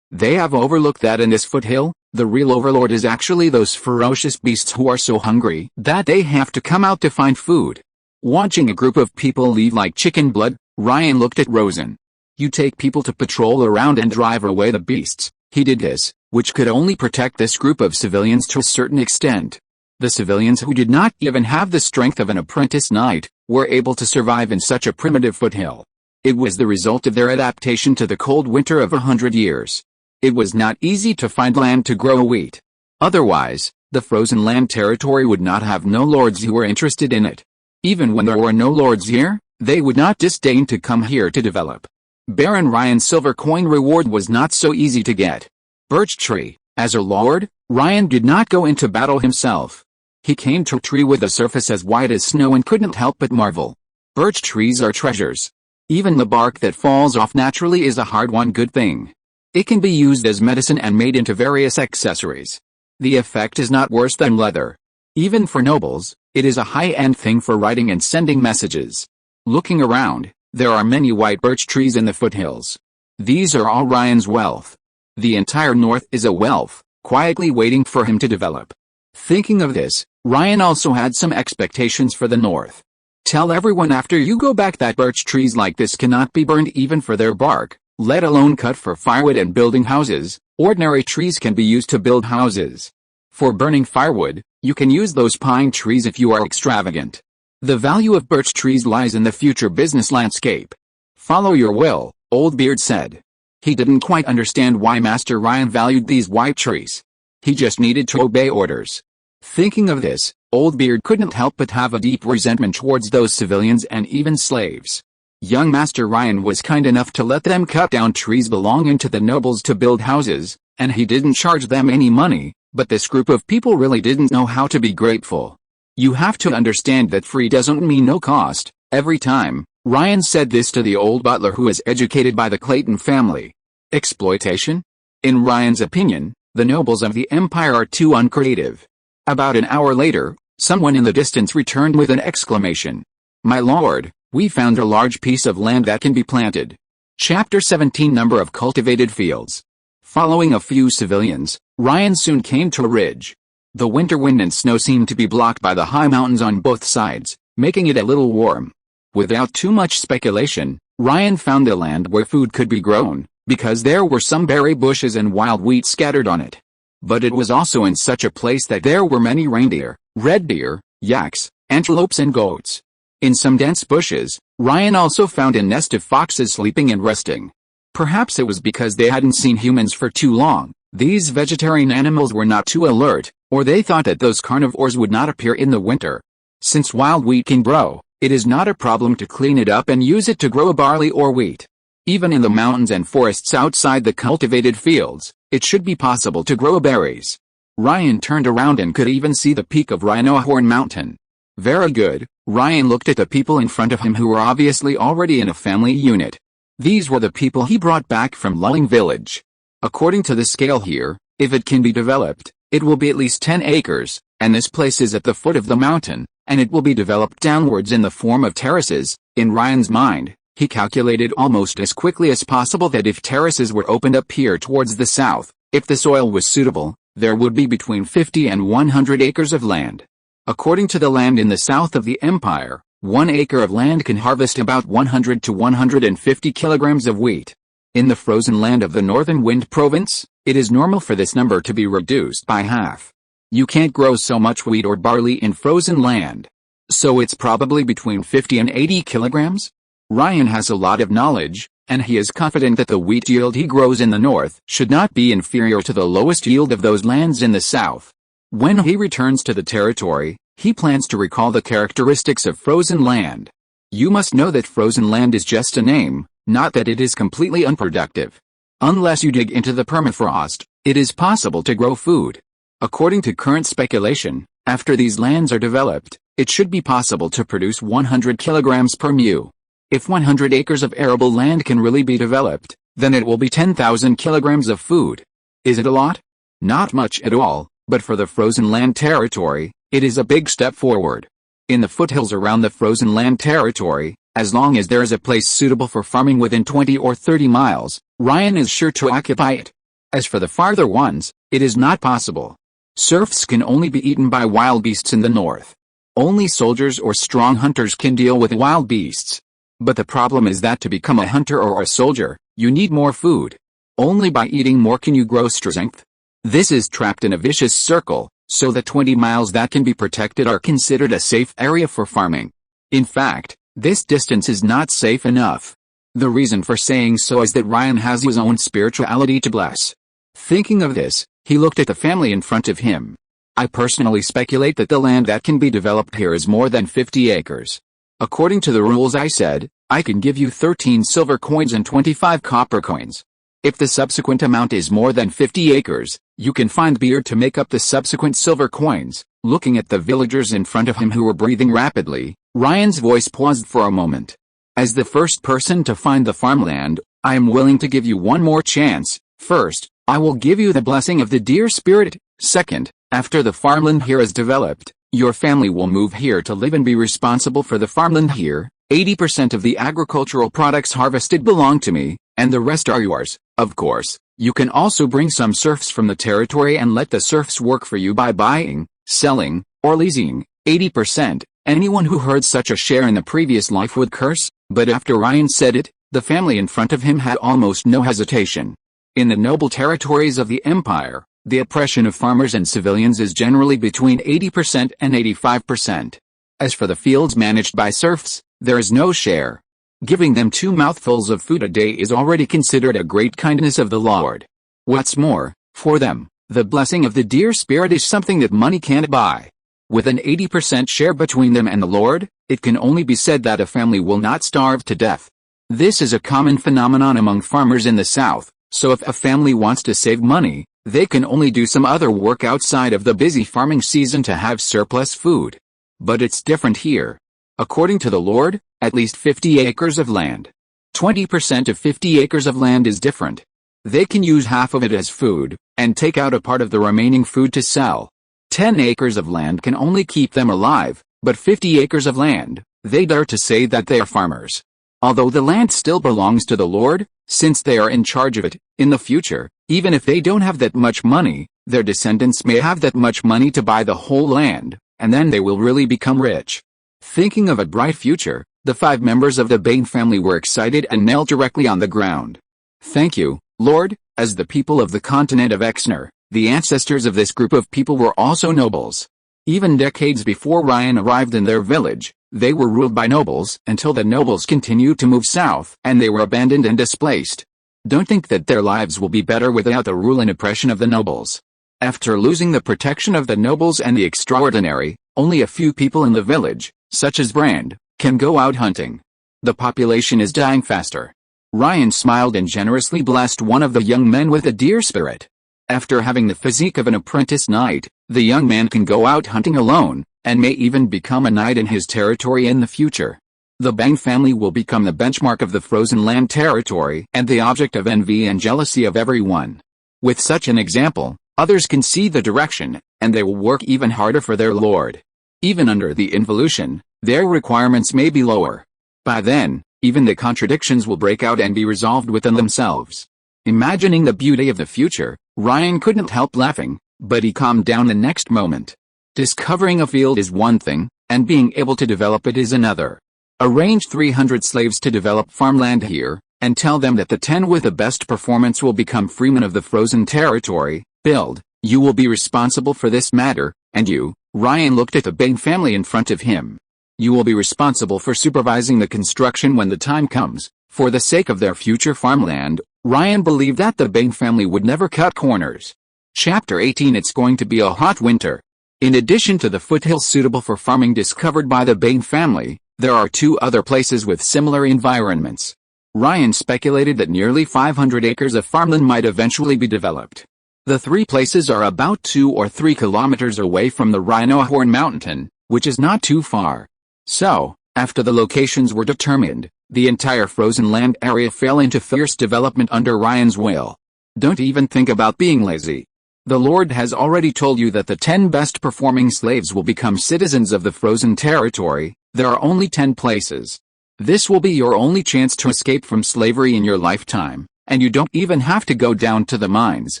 Speaker 1: They have overlooked that in this foothill, the real overlord is actually those ferocious beasts who are so hungry that they have to come out to find food. Watching a group of people leave like chicken blood, Ryan looked at Rosen. You take people to patrol around and drive away the beasts. He did this, which could only protect this group of civilians to a certain extent. The civilians who did not even have the strength of an apprentice knight, were able to survive in such a primitive foothill. It was the result of their adaptation to the cold winter of 100 years. It was not easy to find land to grow wheat. Otherwise, the frozen land territory would not have no lords who were interested in it. Even when there were no lords here, they would not disdain to come here to develop. Baron Ryan's silver coin reward was not so easy to get. Birch tree. As a lord, Ryan did not go into battle himself. He came to a tree with a surface as white as snow and couldn't help but marvel. Birch trees are treasures. Even the bark that falls off naturally is a hard-won good thing. It can be used as medicine and made into various accessories. The effect is not worse than leather. Even for nobles, it is a high-end thing for writing and sending messages. Looking around, there are many white birch trees in the foothills. These are all Ryan's wealth. The entire north is a wealth, quietly waiting for him to develop. Thinking of this, Ryan also had some expectations for the north. Tell everyone after you go back that birch trees like this cannot be burned even for their bark, let alone cut for firewood and building houses. Ordinary trees can be used to build houses. For burning firewood, you can use those pine trees if you are extravagant. The value of birch trees lies in the future business landscape. Follow your will, Oldbeard said. He didn't quite understand why Master Ryan valued these white trees. He just needed to obey orders. Thinking of this, Oldbeard couldn't help but have a deep resentment towards those civilians and even slaves. Young Master Ryan was kind enough to let them cut down trees belonging to the nobles to build houses, and he didn't charge them any money, but this group of people really didn't know how to be grateful. You have to understand that free doesn't mean no cost, every time. Ryan said this to the old butler who was educated by the Clayton family. Exploitation? In Ryan's opinion, the nobles of the empire are too uncreative. About an hour later, someone in the distance returned with an exclamation. My lord, we found a large piece of land that can be planted. Chapter 17 Number of cultivated fields. Following a few civilians, Ryan soon came to a ridge. The winter wind and snow seemed to be blocked by the high mountains on both sides, making it a little warm. Without too much speculation, Ryan found a land where food could be grown, because there were some berry bushes and wild wheat scattered on it. But it was also in such a place that there were many reindeer, red deer, yaks, antelopes and goats. In some dense bushes, Ryan also found a nest of foxes sleeping and resting. Perhaps it was because they hadn't seen humans for too long. These vegetarian animals were not too alert, or they thought that those carnivores would not appear in the winter. Since wild wheat can grow, it is not a problem to clean it up and use it to grow barley or wheat. Even in the mountains and forests outside the cultivated fields, it should be possible to grow berries. Ryan turned around and could even see the peak of Rhinohorn Mountain. Very good. Ryan looked at the people in front of him who were obviously already in a family unit. These were the people he brought back from Lulling Village. According to the scale here, if it can be developed, it will be at least 10 acres, and this place is at the foot of the mountain, and it will be developed downwards in the form of terraces. In Ryan's mind, he calculated almost as quickly as possible that if terraces were opened up here towards the south, if the soil was suitable, there would be between 50 and 100 acres of land. According to the land in the south of the empire, 1 acre of land can harvest about 100 to 150 kilograms of wheat. In the frozen land of the Northern Wind Province, it is normal for this number to be reduced by half. You can't grow so much wheat or barley in frozen land. So it's probably between 50 and 80 kilograms? Ryan has a lot of knowledge, and he is confident that the wheat yield he grows in the north should not be inferior to the lowest yield of those lands in the south. When he returns to the territory, he plans to recall the characteristics of frozen land. You must know that frozen land is just a name, not that it is completely unproductive. Unless you dig into the permafrost, it is possible to grow food. According to current speculation, after these lands are developed, it should be possible to produce 100 kilograms per mu. If 100 acres of arable land can really be developed, then it will be 10,000 kilograms of food. Is it a lot? Not much at all, but for the frozen land territory, it is a big step forward. In the foothills around the frozen land territory, as long as there is a place suitable for farming within 20 or 30 miles, Ryan is sure to occupy it. As for the farther ones, it is not possible. Serfs can only be eaten by wild beasts in the north. Only soldiers or strong hunters can deal with wild beasts. But the problem is that to become a hunter or a soldier, you need more food. Only by eating more can you grow strength. This is trapped in a vicious circle, so the 20 miles that can be protected are considered a safe area for farming. In fact, this distance is not safe enough. The reason for saying so is that Ryan has his own spirituality to bless. Thinking of this, he looked at the family in front of him. I personally speculate that the land that can be developed here is more than 50 acres. According to the rules I said, I can give you 13 silver coins and 25 copper coins. If the subsequent amount is more than 50 acres, you can find beer to make up the subsequent silver coins. Looking at the villagers in front of him who were breathing rapidly, Ryan's voice paused for a moment. As the first person to find the farmland, I am willing to give you one more chance. First, I will give you the blessing of the deer spirit. Second, after the farmland here is developed, your family will move here to live and be responsible for the farmland here. 80% of the agricultural products harvested belong to me, and the rest are yours. Of course, you can also bring some serfs from the territory and let the serfs work for you by buying, selling, or leasing. 80%. Anyone who heard such a share in the previous life would curse, but after Ryan said it, the family in front of him had almost no hesitation. In the noble territories of the empire, the oppression of farmers and civilians is generally between 80% and 85%. As for the fields managed by serfs, there is no share. Giving them 2 mouthfuls of food a day is already considered a great kindness of the Lord. What's more, for them, the blessing of the deer spirit is something that money can't buy. With an 80% share between them and the Lord, it can only be said that a family will not starve to death. This is a common phenomenon among farmers in the South, so if a family wants to save money, they can only do some other work outside of the busy farming season to have surplus food. But it's different here. According to the Lord, at least 50 acres of land. 20% of 50 acres of land is different. They can use half of it as food, and take out a part of the remaining food to sell. 10 acres of land can only keep them alive, but 50 acres of land, they dare to say that they are farmers. Although the land still belongs to the Lord, since they are in charge of it, in the future, even if they don't have that much money, their descendants may have that much money to buy the whole land, and then they will really become rich. Thinking of a bright future, the 5 members of the Bain family were excited and knelt directly on the ground. Thank you, Lord. As the people of the continent of Exner, the ancestors of this group of people were also nobles. Even decades before Ryan arrived in their village, they were ruled by nobles until the nobles continued to move south and they were abandoned and displaced. Don't think that their lives will be better without the rule and oppression of the nobles. After losing the protection of the nobles and the extraordinary, only a few people in the village, such as Brand, can go out hunting. The population is dying faster. Ryan smiled and generously blessed one of the young men with a deer spirit. After having the physique of an apprentice knight, the young man can go out hunting alone, and may even become a knight in his territory in the future. The Bain family will become the benchmark of the frozen land territory and the object of envy and jealousy of everyone. With such an example, others can see the direction, and they will work even harder for their lord. Even under the involution, their requirements may be lower. By then, even the contradictions will break out and be resolved within themselves. Imagining the beauty of the future, Ryan couldn't help laughing, but he calmed down the next moment. Discovering a field is one thing, and being able to develop it is another. Arrange 300 slaves to develop farmland here, and tell them that the 10 with the best performance will become freemen of the frozen territory. Build, you will be responsible for this matter, and you, Ryan looked at the Bain family in front of him. You will be responsible for supervising the construction when the time comes. For the sake of their future farmland, Ryan believed that the Bain family would never cut corners. Chapter 18. It's going to be a hot winter. In addition to the foothills suitable for farming discovered by the Bain family, there are 2 other places with similar environments. Ryan speculated that nearly 500 acres of farmland might eventually be developed. The three places are about 2 or 3 kilometers away from the Rhinohorn Mountain, which is not too far. So, after the locations were determined, the entire frozen land area fell into fierce development under Ryan's will. Don't even think about being lazy. The Lord has already told you that the 10 best performing slaves will become citizens of the frozen territory. There are only 10 places. This will be your only chance to escape from slavery in your lifetime, and you don't even have to go down to the mines.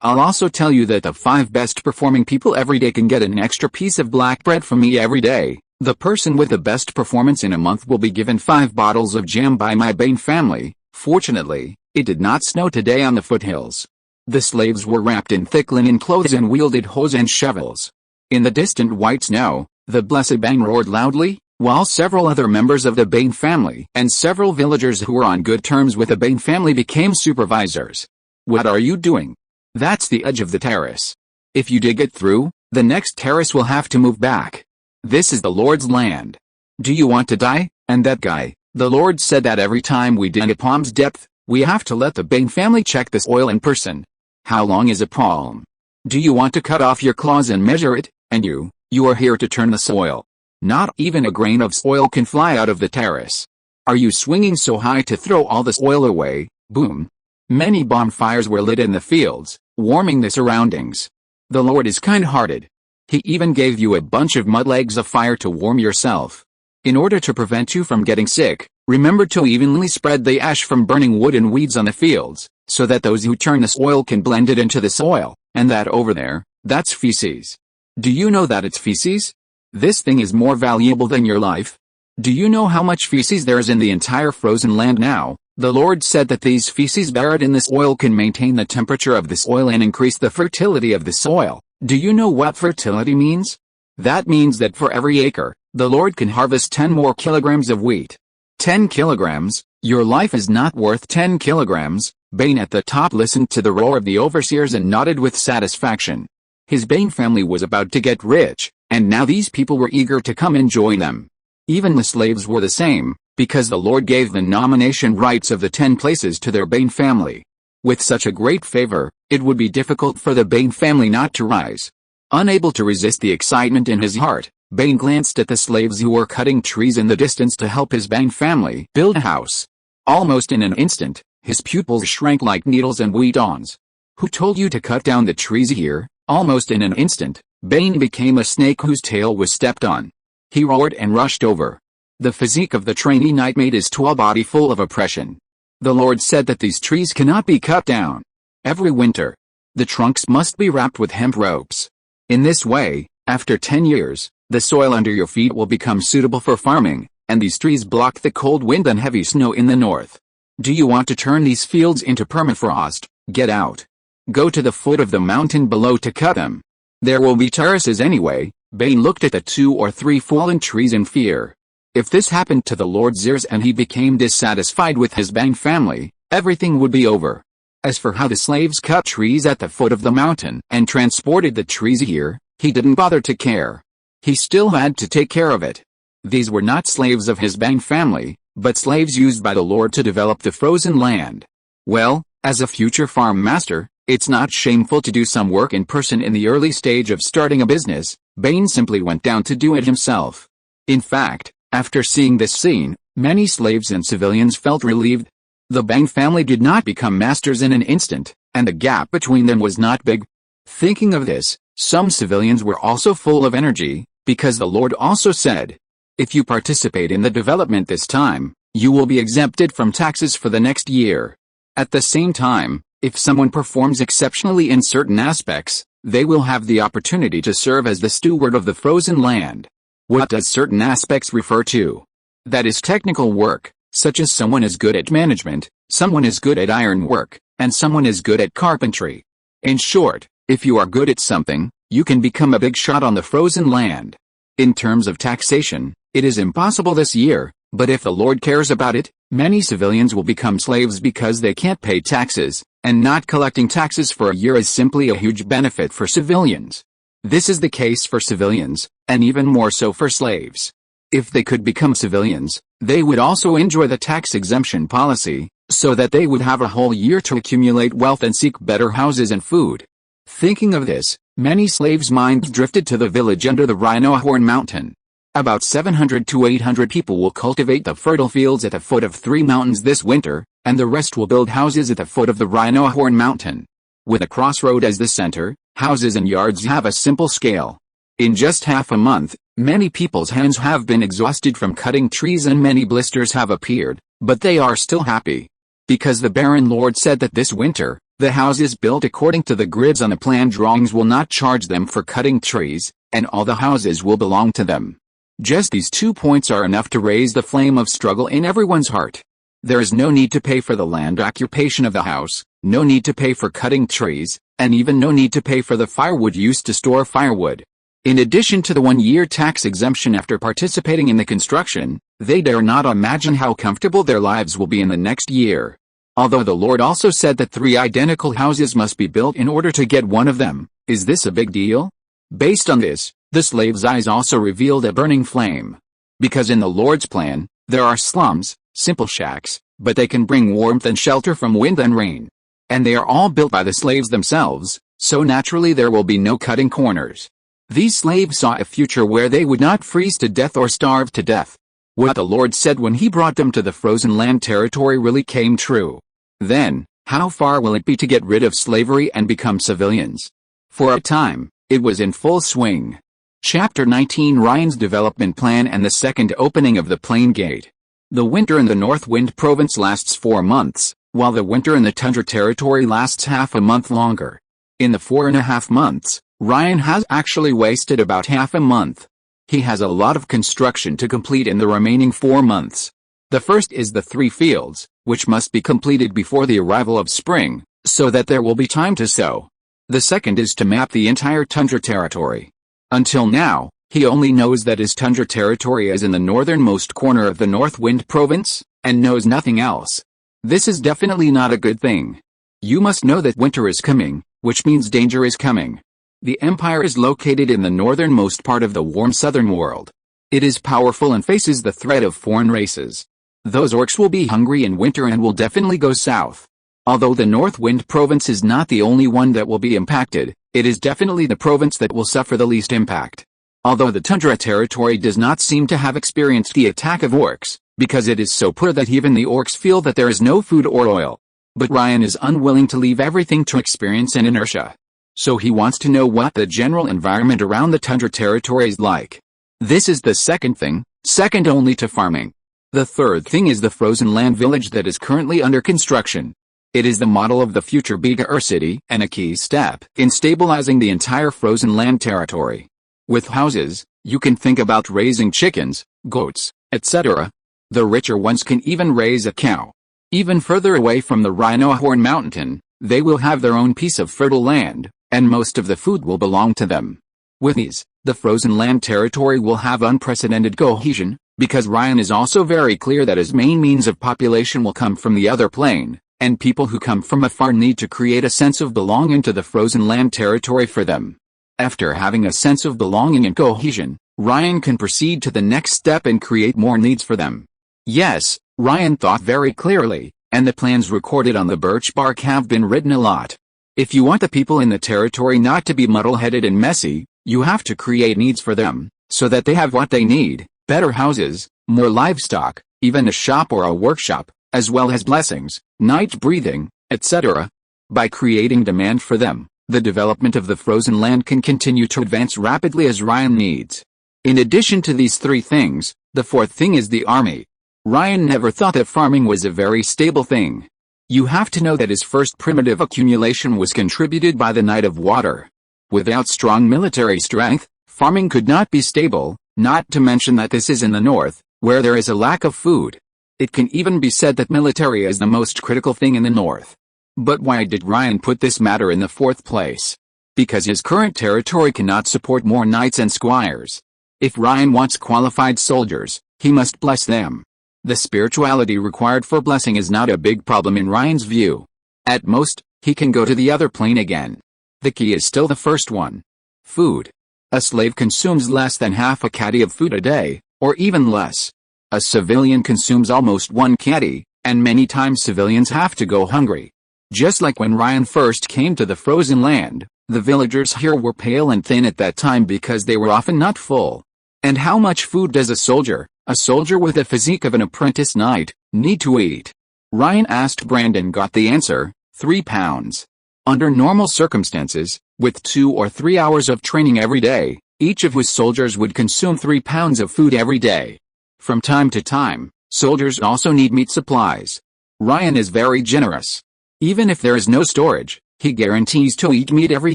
Speaker 1: I'll also tell you that the 5 best performing people every day can get an extra piece of black bread from me every day. The person with the best performance in a month will be given 5 bottles of jam by my Bane family. Fortunately, it did not snow today on the foothills. The slaves were wrapped in thick linen clothes and wielded hoes and shovels. In the distant white snow, the blessed Bane roared loudly, while several other members of the Bane family and several villagers who were on good terms with the Bane family became supervisors. What are you doing? That's the edge of the terrace. If you dig it through, the next terrace will have to move back. This is the Lord's land. Do you want to die? And that guy, the Lord said that every time we dig a palm's depth, we have to let the Bane family check the soil in person. How long is a palm? Do you want to cut off your claws and measure it? And you are here to turn the soil. Not even a grain of soil can fly out of the terrace. Are you swinging so high to throw all the soil away? Boom. Many bonfires were lit in the fields, warming the surroundings. The Lord is kind-hearted. He even gave you a bunch of mud legs of fire to warm yourself. In order to prevent you from getting sick, remember to evenly spread the ash from burning wood and weeds on the fields, so that those who turn the soil can blend it into the soil, and that over there, that's feces. Do you know that it's feces? This thing is more valuable than your life. Do you know how much feces there is in the entire frozen land now? The Lord said that these feces buried in the soil can maintain the temperature of the soil and increase the fertility of the soil. Do you know what fertility means? That means that for every acre, the Lord can harvest 10 more kilograms of wheat. 10 kilograms? Your life is not worth 10 kilograms. Bane at the top listened to the roar of the overseers and nodded with satisfaction. His Bane family was about to get rich, and now these people were eager to come and join them. Even the slaves were the same, because the Lord gave the nomination rights of the 10 places to their Bane family. With such a great favor, it would be difficult for the Bane family not to rise. Unable to resist the excitement in his heart, Bane glanced at the slaves who were cutting trees in the distance to help his Bane family build a house. Almost in an instant, his pupils shrank like needles and wheat-ons. Who told you to cut down the trees here? Almost in an instant, Bane became a snake whose tail was stepped on. He roared and rushed over. The physique of the trainee knight made his tall body full of oppression. The Lord said that these trees cannot be cut down. Every winter, the trunks must be wrapped with hemp ropes. In this way, after 10 years, the soil under your feet will become suitable for farming, and these trees block the cold wind and heavy snow in the north. Do you want to turn these fields into permafrost? Get out. Go to the foot of the mountain below to cut them. There will be terraces anyway. Bane looked at the 2 or 3 fallen trees in fear. If this happened to the Lord's ears and he became dissatisfied with his Bane family, everything would be over. As for how the slaves cut trees at the foot of the mountain and transported the trees here, he didn't bother to care. He still had to take care of it. These were not slaves of his Bane family, but slaves used by the Lord to develop the frozen land. Well, as a future farm master, it's not shameful to do some work in person in the early stage of starting a business. Bane simply went down to do it himself. In fact, after seeing this scene, many slaves and civilians felt relieved. The Bane family did not become masters in an instant, and the gap between them was not big. Thinking of this, some civilians were also full of energy, because the Lord also said, if you participate in the development this time, you will be exempted from taxes for the next year. At the same time, if someone performs exceptionally in certain aspects, they will have the opportunity to serve as the steward of the frozen land. What does certain aspects refer to? That is technical work, such as someone is good at management, someone is good at iron work, and someone is good at carpentry. In short, if you are good at something, you can become a big shot on the frozen land. In terms of taxation, it is impossible this year, but if the Lord cares about it, many civilians will become slaves because they can't pay taxes, and not collecting taxes for a year is simply a huge benefit for civilians. This is the case for civilians, and even more so for slaves. If they could become civilians, they would also enjoy the tax exemption policy, so that they would have a whole year to accumulate wealth and seek better houses and food. Thinking of this, many slaves' minds drifted to the village under the Rhino Horn Mountain. About 700 to 800 people will cultivate the fertile fields at the foot of 3 mountains this winter, and the rest will build houses at the foot of the Rhino Horn Mountain. With a crossroad as the center, houses and yards have a simple scale. In just half a month, many people's hands have been exhausted from cutting trees and many blisters have appeared, but they are still happy. Because the Baron Lord said that this winter, the houses built according to the grids on the plan drawings will not charge them for cutting trees, and all the houses will belong to them. Just these 2 points are enough to raise the flame of struggle in everyone's heart. There is no need to pay for the land occupation of the house, no need to pay for cutting trees, and even no need to pay for the firewood used to store firewood. In addition to the 1-year tax exemption after participating in the construction, they dare not imagine how comfortable their lives will be in the next year. Although the Lord also said that 3 identical houses must be built in order to get one of them, is this a big deal? Based on this, the slave's eyes also revealed a burning flame. Because in the Lord's plan, there are slums, simple shacks, but they can bring warmth and shelter from wind and rain. And they are all built by the slaves themselves, so naturally there will be no cutting corners. These slaves saw a future where they would not freeze to death or starve to death. What the Lord said when he brought them to the frozen land territory really came true. Then, how far will it be to get rid of slavery and become civilians? For a time, it was in full swing. Chapter 19 Ryan's Development Plan and the Second Opening of the Plain Gate. The winter in the North Wind Province lasts 4 months, while the winter in the Tundra Territory lasts half a month longer. In the 4.5 months, Ryan has actually wasted about half a month. He has a lot of construction to complete in the remaining 4 months. The first is the 3 fields, which must be completed before the arrival of spring, so that there will be time to sow. The second is to map the entire Tundra Territory. Until now, he only knows that his Tundra Territory is in the northernmost corner of the North Wind Province, and knows nothing else. This is definitely not a good thing. You must know that winter is coming, which means danger is coming. The Empire is located in the northernmost part of the warm southern world. It is powerful and faces the threat of foreign races. Those orcs will be hungry in winter and will definitely go south. Although the North Wind Province is not the only one that will be impacted, it is definitely the province that will suffer the least impact. Although the Tundra Territory does not seem to have experienced the attack of orcs, because it is so poor that even the orcs feel that there is no food or oil. But Ryan is unwilling to leave everything to experience and inertia. So he wants to know what the general environment around the Tundra Territory is like. This is the second thing, second only to farming. The third thing is the frozen land village that is currently under construction. It is the model of the future Beigal city and a key step in stabilizing the entire frozen land territory. With houses, you can think about raising chickens, goats, etc. The richer ones can even raise a cow. Even further away from the Rhino Horn Mountain, they will have their own piece of fertile land, and most of the food will belong to them. With these, the frozen land territory will have unprecedented cohesion, because Ryan is also very clear that his main means of population will come from the other plane, and people who come from afar need to create a sense of belonging to the frozen land territory for them. After having a sense of belonging and cohesion, Ryan can proceed to the next step and create more needs for them. Yes, Ryan thought very clearly, and the plans recorded on the birch bark have been written a lot. If you want the people in the territory not to be muddle-headed and messy, you have to create needs for them, so that they have what they need, better houses, more livestock, even a shop or a workshop, as well as blessings, night breathing, etc. By creating demand for them, the development of the frozen land can continue to advance rapidly as Ryan needs. In addition to these 3 things, the fourth thing is the army. Ryan never thought that farming was a very stable thing. You have to know that his first primitive accumulation was contributed by the Knight of Water. Without strong military strength, farming could not be stable, not to mention that this is in the north, where there is a lack of food. It can even be said that military is the most critical thing in the north. But why did Ryan put this matter in the 4th place? Because his current territory cannot support more knights and squires. If Ryan wants qualified soldiers, he must bless them. The spirituality required for blessing is not a big problem in Ryan's view. At most, he can go to the other plane again. The key is still the first one. Food. A slave consumes less than half a caddy of food a day, or even less. A civilian consumes almost 1 caddy, And many times civilians have to go hungry. Just like when Ryan first came to the frozen land, the villagers here were pale and thin at that time because they were often not full. And how much food does a soldier with the physique of an apprentice knight, need to eat? Ryan asked Brandon, got the answer, 3 pounds. Under normal circumstances, with 2 or 3 hours of training every day, each of his soldiers would consume 3 pounds of food every day. From time to time, soldiers also need meat supplies. Ryan is very generous. Even if there is no storage, he guarantees to eat meat every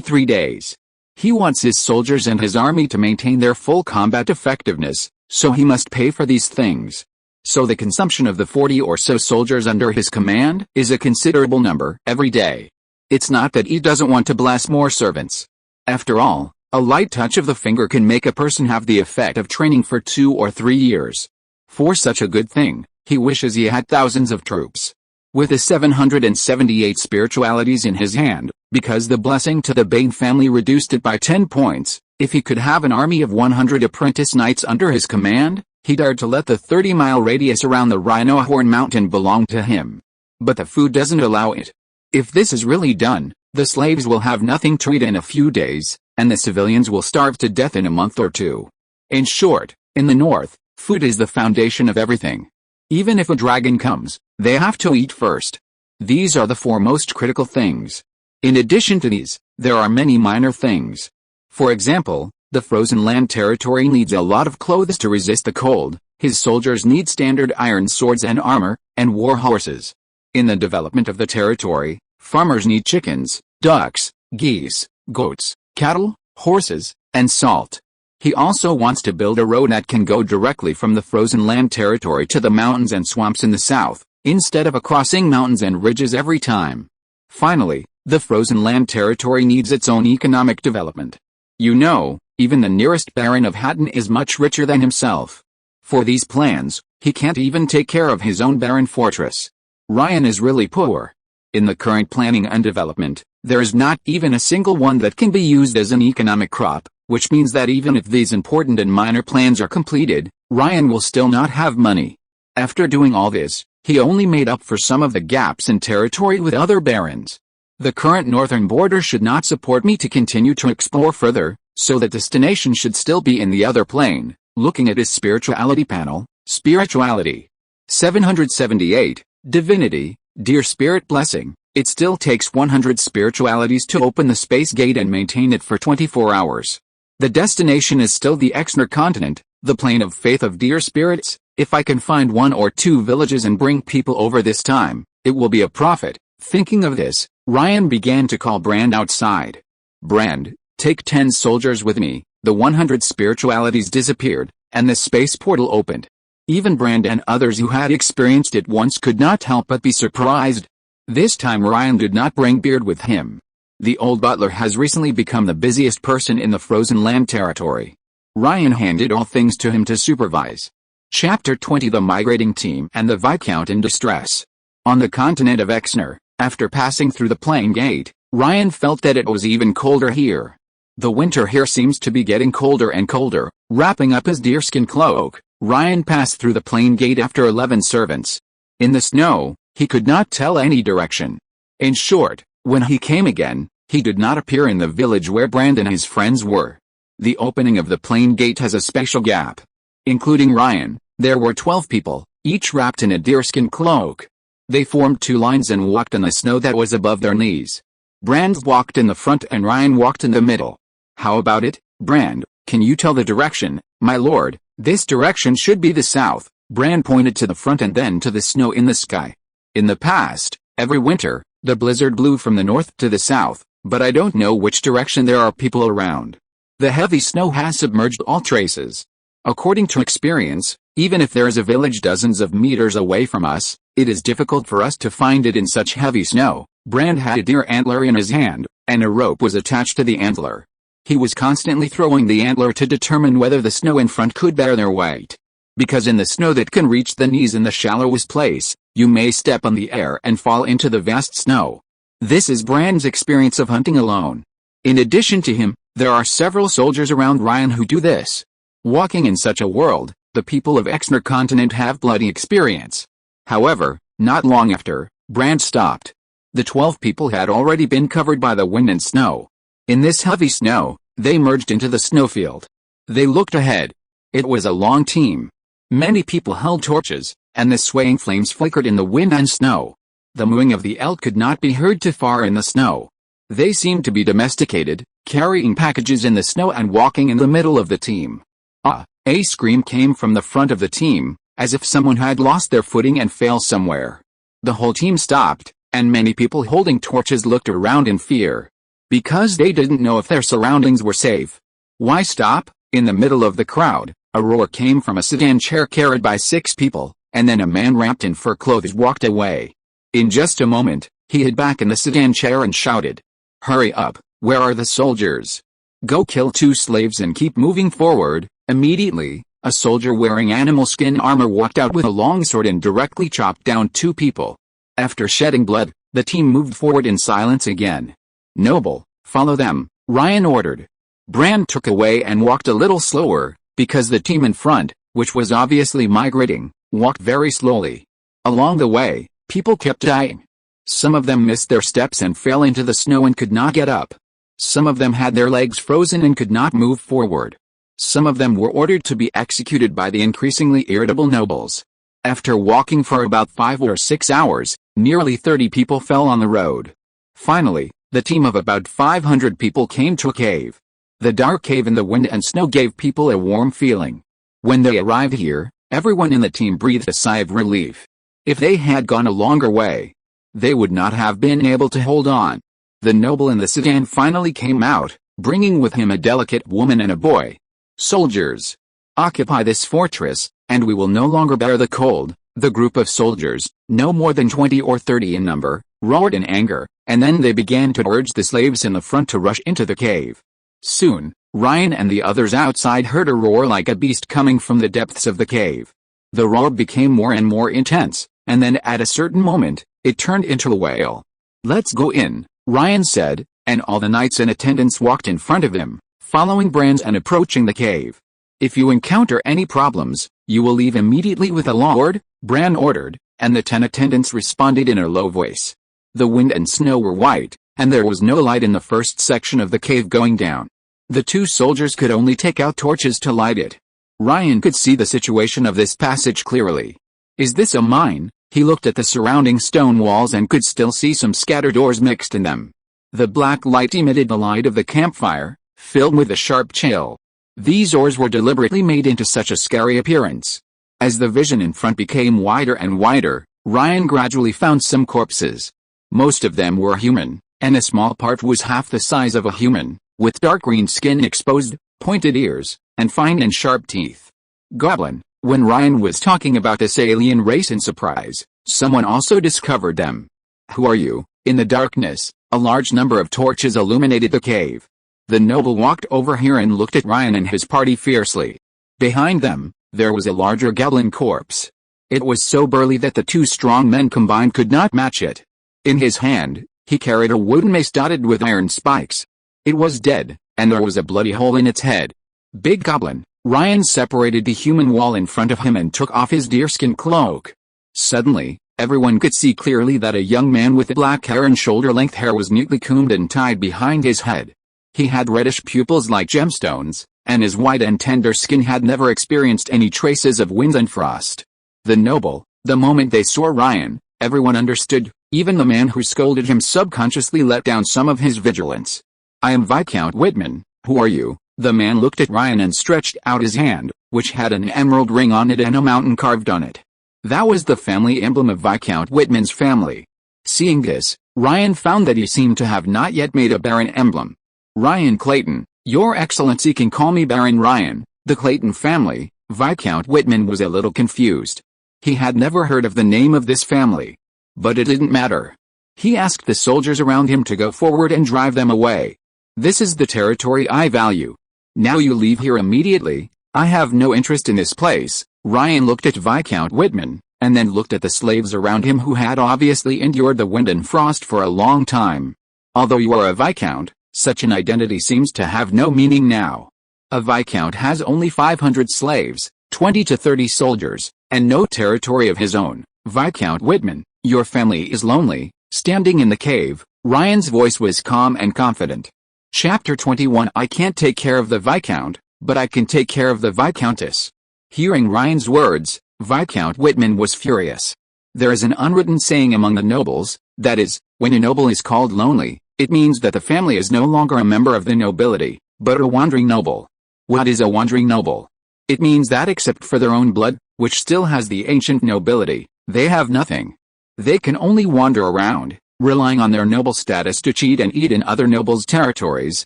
Speaker 1: 3 days. He wants his soldiers and his army to maintain their full combat effectiveness, so he must pay for these things. So the consumption of the 40 or so soldiers under his command is a considerable number every day. It's not that he doesn't want to bless more servants. After all, a light touch of the finger can make a person have the effect of training for 2 or 3 years. For such a good thing, he wishes he had thousands of troops. With the 778 spiritualities in his hand, because the blessing to the Bane family reduced it by 10 points, if he could have an army of 100 apprentice knights under his command, he dared to let the 30-mile radius around the Rhino Horn Mountain belong to him. But the food doesn't allow it. If this is really done, the slaves will have nothing to eat in a few days, and the civilians will starve to death in a month or 2. In short, in the north, food is the foundation of everything. Even if a dragon comes, they have to eat first. These are the 4 most critical things. In addition to these, there are many minor things. For example, the frozen land territory needs a lot of clothes to resist the cold, his soldiers need standard iron swords and armor, and war horses. In the development of the territory, farmers need chickens, ducks, geese, goats, cattle, horses, and salt. He also wants to build a road that can go directly from the frozen land territory to the mountains and swamps in the south, instead of crossing mountains and ridges every time. Finally, the frozen land territory needs its own economic development. You know, even the nearest Baron of Hatton is much richer than himself. For these plans, he can't even take care of his own barren fortress. Ryan is really poor. In the current planning and development, there is not even a single one that can be used as an economic crop, which means that even if these important and minor plans are completed, Ryan will still not have money. After doing all this, he only made up for some of the gaps in territory with other barons. The current northern border should not support me to continue to explore further, so the destination should still be in the other plane. Looking at his spirituality panel, spirituality 778, divinity, dear spirit blessing, it still takes 100 spiritualities to open the space gate and maintain it for 24 hours. The destination is still the Exner continent, the plane of faith of dear spirits. If I can find 1 or 2 villages and bring people over this time, it will be a profit. Thinking of this, Ryan began to call Brand outside. Brand, take 10 soldiers with me. The 100 spiritualities disappeared, and the space portal opened. Even Brand and others who had experienced it once could not help but be surprised. This time Ryan did not bring Beard with him. The old butler has recently become the busiest person in the frozen land territory. Ryan handed all things to him to supervise. Chapter 20: The Migrating Team and the Viscount in Distress. On the continent of Exner, after passing through the plane gate, Ryan felt that it was even colder here. The winter here seems to be getting colder and colder. Wrapping up his deerskin cloak, Ryan passed through the plane gate after 11 servants. In the snow, he could not tell any direction. In short, when he came again, he did not appear in the village where Brand and his friends were. The opening of the plane gate has a special gap. Including Ryan, there were 12 people, each wrapped in a deerskin cloak. They formed 2 lines and walked in the snow that was above their knees. Brand walked in the front and Ryan walked in the middle. How about it, Brand? Can you tell the direction, my lord? This direction should be the south. Brand pointed to the front and then to the snow in the sky. In the past, every winter, the blizzard blew from the north to the south, but I don't know which direction there are people around. The heavy snow has submerged all traces. According to experience, even if there is a village dozens of meters away from us, it is difficult for us to find it in such heavy snow. Brand had a deer antler in his hand, and a rope was attached to the antler. He was constantly throwing the antler to determine whether the snow in front could bear their weight. Because in the snow that can reach the knees in the shallowest place, you may step on the air and fall into the vast snow. This is Brand's experience of hunting alone. In addition to him, there are several soldiers around Ryan who do this. Walking in such a world, the people of Exner continent have bloody experience. However, Not long after, Brand stopped. The 12 people had already been covered by the wind and snow. In this heavy snow, they merged into the snowfield. They looked ahead. It was a long team. Many people held torches, and the swaying flames flickered in the wind and snow. The mooing of the elk could not be heard too far in the snow. They seemed to be domesticated, carrying packages in the snow and walking in the middle of the team. A scream came from the front of the team, as if someone had lost their footing and fell somewhere. The whole team stopped, and many people holding torches looked around in fear. Because they didn't know if their surroundings were safe. Why stop? In the middle of the crowd, a roar came from a sedan chair carried by 6 people, and then a man wrapped in fur clothes walked away. In just a moment, he hid back in the sedan chair and shouted, "Hurry up, where are the soldiers? Go kill 2 slaves and keep moving forward." Immediately, a soldier wearing animal skin armor walked out with a long sword and directly chopped down 2 people. After shedding blood, the team moved forward in silence again. "Noble, follow them," Ryan ordered. Brand took away and walked a little slower, because the team in front, which was obviously migrating, walked very slowly. Along the way, people kept dying. Some of them missed their steps and fell into the snow and could not get up. Some of them had their legs frozen and could not move forward. Some of them were ordered to be executed by the increasingly irritable nobles. After walking for about 5 or 6 hours, nearly 30 people fell on the road. Finally, the team of about 500 people came to a cave. The dark cave in the wind and snow gave people a warm feeling. When they arrived here, everyone in the team breathed a sigh of relief. If they had gone a longer way, they would not have been able to hold on. The noble in the sedan finally came out, bringing with him a delicate woman and a boy. "Soldiers, occupy this fortress, and we will no longer bear the cold." The group of soldiers, no more than 20 or 30 in number, roared in anger, and then they began to urge the slaves in the front to rush into the cave. Soon, Ryan and the others outside heard a roar like a beast coming from the depths of the cave. The roar became more and more intense, and then at a certain moment, it turned into a wail. "Let's go in," Ryan said, and all the knights in attendance walked in front of him, following Brand and approaching the cave. "If you encounter any problems, you will leave immediately with the Lord," Brand ordered, and the 10 attendants responded in a low voice. The wind and snow were white, and there was no light in the first section of the cave going down. The 2 soldiers could only take out torches to light it. Ryan could see the situation of this passage clearly. "Is this a mine?" He looked at the surrounding stone walls and could still see some scattered ores mixed in them. The black light emitted the light of the campfire, filled with a sharp chill. These ores were deliberately made into such a scary appearance. As the vision in front became wider and wider, Ryan gradually found some corpses. Most of them were human, and a small part was half the size of a human, with dark green skin exposed, pointed ears, and fine and sharp teeth. Goblin. When Ryan was talking about this alien race in surprise, someone also discovered them. "Who are you?" In the darkness, a large number of torches illuminated the cave. The noble walked over here and looked at Ryan and his party fiercely. Behind them, there was a larger goblin corpse. It was so burly that the 2 strong men combined could not match it. In his hand, he carried a wooden mace dotted with iron spikes. It was dead, and there was a bloody hole in its head. "Big goblin." Ryan separated the human wall in front of him and took off his deerskin cloak. Suddenly, everyone could see clearly that a young man with black hair and shoulder-length hair was neatly combed and tied behind his head. He had reddish pupils like gemstones, and his white and tender skin had never experienced any traces of wind and frost. The noble, the moment they saw Ryan, everyone understood, even the man who scolded him subconsciously let down some of his vigilance. "I am Viscount Whitman. Who are you?" The man looked at Ryan and stretched out his hand, which had an emerald ring on it and a mountain carved on it. That was the family emblem of Viscount Whitman's family. Seeing this, Ryan found that he seemed to have not yet made a Baron emblem. "Ryan Clayton, Your Excellency can call me Baron Ryan." The Clayton family. Viscount Whitman was a little confused. He had never heard of the name of this family. But it didn't matter. He asked the soldiers around him to go forward and drive them away. "This is the territory I value. Now you leave here immediately. I have no interest in this place." Ryan looked at Viscount Whitman, and then looked at the slaves around him who had obviously endured the wind and frost for a long time. Although you are a Viscount, such an identity seems to have no meaning now. A Viscount has only 500 slaves, 20 to 30 soldiers, and no territory of his own. Viscount Whitman, Your family is lonely. Standing in the cave, Ryan's voice was calm and confident. Chapter 21. I can't take care of the Viscount, but I can take care of the Viscountess. Hearing Ryan's words, Viscount Whitman was furious. There is an unwritten saying among the nobles, that is, when a noble is called lonely, it means that the family is no longer a member of the nobility, but a wandering noble. What is a wandering noble? It means that except for their own blood, which still has the ancient nobility, they have nothing. They can only wander around, relying on their noble status to cheat and eat in other nobles' territories,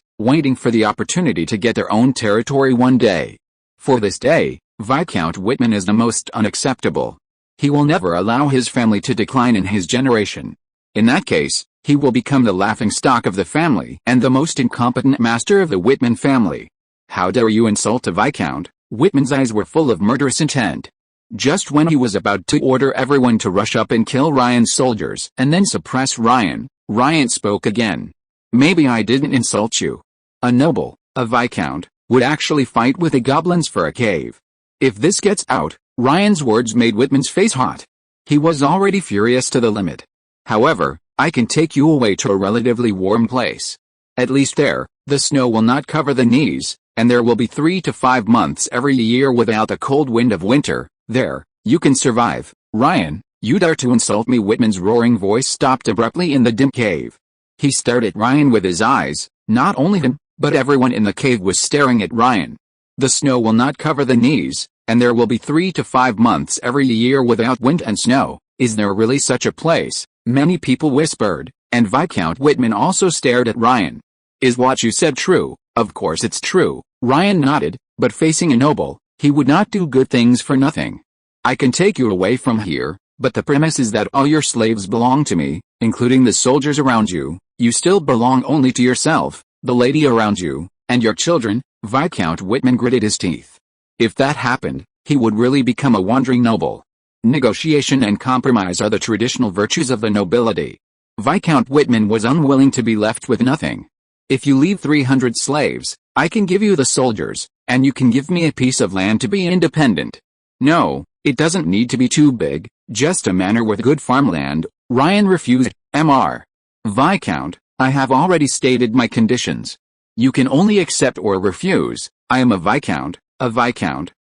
Speaker 1: waiting for the opportunity to get their own territory one day. For this day, Viscount Whitman is the most unacceptable. He will never allow his family to decline in his generation. In that case, he will become the laughingstock of the family and the most incompetent master of the Whitman family. How dare you insult a Viscount? Whitman's eyes were full of murderous intent. Just when he was about to order everyone to rush up and kill Ryan's soldiers and then suppress Ryan, Ryan spoke again. Maybe I didn't insult you. A noble, a Viscount, would actually fight with the goblins for a cave. If this gets out, Ryan's words made Whitman's face hot. He was already furious to the limit. However, I can take you away to a relatively warm place. At least there, the snow will not cover the knees, and there will be 3 to 5 months every year without the cold wind of winter. There, you can survive. Ryan, you dare to insult me? Whitman's roaring voice stopped abruptly in the dim cave. He stared at Ryan with his eyes. Not only him, but everyone in the cave was staring at Ryan. The snow will not cover the knees, and there will be 3 to 5 months every year without wind and snow. Is there really such a place? Many people whispered, and Viscount Whitman also stared at Ryan. Is what you said true? Of course it's true. Ryan nodded, but facing a noble, he would not do good things for nothing. I can take you away from here, but the premise is that all your slaves belong to me, including the soldiers around you. You still belong only to yourself, the lady around you, and your children. Viscount Whitman gritted his teeth. If that happened, he would really become a wandering noble. Negotiation and compromise are the traditional virtues of the nobility. Viscount Whitman was unwilling to be left with nothing. If you leave 300 slaves, I can give you the soldiers, and you can give me a piece of land to be independent. No, it doesn't need to be too big, just a manor with good farmland. Ryan refused. Mr. Viscount, I have already stated my conditions. You can only accept or refuse. I am a Viscount,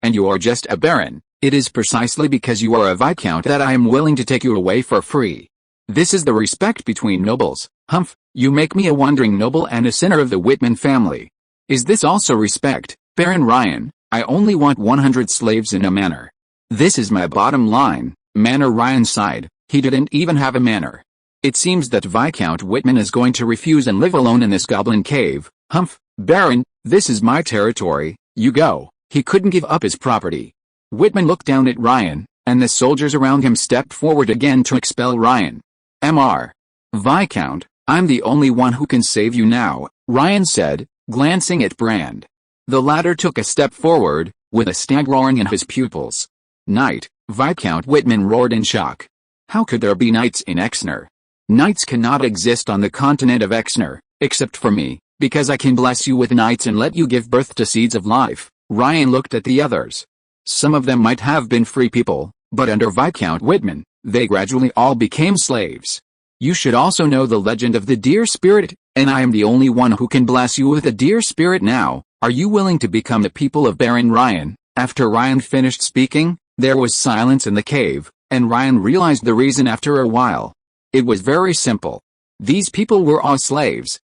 Speaker 1: and you are just a baron. It is precisely because you are a Viscount that I am willing to take you away for free. This is the respect between nobles. Humph, you make me a wandering noble and a sinner of the Whitman family. Is this also respect? Baron Ryan, I only want 100 slaves in a manor. This is my bottom line. Manor. Ryan sighed. He didn't even have a manor. It seems that Viscount Whitman is going to refuse and live alone in this goblin cave. Humph, Baron, this is my territory, you go. He couldn't give up his property. Whitman looked down at Ryan, and the soldiers around him stepped forward again to expel Ryan. Mr. Viscount, I'm the only one who can save you now, Ryan said, glancing at Brand. The latter took a step forward, with a stag roaring in his pupils. Knight, Viscount Whitman roared in shock. How could there be knights in Exner? Knights cannot exist on the continent of Exner, except for me, because I can bless you with knights and let you give birth to seeds of life. Ryan looked at the others. Some of them might have been free people, but under Viscount Whitman, they gradually all became slaves. You should also know the legend of the deer spirit, and I am the only one who can bless you with a deer spirit now. Are you willing to become the people of Baron Ryan? After Ryan finished speaking, there was silence in the cave, and Ryan realized the reason after a while. It was very simple. These people were all slaves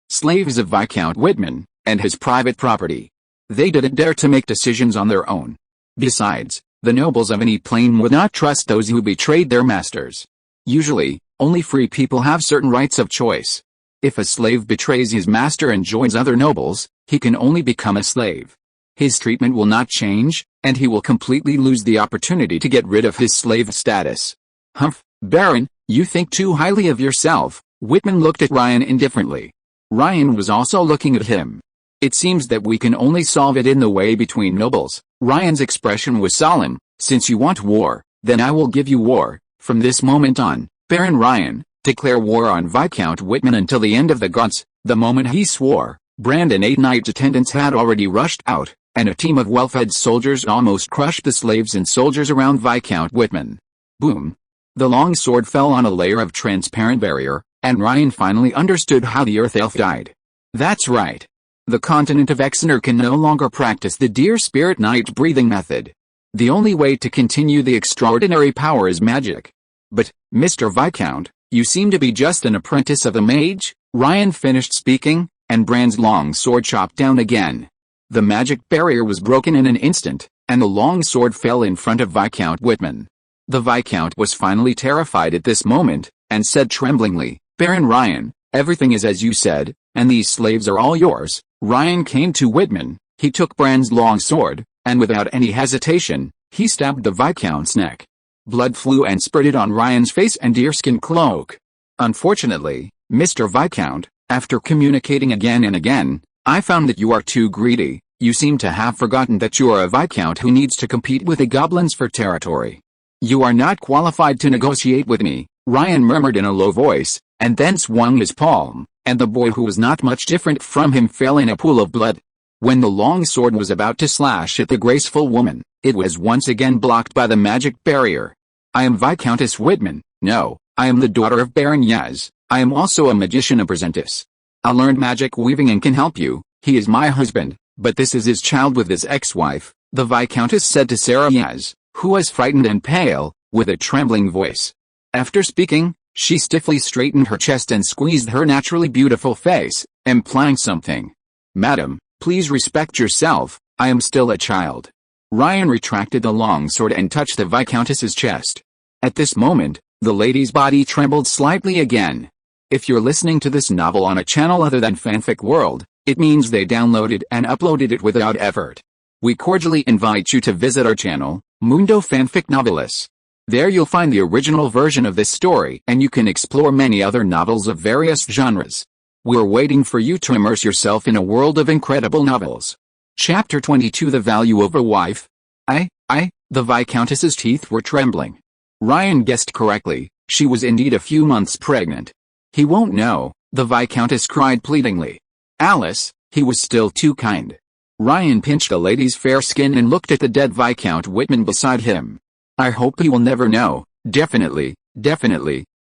Speaker 1: of Viscount Whitman, and his private property. They didn't dare to make decisions on their own. Besides, the nobles of any plane would not trust those who betrayed their masters. Usually, only free people have certain rights of choice. If a slave betrays his master and joins other nobles, he can only become a slave. His treatment will not change, and he will completely lose the opportunity to get rid of his slave status. Humph, Baron, you think too highly of yourself. Whitman looked at Ryan indifferently. Ryan was also looking at him. It seems that we can only solve it in the way between nobles. Ryan's expression was solemn. Since you want war, then I will give you war. From this moment on, Baron Ryan, declare war on Viscount Whitman until the end of the gods. The moment he swore, Brand and 8 knight attendants had already rushed out, and a team of well-fed soldiers almost crushed the slaves and soldiers around Viscount Whitman. Boom. The long sword fell on a layer of transparent barrier, and Ryan finally understood how the Earth Elf died. That's right. The continent of Exeter can no longer practice the Dear Spirit Night breathing method. The only way to continue the extraordinary power is magic. But, Mr. Viscount, you seem to be just an apprentice of a mage? Ryan finished speaking, and Bran's long sword chopped down again. The magic barrier was broken in an instant, and the long sword fell in front of Viscount Whitman. The Viscount was finally terrified at this moment, and said tremblingly, Baron Ryan, everything is as you said, and these slaves are all yours. Ryan came to Whitman, he took Bran's long sword, and without any hesitation, he stabbed the Viscount's neck. Blood flew and spurted on Ryan's face and deerskin cloak. Unfortunately, Mr. Viscount, after communicating again and again, I found that you are too greedy. You seem to have forgotten that you are a Viscount who needs to compete with the goblins for territory. You are not qualified to negotiate with me, Ryan murmured in a low voice, and then swung his palm, and the boy who was not much different from him fell in a pool of blood. When the long sword was about to slash at the graceful woman, it was once again blocked by the magic barrier. I am Viscountess Whitman. No, I am the daughter of Baron Yaz. I am also a magician apprentice. I learned magic weaving and can help you. He is my husband, but this is his child with his ex-wife, the Viscountess said to Sarah Yaz, who was frightened and pale, with a trembling voice. After speaking, she stiffly straightened her chest and squeezed her naturally beautiful face, implying something. Madam, please respect yourself, I am still a child. Ryan retracted the long sword and touched the Viscountess's chest. At this moment, the lady's body trembled slightly again. If you're listening to this novel on a channel other than Fanfic World, it means they downloaded and uploaded it without effort. We cordially invite you to visit our channel, Mundo Fanfic Novelis. There you'll find the original version of this story and you can explore many other novels of various genres. We're waiting for you to immerse yourself in a world of incredible novels. Chapter 22 The Value of a Wife. The Viscountess's teeth were trembling. Ryan guessed correctly, she was indeed a few months pregnant. He won't know, the Viscountess cried pleadingly. Alice, he was still too kind. Ryan pinched the lady's fair skin and looked at the dead Viscount Whitman beside him. I hope he will never know. Definitely.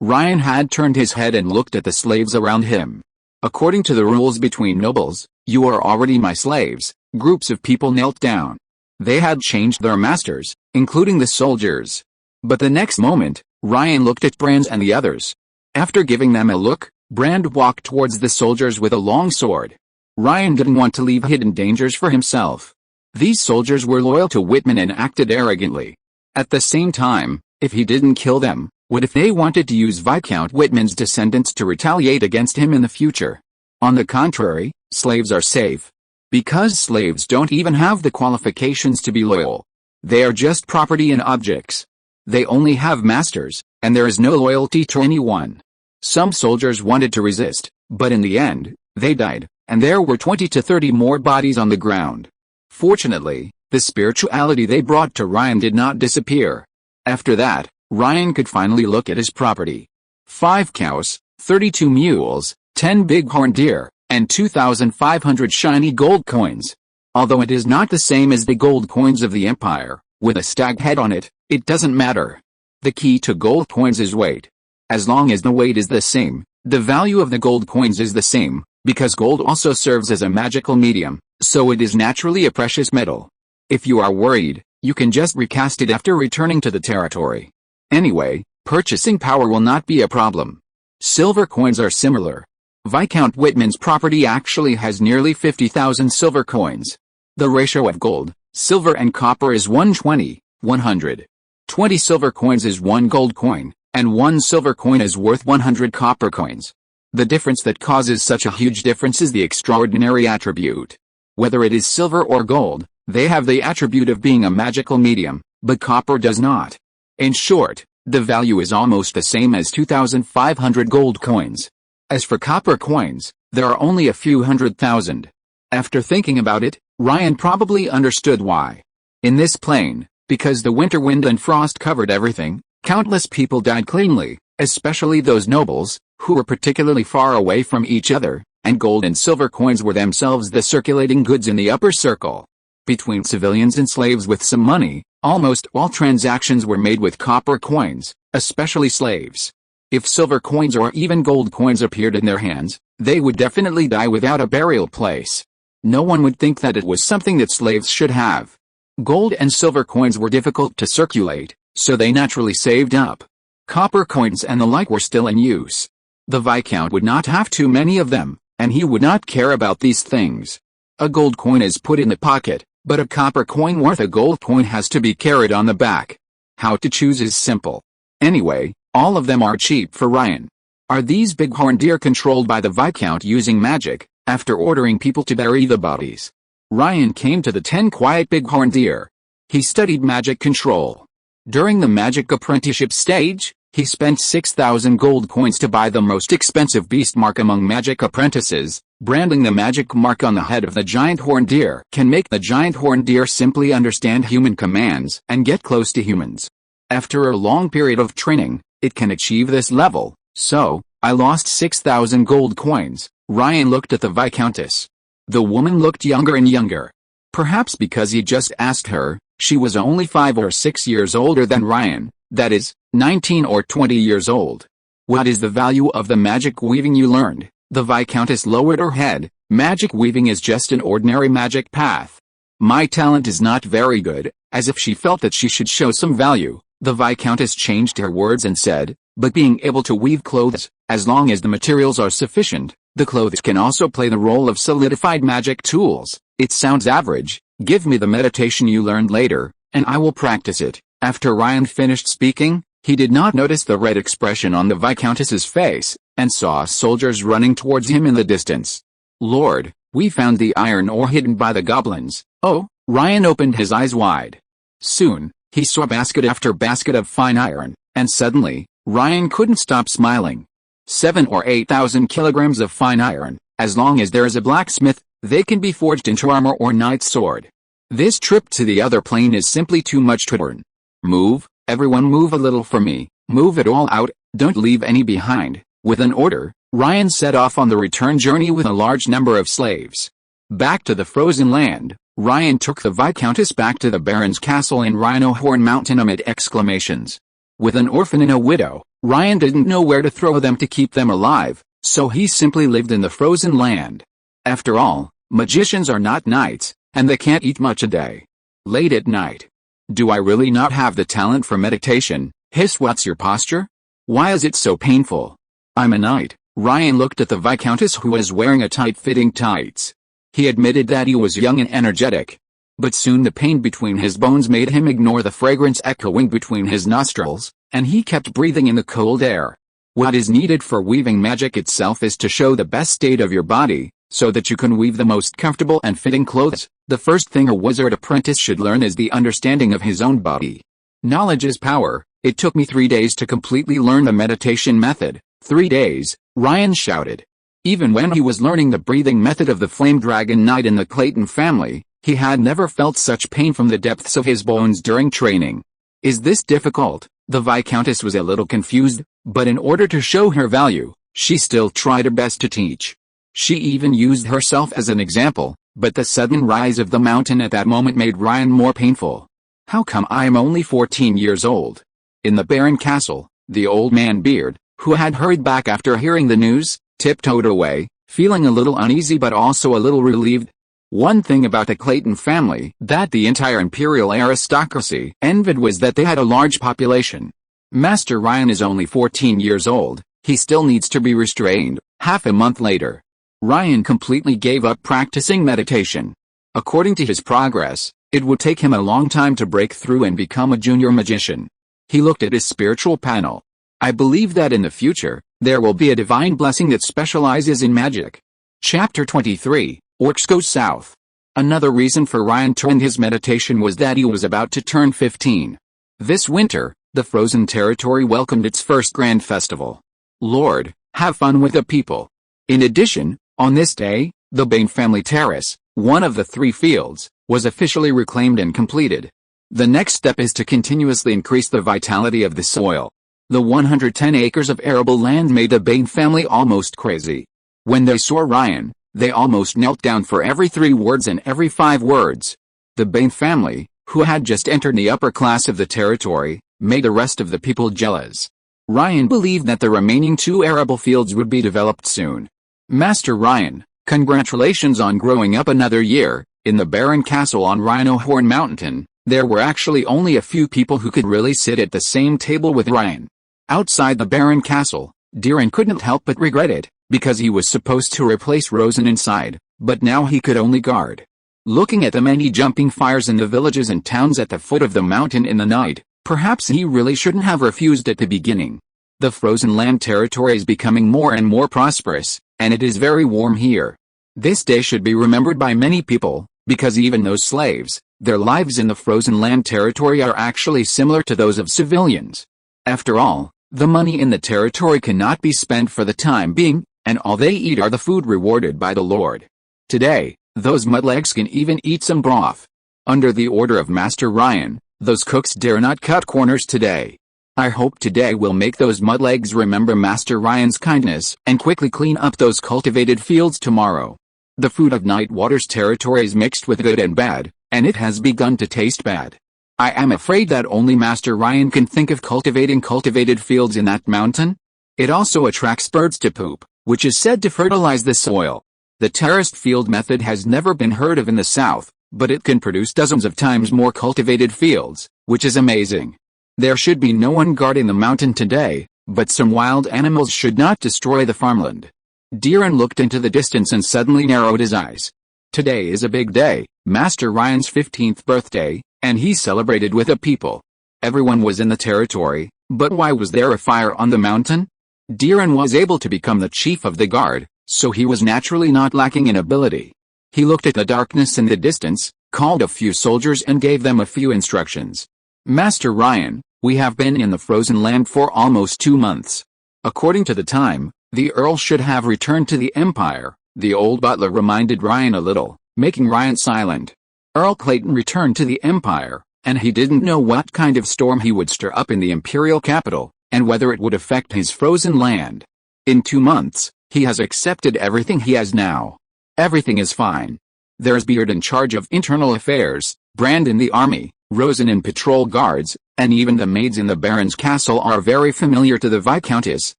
Speaker 1: Ryan had turned his head and looked at the slaves around him. According to the rules between nobles, you are already my slaves. Groups of people knelt down. They had changed their masters, including the soldiers. But the next moment, Ryan looked at Brand and the others. After giving them a look, Brand walked towards the soldiers with a long sword. Ryan didn't want to leave hidden dangers for himself. These soldiers were loyal to Whitman and acted arrogantly. At the same time, if he didn't kill them, what if they wanted to use Viscount Whitman's descendants to retaliate against him in the future? On the contrary, slaves are safe. Because slaves don't even have the qualifications to be loyal. They are just property and objects. They only have masters, and there is no loyalty to anyone. Some soldiers wanted to resist, but in the end, they died, and there were 20 to 30 more bodies on the ground. Fortunately, the spirituality they brought to Ryan did not disappear. After that, Ryan could finally look at his property. 5 cows, 32 mules, 10 bighorn deer, and 2,500 shiny gold coins. Although it is not the same as the gold coins of the Empire, with a stag head on it, it doesn't matter. The key to gold coins is weight. As long as the weight is the same, the value of the gold coins is the same, because gold also serves as a magical medium, so it is naturally a precious metal. If you are worried, you can just recast it after returning to the territory. Anyway, purchasing power will not be a problem. Silver coins are similar. Viscount Whitman's property actually has nearly 50,000 silver coins. The ratio of gold, silver and copper is 1:20, 100. 20 silver coins is 1 gold coin, and 1 silver coin is worth 100 copper coins. The difference that causes such a huge difference is the extraordinary attribute. Whether it is silver or gold, they have the attribute of being a magical medium, but copper does not. In short, the value is almost the same as 2,500 gold coins. As for copper coins, there are only a few 100,000. After thinking about it, Ryan probably understood why. In this plane, because the winter wind and frost covered everything, countless people died cleanly, especially those nobles, who were particularly far away from each other, and gold and silver coins were themselves the circulating goods in the upper circle. Between civilians and slaves with some money, almost all transactions were made with copper coins, especially slaves. If silver coins or even gold coins appeared in their hands, they would definitely die without a burial place. No one would think that it was something that slaves should have. Gold and silver coins were difficult to circulate, so they naturally saved up. Copper coins and the like were still in use. The Viscount would not have too many of them, and he would not care about these things. A gold coin is put in the pocket, but a copper coin worth a gold coin has to be carried on the back. How to choose is simple. Anyway, all of them are cheap for Ryan. Are these bighorn deer controlled by the Viscount using magic, after ordering people to bury the bodies? Ryan came to the 10 quiet bighorn deer. He studied magic control. During the magic apprenticeship stage, he spent 6,000 gold coins to buy the most expensive beast mark among magic apprentices. Branding the magic mark on the head of the giant horned deer can make the giant horned deer simply understand human commands and get close to humans. After a long period of training, it can achieve this level. So, I lost 6,000 gold coins. Ryan looked at the Viscountess. The woman looked younger and younger. Perhaps because he just asked her, she was only 5 or 6 years older than Ryan, that is, 19 or 20 years old. What is the value of the magic weaving you learned? The Viscountess lowered her head. Magic weaving is just an ordinary magic path. My talent is not very good. As if she felt that she should show some value, the Viscountess changed her words and said, but being able to weave clothes, as long as the materials are sufficient, the clothes can also play the role of solidified magic tools. It sounds average. Give me the meditation you learned later, and I will practice it. After Ryan finished speaking, he did not notice the red expression on the Viscountess's face, and saw soldiers running towards him in the distance. Lord, we found the iron ore hidden by the goblins. Oh, Ryan opened his eyes wide. Soon, he saw basket after basket of fine iron, and suddenly, Ryan couldn't stop smiling. 7 or 8,000 kilograms of fine iron. As long as there is a blacksmith, they can be forged into armor or knight's sword. This trip to the other plane is simply too much to earn. Move, everyone move a little for me. Move it all out, don't leave any behind. With an order, Ryan set off on the return journey with a large number of slaves. Back to the frozen land, Ryan took the Viscountess back to the Baron's castle in Rhino Horn Mountain amid exclamations. With an orphan and a widow, Ryan didn't know where to throw them to keep them alive, so he simply lived in the frozen land. After all, magicians are not knights, and they can't eat much a day. Late at night. Do I really not have the talent for meditation? Hiss, what's your posture? Why is it so painful? I'm a knight. Ryan looked at the Viscountess who was wearing a tight-fitting tights. He admitted that he was young and energetic. But soon the pain between his bones made him ignore the fragrance echoing between his nostrils, and he kept breathing in the cold air. What is needed for weaving magic itself is to show the best state of your body, so that you can weave the most comfortable and fitting clothes. The first thing a wizard apprentice should learn is the understanding of his own body. Knowledge is power. It took me 3 days to completely learn the meditation method. 3 days, Ryan shouted. Even when he was learning the breathing method of the Flame Dragon Knight in the Clayton family, he had never felt such pain from the depths of his bones during training. Is this difficult? The Viscountess was a little confused, but in order to show her value, she still tried her best to teach. She even used herself as an example, but the sudden rise of the mountain at that moment made Ryan more painful. How come I am only 14 years old? In the Baron Castle, the old man Beard, who had hurried back after hearing the news, tiptoed away, feeling a little uneasy but also a little relieved. One thing about the Clayton family that the entire imperial aristocracy envied was that they had a large population. Master Ryan is only 14 years old, he still needs to be restrained. Half a month later, Ryan completely gave up practicing meditation. According to his progress, it would take him a long time to break through and become a junior magician. He looked at his spiritual panel. I believe that in the future, there will be a divine blessing that specializes in magic. Chapter 23, Orcs Go South. Another reason for Ryan to end his meditation was that he was about to turn 15. This winter, the frozen territory welcomed its first grand festival. Lord, have fun with the people. In addition, on this day, the Bane family terrace, one of the 3 fields, was officially reclaimed and completed. The next step is to continuously increase the vitality of the soil. The 110 acres of arable land made the Bane family almost crazy. When they saw Ryan, they almost knelt down for every 3 words and every 5 words. The Bane family, who had just entered the upper class of the territory, made the rest of the people jealous. Ryan believed that the remaining 2 arable fields would be developed soon. Master Ryan, congratulations on growing up another year. In the barren castle on Rhino Horn Mountain, there were actually only a few people who could really sit at the same table with Ryan. Outside the barren castle, Diren couldn't help but regret it, because he was supposed to replace Rosen inside, but now he could only guard. Looking at the many jumping fires in the villages and towns at the foot of the mountain in the night, perhaps he really shouldn't have refused at the beginning. The frozen land territory is becoming more and more prosperous, and it is very warm here. This day should be remembered by many people, because even those slaves, their lives in the frozen land territory are actually similar to those of civilians. After all, the money in the territory cannot be spent for the time being, and all they eat are the food rewarded by the Lord. Today, those mudlegs can even eat some broth. Under the order of Master Ryan, those cooks dare not cut corners today. I hope today will make those mudlegs remember Master Ryan's kindness and quickly clean up those cultivated fields tomorrow. The food of Nightwater's territory is mixed with good and bad, and it has begun to taste bad. I am afraid that only Master Ryan can think of cultivating cultivated fields in that mountain. It also attracts birds to poop, which is said to fertilize the soil. The terraced field method has never been heard of in the south, but it can produce dozens of times more cultivated fields, which is amazing. There should be no one guarding the mountain today, but some wild animals should not destroy the farmland. Diren looked into the distance and suddenly narrowed his eyes. Today is a big day, Master Ryan's 15th birthday, and he celebrated with the people. Everyone was in the territory, but why was there a fire on the mountain? Diren was able to become the chief of the guard, so he was naturally not lacking in ability. He looked at the darkness in the distance, called a few soldiers and gave them a few instructions. Master Ryan, we have been in the frozen land for almost 2 months. According to the time, the Earl should have returned to the Empire, the old butler reminded Ryan a little, making Ryan silent. Earl Clayton returned to the Empire, and he didn't know what kind of storm he would stir up in the imperial capital, and whether it would affect his frozen land. In 2 months, he has accepted everything he has now. Everything is fine. There's Beard in charge of internal affairs, Brand in the army, Rosen in patrol guards, and even the maids in the Baron's castle are very familiar to the Viscountess,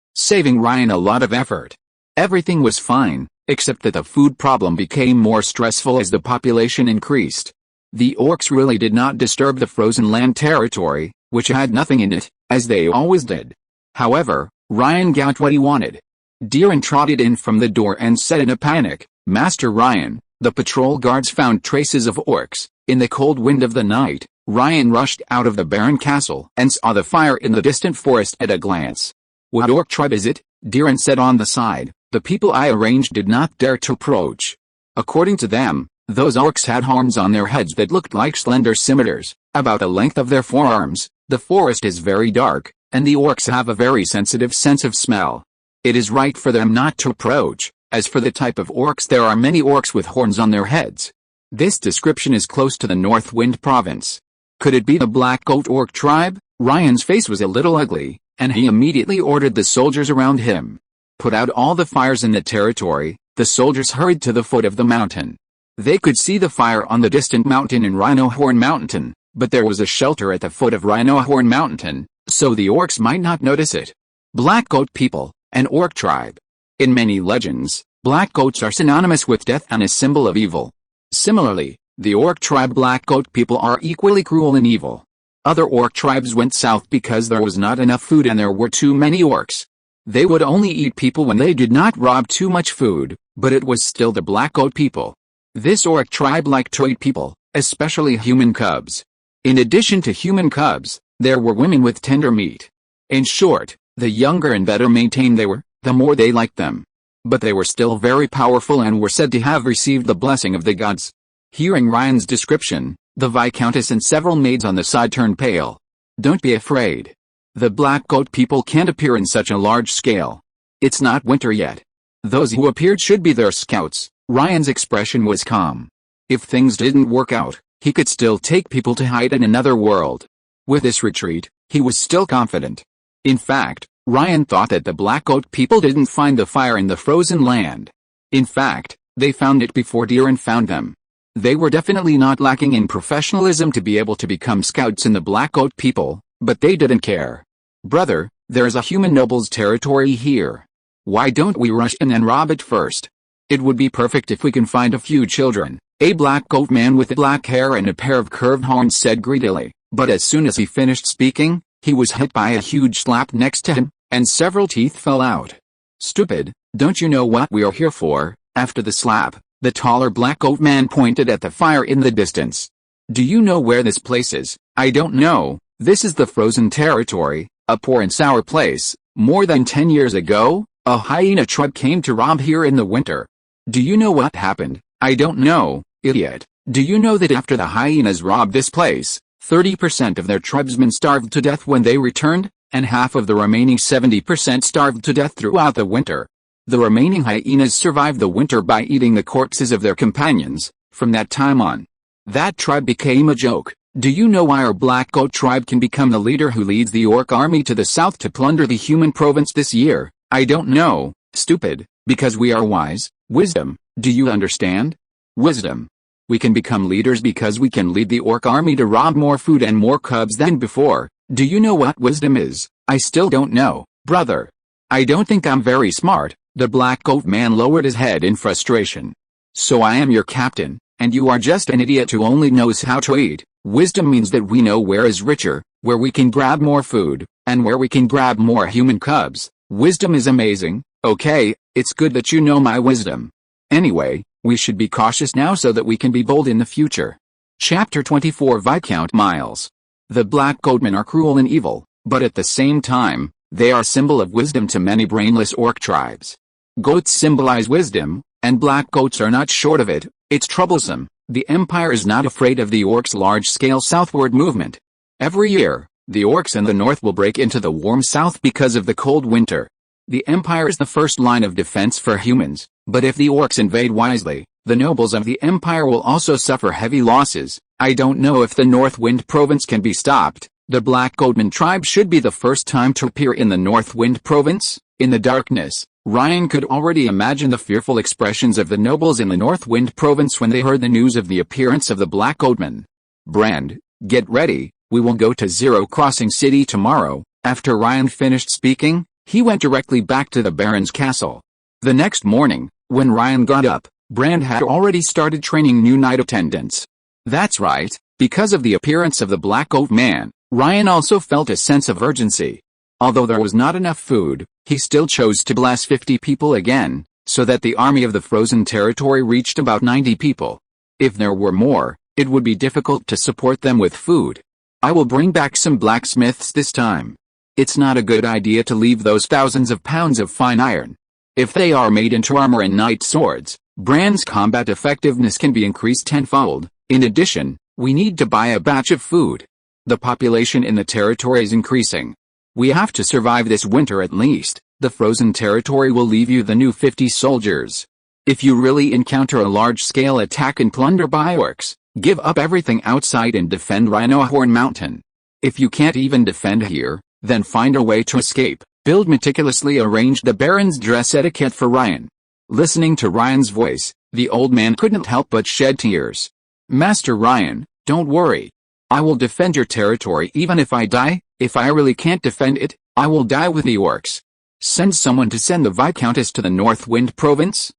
Speaker 1: saving Ryan a lot of effort. Everything was fine, except that the food problem became more stressful as the population increased. The orcs really did not disturb the frozen land territory, which had nothing in it, as they always did. However, Ryan got what he wanted. Diren trotted in from the door and said in a panic, Master Ryan, the patrol guards found traces of orcs. In the cold wind of the night, Ryan rushed out of the barren castle and saw the fire in the distant forest at a glance. What orc tribe is it? Diren said on the side. The people I arranged did not dare to approach. According to them, those orcs had horns on their heads that looked like slender scimitars, about the length of their forearms. The forest is very dark, and the orcs have a very sensitive sense of smell. It is right for them not to approach. As for the type of orcs, there are many orcs with horns on their heads. This description is close to the North Wind province. Could it be the Black Goat orc tribe? Ryan's face was a little ugly, and he immediately ordered the soldiers around him. Put out all the fires in the territory. The soldiers hurried to the foot of the mountain. They could see the fire on the distant mountain in Rhino Horn Mountain, but there was a shelter at the foot of Rhino Horn Mountain, so the orcs might not notice it. Black Goat people, an orc tribe. In many legends, black goats are synonymous with death and a symbol of evil. Similarly, the orc tribe Black Goat people are equally cruel and evil. Other orc tribes went south because there was not enough food and there were too many orcs. They would only eat people when they did not rob too much food, but it was still the Black Goat people. This orc tribe liked to eat people, especially human cubs. In addition to human cubs, there were women with tender meat. In short, the younger and better maintained they were, the more they liked them. But they were still very powerful and were said to have received the blessing of the gods. Hearing Ryan's description, the Viscountess and several maids on the side turned pale. Don't be afraid. The Black Goat people can't appear in such a large scale. It's not winter yet. Those who appeared should be their scouts. Ryan's expression was calm. If things didn't work out, he could still take people to hide in another world. With this retreat, he was still confident. In fact, Ryan thought that the Black Goat people didn't find the fire in the frozen land. In fact, they found it before Diren found them. They were definitely not lacking in professionalism to be able to become scouts in the Black Goat people, But they didn't care. "Brother, there's a human noble's territory here. Why don't we rush in and rob it first? It would be perfect if we can find a few children," a black goat man with black hair and a pair of curved horns said greedily, but as soon as he finished speaking, he was hit by a huge slap next to him, and several teeth fell out. "Stupid, don't you know what we're here for?" After the slap, the taller black goat man pointed at the fire in the distance. "Do you know where this place is?" "I don't know. This is the frozen territory, a poor and sour place. More than 10 years ago, a hyena tribe came to rob here in the winter." "Do you know what happened?" "I don't know, idiot. Do you know that after the hyenas robbed this place, 30% of their tribesmen starved to death when they returned, and half of the remaining 70% starved to death throughout the winter? The remaining hyenas survived the winter by eating the corpses of their companions. From that time on, that tribe became a joke. Do you know why our black goat tribe can become the leader who leads the orc army to the south to plunder the human province this year?" "I don't know, stupid, because we are wise." "Wisdom, do you understand? Wisdom. We can become leaders because we can lead the orc army to rob more food and more cubs than before. Do you know what wisdom is?" "I still don't know, brother. I don't think I'm very smart." The black goat man lowered his head in frustration. "So I am your captain, and you are just an idiot who only knows how to eat. Wisdom means that we know where is richer, where we can grab more food, and where we can grab more human cubs. Wisdom is amazing." "Okay, it's good that you know my wisdom. Anyway, we should be cautious now so that we can be bold in the future." Chapter 24 Viscount Miles. The black goatmen are cruel and evil, but at the same time, they are a symbol of wisdom to many brainless orc tribes. Goats symbolize wisdom, and black goats are not short of it. It's troublesome. The Empire is not afraid of the orcs' large-scale southward movement. Every year, the orcs in the north will break into the warm south because of the cold winter. The Empire is the first line of defense for humans, but if the orcs invade wisely, the nobles of the Empire will also suffer heavy losses. I don't know if the North Wind Province can be stopped. The Black Goatman tribe should be the first time to appear in the North Wind Province. In the darkness, Ryan could already imagine the fearful expressions of the nobles in the North Wind Province when they heard the news of the appearance of the Black Goatman. "Brand, get ready, we will go to Zero Crossing City tomorrow." After Ryan finished speaking, he went directly back to the Baron's castle. The next morning, when Ryan got up, Brand had already started training new night attendants. That's right, because of the appearance of the Black Goat Man, Ryan also felt a sense of urgency. Although there was not enough food, he still chose to bless 50 people again, so that the army of the frozen territory reached about 90 people. If there were more, it would be difficult to support them with food. "I will bring back some blacksmiths this time. It's not a good idea to leave those thousands of pounds of fine iron. If they are made into armor and knight swords, Brand's combat effectiveness can be increased tenfold. In addition, we need to buy a batch of food. The population in the territory is increasing. We have to survive this winter at least. The frozen territory will leave you the new 50 soldiers. If you really encounter a large-scale attack and plunder by orcs, give up everything outside and defend Rhinohorn Mountain. If you can't even defend here, then find a way to escape." Bill meticulously arranged the Baron's dress etiquette for Ryan. Listening to Ryan's voice, the old man couldn't help but shed tears. "Master Ryan, don't worry. I will defend your territory even if I die. If I really can't defend it, I will die with the orcs. Send someone to send the Viscountess to the North Wind Province."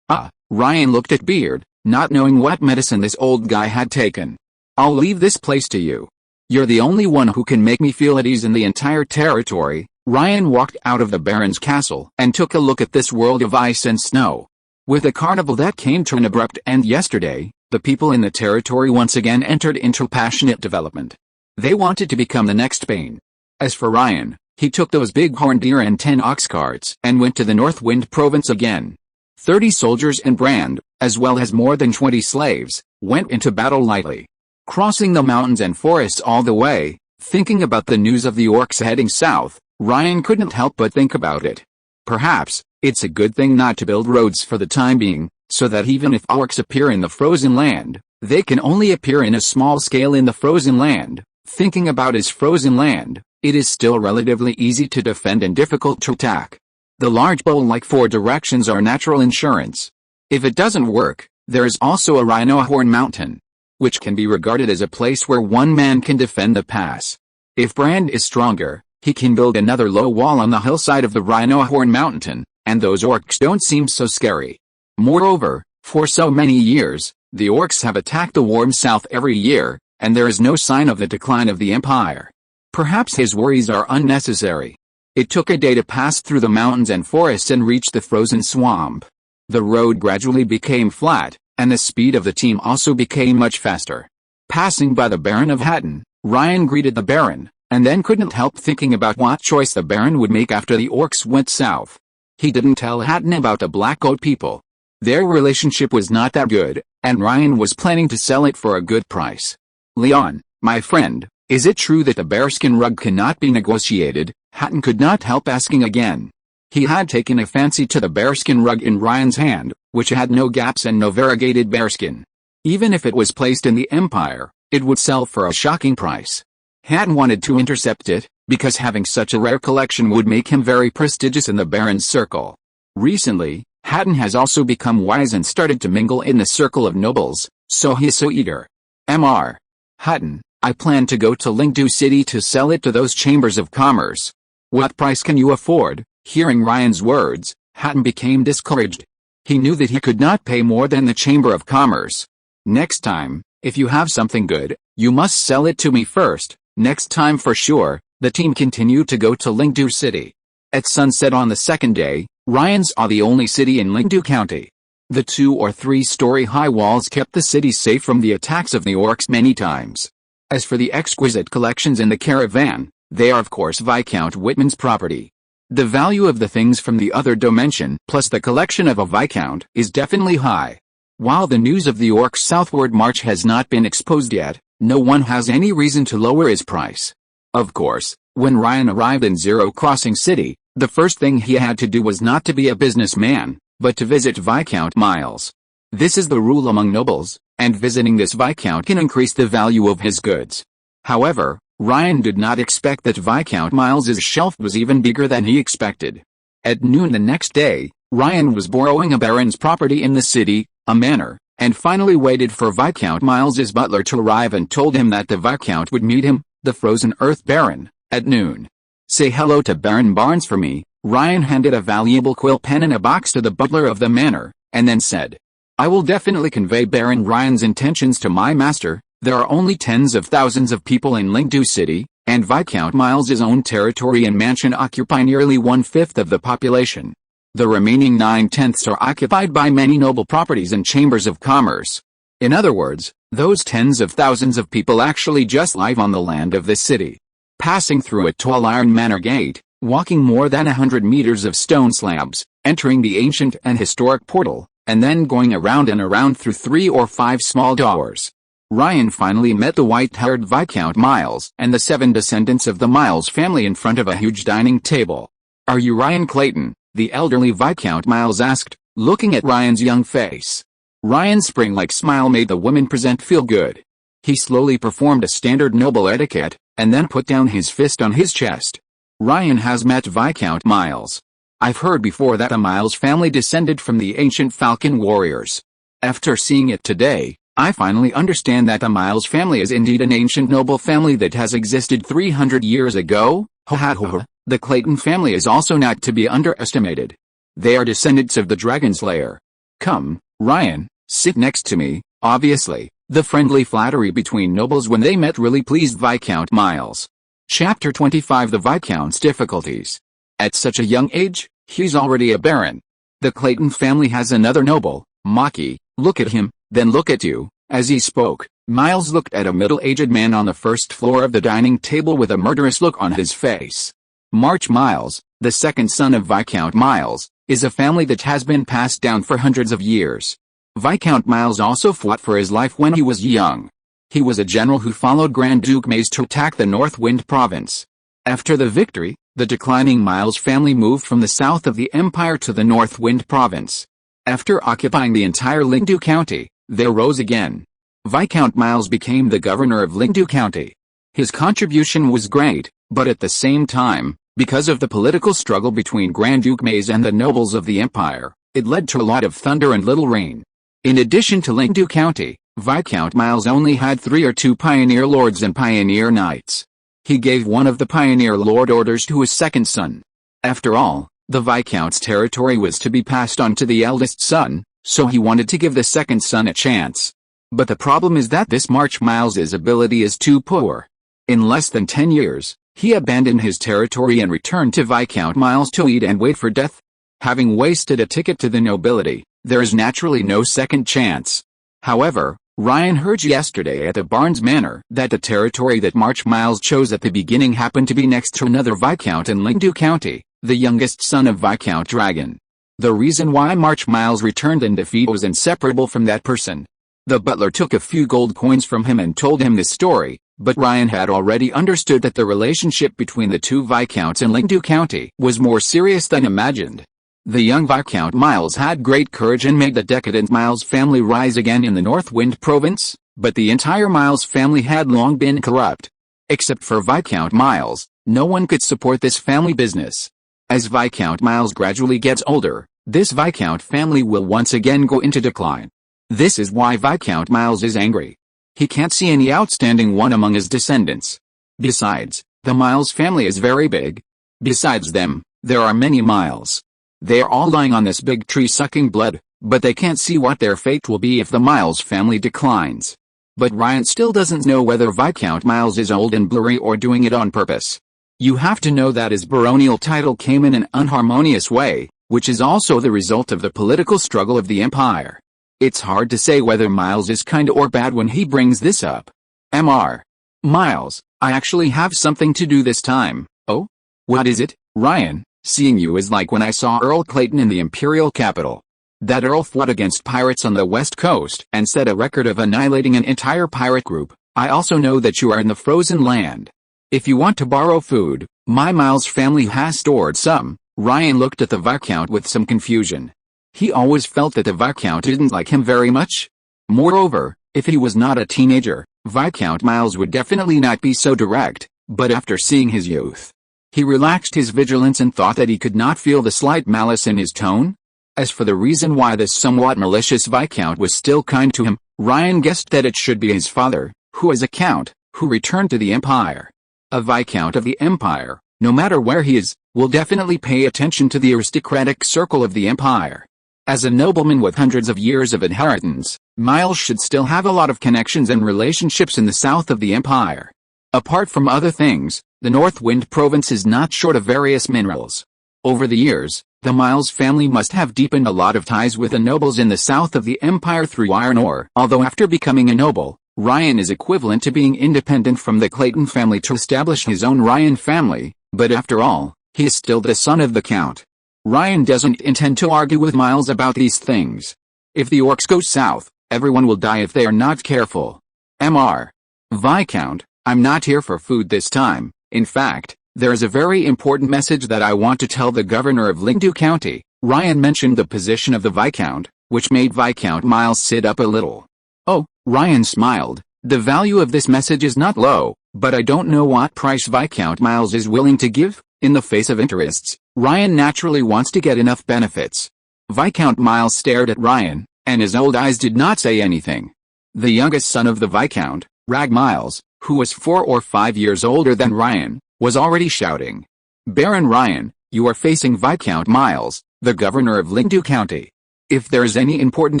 Speaker 1: Ryan looked at Beard, not knowing what medicine this old guy had taken. "I'll leave this place to you. You're the only one who can make me feel at ease in the entire territory." Ryan walked out of the Baron's castle and took a look at this world of ice and snow. With the carnival that came to an abrupt end yesterday, the people in the territory once again entered into passionate development. They wanted to become the next Spain. As for Ryan, he took those big horned deer and 10 ox carts and went to the North Wind Province again. 30 soldiers and Brand, as well as more than 20 slaves, went into battle lightly, crossing the mountains and forests all the way. Thinking about the news of the orcs heading south, Ryan couldn't help but think about it. Perhaps, it's a good thing not to build roads for the time being, so that even if orcs appear in the frozen land, they can only appear in a small scale in the frozen land. Thinking about his frozen land, it is still relatively easy to defend and difficult to attack. The large bowl-like 4 directions are natural insurance. If it doesn't work, there is also a Rhinohorn Mountain, which can be regarded as a place where one man can defend the pass. If Brand is stronger, he can build another low wall on the hillside of the Rhino Horn Mountain, and those orcs don't seem so scary. Moreover, for so many years, the orcs have attacked the warm south every year, and there is no sign of the decline of the empire. Perhaps his worries are unnecessary. It took a day to pass through the mountains and forests and reach the frozen swamp. The road gradually became flat, and the speed of the team also became much faster. Passing by the Baron of Hatton, Ryan greeted the Baron, and then couldn't help thinking about what choice the Baron would make after the orcs went south. He didn't tell Hatton about the Black Goat people. Their relationship was not that good, and Ryan was planning to sell it for a good price. "Leon, my friend, is it true that the bearskin rug cannot be negotiated?" Hatton could not help asking again. He had taken a fancy to the bearskin rug in Ryan's hand, which had no gaps and no variegated bearskin. Even if it was placed in the Empire, it would sell for a shocking price. Hatton wanted to intercept it, because having such a rare collection would make him very prestigious in the Baron's circle. Recently, Hatton has also become wise and started to mingle in the circle of nobles, so he is so eager. Mr. Hatton, I plan to go to Lingdu City to sell it to those chambers of commerce. What price can you afford? Hearing Ryan's words, Hatton became discouraged. He knew that he could not pay more than the Chamber of Commerce. "Next time, if you have something good, you must sell it to me first." Next time for sure. The team continued to go to Lingdu City. At sunset on the second day, Ryan saw the only city in Lingdu County. The 2 or 3-story high walls kept the city safe from the attacks of the orcs many times. As for the exquisite collections in the caravan, they are of course Viscount Whitman's property. The value of the things from the other dimension plus the collection of a Viscount is definitely high. While the news of the orcs' southward march has not been exposed yet, no one has any reason to lower his price. Of course, when Ryan arrived in Zero Crossing City, the first thing he had to do was not to be a businessman, but to visit Viscount Miles. This is the rule among nobles, and visiting this Viscount can increase the value of his goods. However, Ryan did not expect that Viscount Miles's shelf was even bigger than he expected. At noon the next day, Ryan was borrowing a baron's property in the city, a manor, and finally waited for Viscount Miles's butler to arrive and told him that the Viscount would meet him, the Frozen Earth Baron, at noon. "Say hello to Baron Barnes for me." Ryan handed a valuable quill pen in a box to the butler of the manor, and then said, "I will definitely convey Baron Ryan's intentions to my master. There are only tens of thousands of people in Lingdu City, and Viscount Miles's own territory and mansion occupy nearly 1/5 of the population. The remaining 9/10 are occupied by many noble properties and chambers of commerce. In other words, those tens of thousands of people actually just live on the land of this city." Passing through a tall iron manor gate, walking more than 100 meters of stone slabs, entering the ancient and historic portal, and then going around and around through 3 or 5 small doors, Ryan finally met the white-haired Viscount Miles and the 7 descendants of the Miles family in front of a huge dining table. "Are you Ryan Clayton?" the elderly Viscount Miles asked, looking at Ryan's young face. Ryan's spring-like smile made the woman present feel good. He slowly performed a standard noble etiquette, and then put down his fist on his chest. "Ryan has met Viscount Miles. I've heard before that the Miles family descended from the ancient Falcon warriors. After seeing it today, I finally understand that the Miles family is indeed an ancient noble family that has existed 300 years ago. Ha ha ha. The Clayton family is also not to be underestimated. They are descendants of the Dragon Slayer. Come, Ryan, sit next to me." Obviously, the friendly flattery between nobles when they met really pleased Viscount Miles. Chapter 25 The Viscount's Difficulties. At such a young age, he's already a baron. The Clayton family has another noble, Maki. Look at him, then look at you. As he spoke, Miles looked at a middle-aged man on the first floor of the dining table with a murderous look on his face. March Miles, the second son of Viscount Miles, is a family that has been passed down for hundreds of years. Viscount Miles also fought for his life when he was young. He was a general who followed Grand Duke Maze to attack the North Wind Province. After the victory, the declining Miles family moved from the south of the Empire to the North Wind Province. After occupying the entire Lingdu County, they rose again. Viscount Miles became the governor of Lingdu County. His contribution was great, but at the same time, because of the political struggle between Grand Duke Maze and the nobles of the Empire, it led to a lot of thunder and little rain. In addition to Lingdu County, Viscount Miles only had 3 or 2 pioneer lords and pioneer knights. He gave one of the pioneer lord orders to his second son. After all, the Viscount's territory was to be passed on to the eldest son, so he wanted to give the second son a chance. But the problem is that this March Miles's ability is too poor. In less than 10 years, he abandoned his territory and returned to Viscount Miles to eat and wait for death. Having wasted a ticket to the nobility, there is naturally no second chance. However, Ryan heard yesterday at the Barnes Manor that the territory that March Miles chose at the beginning happened to be next to another Viscount in Lingdu County, the youngest son of Viscount Dragon. The reason why March Miles returned in defeat was inseparable from that person. The butler took a few gold coins from him and told him this story, but Ryan had already understood that the relationship between the two Viscounts in Lingdu County was more serious than imagined. The young Viscount Miles had great courage and made the decadent Miles family rise again in the Northwind province, but the entire Miles family had long been corrupt. Except for Viscount Miles, no one could support this family business. As Viscount Miles gradually gets older, this Viscount family will once again go into decline. This is why Viscount Miles is angry. He can't see any outstanding one among his descendants. Besides, the Miles family is very big. Besides them, there are many Miles. They are all lying on this big tree sucking blood, but they can't see what their fate will be if the Miles family declines. But Ryan still doesn't know whether Viscount Miles is old and blurry or doing it on purpose. You have to know that his baronial title came in an unharmonious way, which is also the result of the political struggle of the empire. It's hard to say whether Miles is kind or bad when he brings this up. Mr. Miles, I actually have something to do this time. Oh? What is it, Ryan? Seeing you is like when I saw Earl Clayton in the imperial capital. That Earl fought against pirates on the west coast and set a record of annihilating an entire pirate group. I also know that you are in the frozen land. If you want to borrow food, my Miles family has stored some. Ryan looked at the Viscount with some confusion. He always felt that the Viscount didn't like him very much. Moreover, if he was not a teenager, Viscount Miles would definitely not be so direct, but after seeing his youth, he relaxed his vigilance and thought that he could not feel the slight malice in his tone. As for the reason why this somewhat malicious Viscount was still kind to him, Ryan guessed that it should be his father, who is a count, who returned to the Empire. A Viscount of the Empire, no matter where he is, will definitely pay attention to the aristocratic circle of the Empire. As a nobleman with hundreds of years of inheritance, Miles should still have a lot of connections and relationships in the south of the Empire. Apart from other things, the Northwind province is not short of various minerals. Over the years, the Miles family must have deepened a lot of ties with the nobles in the south of the Empire through iron ore. Although after becoming a noble, Ryan is equivalent to being independent from the Clayton family to establish his own Ryan family, but after all, he is still the son of the Count. Ryan doesn't intend to argue with Miles about these things. If the orcs go south, everyone will die if they are not careful. Mr. Viscount, I'm not here for food this time. In fact, there is a very important message that I want to tell the governor of Lingdu County. Ryan mentioned the position of the Viscount, which made Viscount Miles sit up a little. Oh, Ryan smiled. The value of this message is not low, but I don't know what price Viscount Miles is willing to give. In the face of interests, Ryan naturally wants to get enough benefits. Viscount Miles stared at Ryan, and his old eyes did not say anything. The youngest son of the Viscount, Rag Miles, who was 4 or 5 years older than Ryan, was already shouting. Baron Ryan, you are facing Viscount Miles, the governor of Lingdu County. If there is any important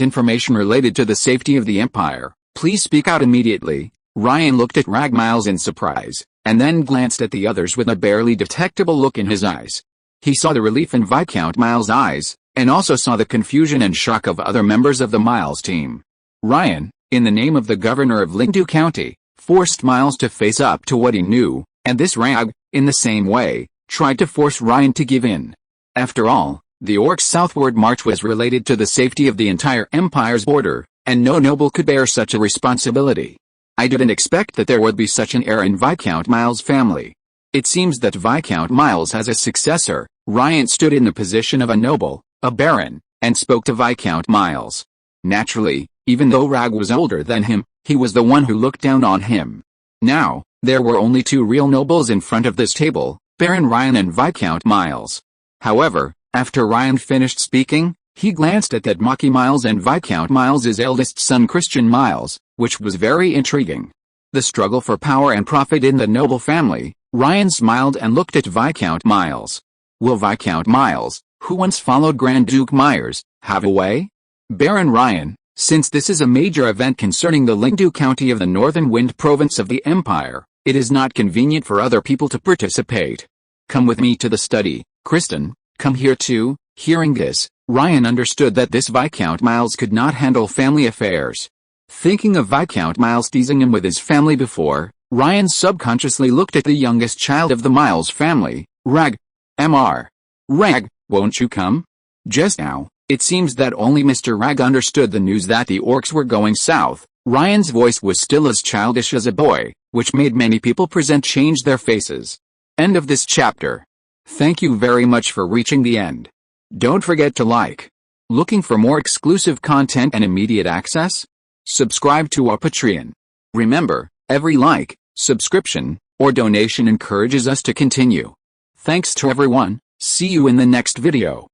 Speaker 1: information related to the safety of the Empire, please speak out immediately. Ryan looked at Rag Miles in surprise, and then glanced at the others with a barely detectable look in his eyes. He saw the relief in Viscount Miles' eyes, and also saw the confusion and shock of other members of the Miles team. Ryan, in the name of the governor of Lingdu County, forced Miles to face up to what he knew, and this Rag, in the same way, tried to force Ryan to give in. After all, the orcs' southward march was related to the safety of the entire Empire's border, and no noble could bear such a responsibility. I didn't expect that there would be such an heir in Viscount Miles' family. It seems that Viscount Miles has a successor. Ryan stood in the position of a noble, a baron, and spoke to Viscount Miles. Naturally, even though Rag was older than him, he was the one who looked down on him. Now, there were only 2 real nobles in front of this table, Baron Ryan and Viscount Miles. However, after Ryan finished speaking, he glanced at that Maki Miles and Viscount Miles' eldest son Christian Miles, which was very intriguing. The struggle for power and profit in the noble family. Ryan smiled and looked at Viscount Miles. Will Viscount Miles, who once followed Grand Duke Myers, have a way? Baron Ryan, since this is a major event concerning the Lingdu County of the Northern Wind Province of the Empire, it is not convenient for other people to participate. Come with me to the study, Kristen, come here too. Hearing this, Ryan understood that this Viscount Miles could not handle family affairs. Thinking of Viscount Miles teasing him with his family before, Ryan subconsciously looked at the youngest child of the Miles family, Rag. Mr. Rag, won't you come? Just now, it seems that only Mr. Rag understood the news that the orcs were going south. Ryan's voice was still as childish as a boy, which made many people present change their faces. End of this chapter. Thank you very much for reaching the end. Don't forget to like. Looking for more exclusive content and immediate access? Subscribe to our Patreon. Remember, every like, subscription, or donation encourages us to continue. Thanks to everyone. See you in the next video.